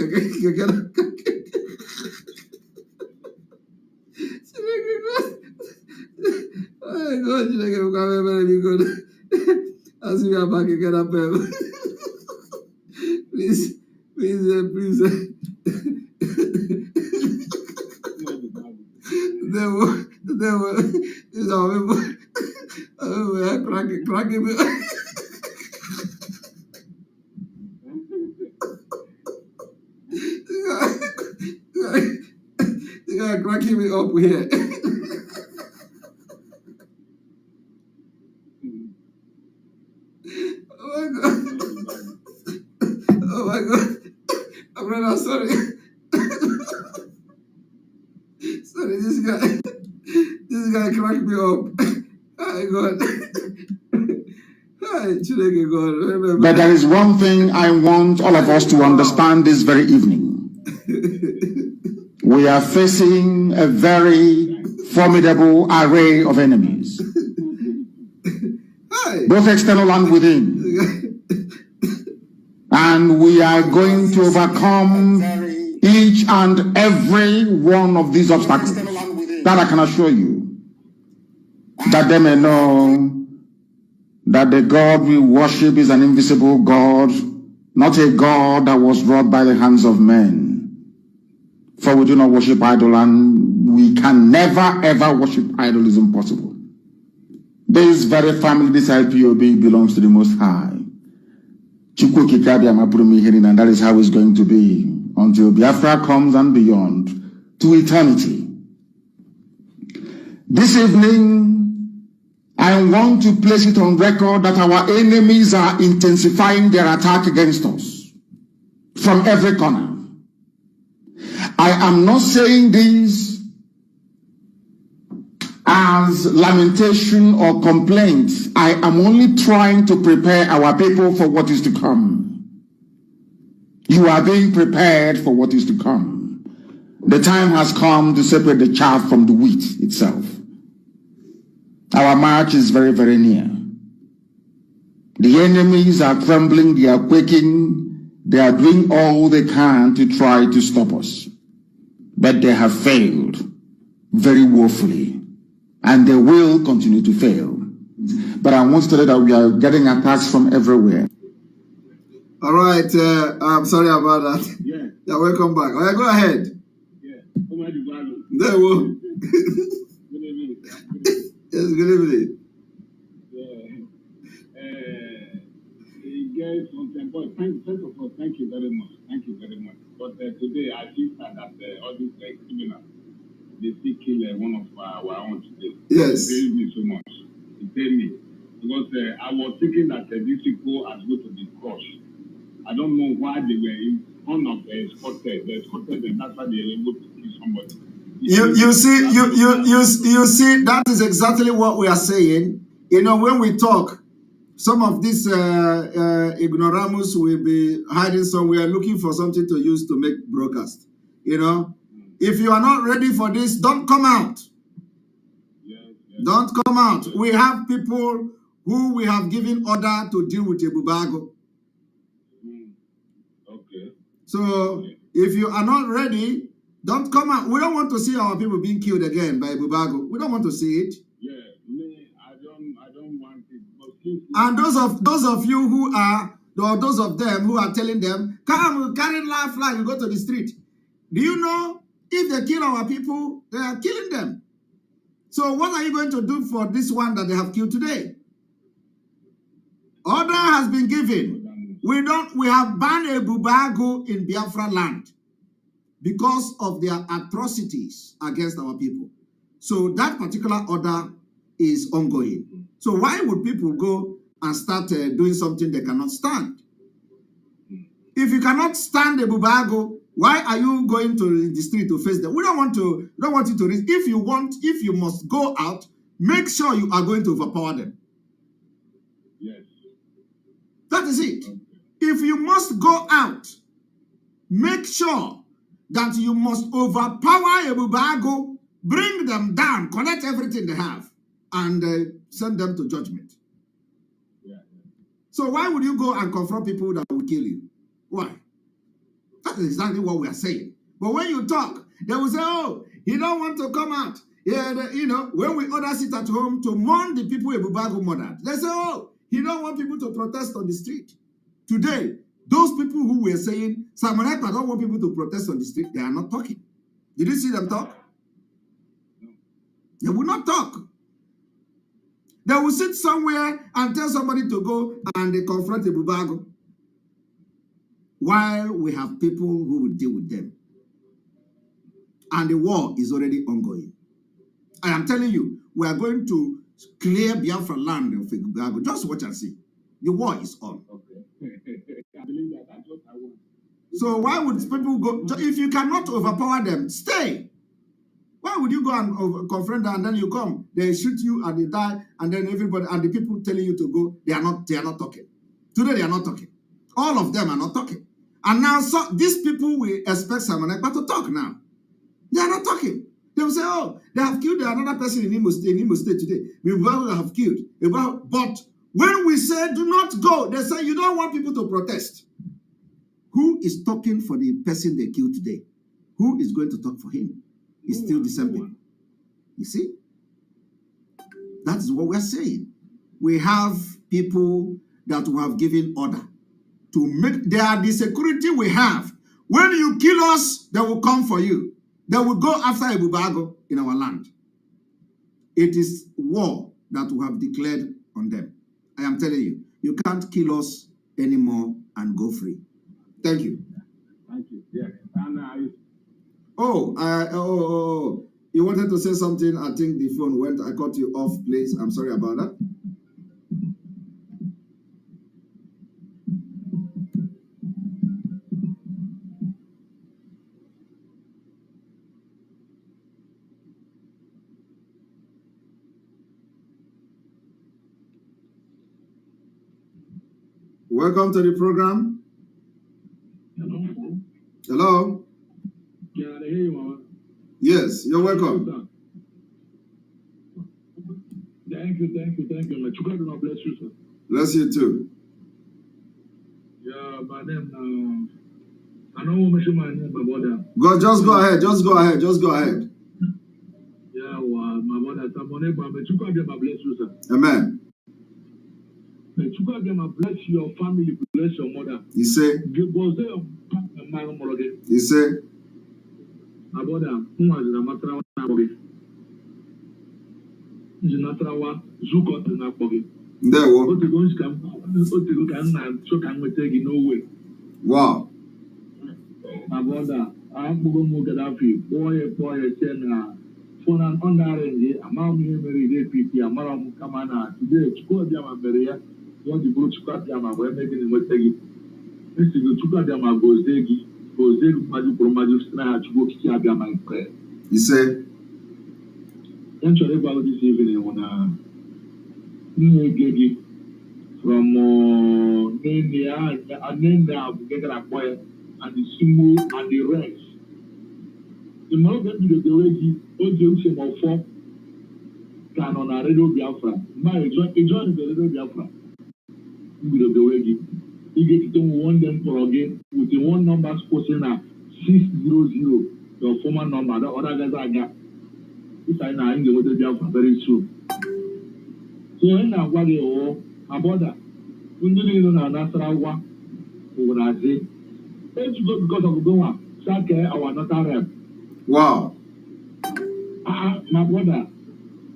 ask me about please. Cracking me. The guy cracking me up here. Oh my God. I'm really sorry. Sorry, this guy cracked me up. Oh God. But there is one thing I want all of us to understand this very evening. We are facing a very formidable array of enemies, both external and within. And we are going to overcome each and every one of these obstacles. That I can assure you, that they may know that the God we worship is an invisible God, not a God that was wrought by the hands of men. For we do not worship idol, and we can never ever worship idol. Is impossible. This very family, this IPOB, belongs to the Most High. And that is how it's going to be until Biafra comes and beyond to eternity. This evening, I want to place it on record that our enemies are intensifying their attack against us from every corner. I am not saying this as lamentation or complaint. I am only trying to prepare our people for what is to come. You are being prepared for what is to come. The time has come to separate the chaff from the wheat itself. Our march is very, very near. The enemies are trembling, they are quaking, they are doing all they can to try to stop us. But they have failed very woefully, and they will continue to fail. But I want to tell you that we are getting attacks from everywhere. All right, I'm sorry about that. Yeah. Yeah, welcome back. All right, go ahead. Yeah. There we go. Good evening. Yes, good evening. Guys, first of all, thank you very much. Thank you very much. But today, I feel that all these criminals, they still kill one of our own today. Yes. It pains me so much. It pains me. Because I was thinking that these people are going to be crushed. I don't know why they were in front of escorted. They escorted them. That's why they were able to kill somebody. You see, that is exactly what we are saying. You know, when we talk, some of these ignoramus will be hiding somewhere looking for something to use to make broadcast. You know, if you are not ready for this, don't come out. Don't come out. We have people who we have given order to deal with Ebubago. Okay. So if you are not ready, don't come out. We don't want to see our people being killed again by Ebubago. We don't want to see it. Yeah, I don't want it. And those of you who are, or those of them who are telling them, come, carry flag, you go to the street. Do you know, if they kill our people, they are killing them. So what are you going to do for this one that they have killed today? Order has been given. We have banned Ebubago in Biafra land because of their atrocities against our people. So that particular order is ongoing. So why would people go and start doing something they cannot stand? If you cannot stand Ebubago, why are you going to the street to face them? We don't want you to risk. If you must go out, make sure you are going to overpower them. Yes. That is it. If you must go out, make sure that you must overpower Ebubago, bring them down, collect everything they have, and send them to judgment. Yeah. So why would you go and confront people that will kill you? Why? That is exactly what we are saying. But when you talk, they will say, oh, he don't want to come out. Yeah, you know, when we order sit at home to mourn the people Ebubago murdered, they say, oh, he don't want people to protest on the street. Today, those people who were saying, Simon Ekpa don't want people to protest on the street, they are not talking. Did you see them talk? They will not talk. They will sit somewhere and tell somebody to go and they confront Ebubago, while we have people who will deal with them. And the war is already ongoing. I am telling you, we are going to clear Biafra land of Ebubago. Just watch and see. The war is on. Okay. I believe that. That's what I want. So why would people go? If you cannot overpower them, stay. Why would you go and confront them and then you come? They shoot you and they die, and then everybody and the people telling you to go, they are not talking. Today they are not talking. All of them are not talking. And now so these people will expect Simon Ekpa to talk now. They are not talking. They will say, oh, they have killed another person in Imo State today. We will have killed. But when we say do not go, they say you don't want people to protest. Who is talking for the person they killed today? Who is going to talk for him? It's still the same people. You see? That is what we're saying. We have people that we have given order to make, they are the security we have. When you kill us, they will come for you. They will go after Ebubago in our land. It is war that we have declared on them. I am telling you, you can't kill us anymore and go free. Thank you. Thank you. Yeah. And You wanted to say something. I think the phone went. I cut you off, please. I'm sorry about that. Welcome to the program. Hello. Yeah, I hear you, Mama. Yes, you're welcome. Thank you. May God bless you, sir. Bless you too. Yeah, but then I don't want to mention my name, my brother. Just go ahead. Yeah, well, my brother, someone, but may God bless you, sir. Amen. May God bless your family, bless your mother. He said. He said. My brother, who was in a matter of Natrawa, Zuko to Napogi. There was. Wow. My brother, I'm going to get up here. Boy, phone and on that end, amount of very PP, Amaram Kamana, today, Chukwadiama Beria, what the good Chukwadiama, we're making in Westegi. Mr. Chukwadiama Gozegi, Maju Promaju Sna, Chukwadiama in prayer. He said, Actually, about this evening, on Gegi from Nenia, get a quiet, and the Sumo and the rest. The more that you the way Ojeusha of 4 can on a radio Biafra. My join the radio Biafra. You the way you get to one them for again with the one number posting at 600, your former number, the other guys I got. This I know I'm going to Biafra very soon. So when I got it all, about that, when you know Nasarawa, when I say, let's go because of Goa, Sake, our Nota rep. Wow. My brother,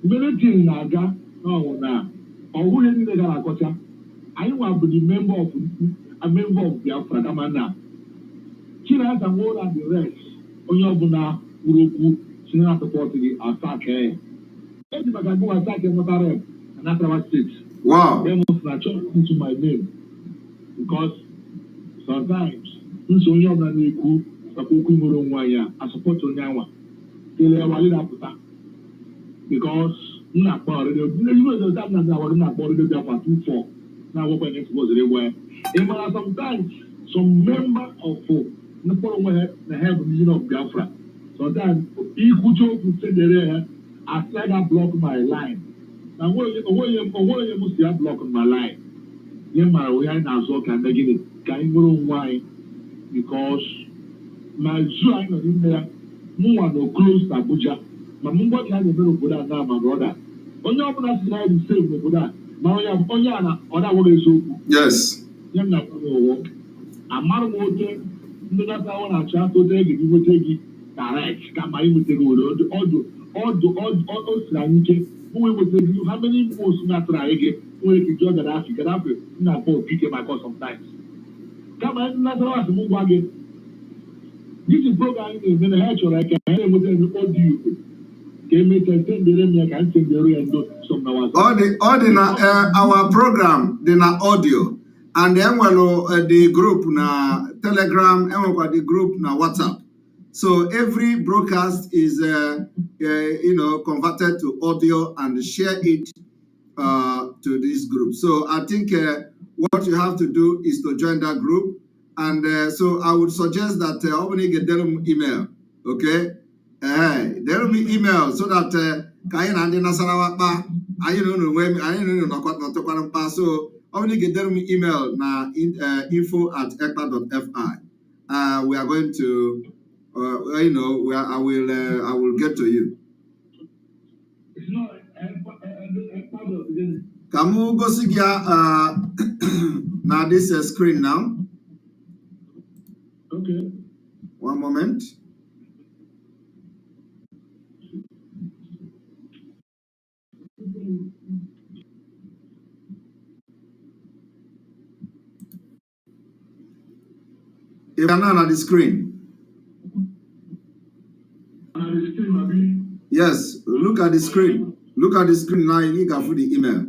military Naga, oh, now, or who is the Galacocha? I want to be a member of Biafra, Kamana. China has a more than the rest. Onyobuna, Uruku, China supporting the attack. If I can go attack another rep, and after what six. Wow. They must not into my name. Because sometimes, this Onyobuna Niku, Sakuku Murumwaya, I support Onyawa. Because not part of the time that I was not part of the Java 2-4. Now, what when it was everywhere. And sometimes some member of the following the head of Biafra. Sometimes equal to say there, I said I block my line. Now, what you must have blocked my line? Yeah, my way I now so can make it. Can you know why? Because my zoo I know in there. More no close to Abuja. My mumbo can be no good now, my brother. Only open us to the same with that. Now you have Onyana or that one is so. Yes. You're not going to walk. A man of water, no, that's how I try to take it. You will take it direct. Come by with the good all Slanike. Who will take you? How many most not try again? Who will you that I get up? Not for picking my cause sometimes. Come on, that's how I move again. This is program in the head or like I with an audio. Our program the na audio and then the group na Telegram and the group na WhatsApp. So every broadcast is converted to audio and share it to this group. So I think what you have to do is to join that group, and so I would suggest that opening get them email, okay? There will be email so that Kayan and Nasarawa pa I don't know when I don't know not to so only get them email na info@ekpa.fi. We are going to where I will get to you. Kamu go see now this screen now. Okay. One moment. If I'm not on the screen. Yes, look at the screen. Look at the screen now. You can put the email.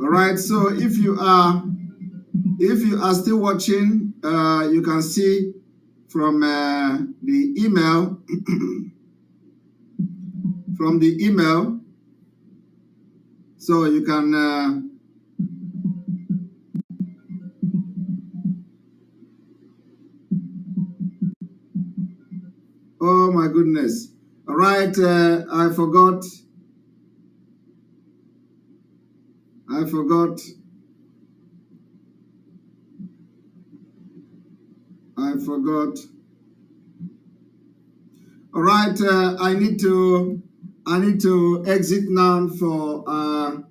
All right, so if you are still watching, you can see from the email from the email, so you can oh my goodness. All right, I forgot. All right, I need to exit now for a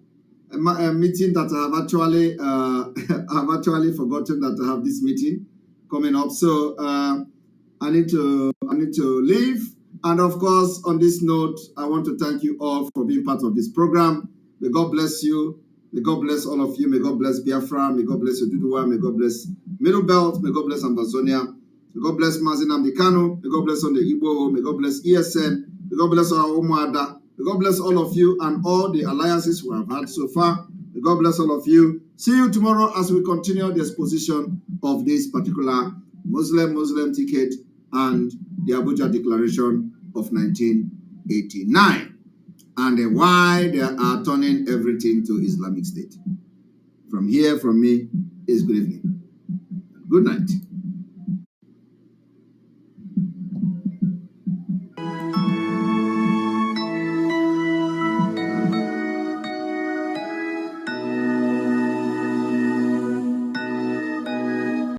meeting that I have actually I've actually forgotten that I have this meeting coming up. So I need to leave. And of course, on this note, I want to thank you all for being part of this program. May God bless you. May God bless all of you. May God bless Biafra. May God bless Oduduwa. May God bless Middle Belt. May God bless Ambazonia. May God bless Mazi Namdekano. May God bless on the Igbo. May God bless ESN. May God bless our Umuada. May God bless all of you and all the alliances we have had so far. May God bless all of you. See you tomorrow as we continue the exposition of this particular Muslim ticket and the Abuja Declaration of 1989 and why they are turning everything to Islamic State. From here, from me, is good evening. Good night.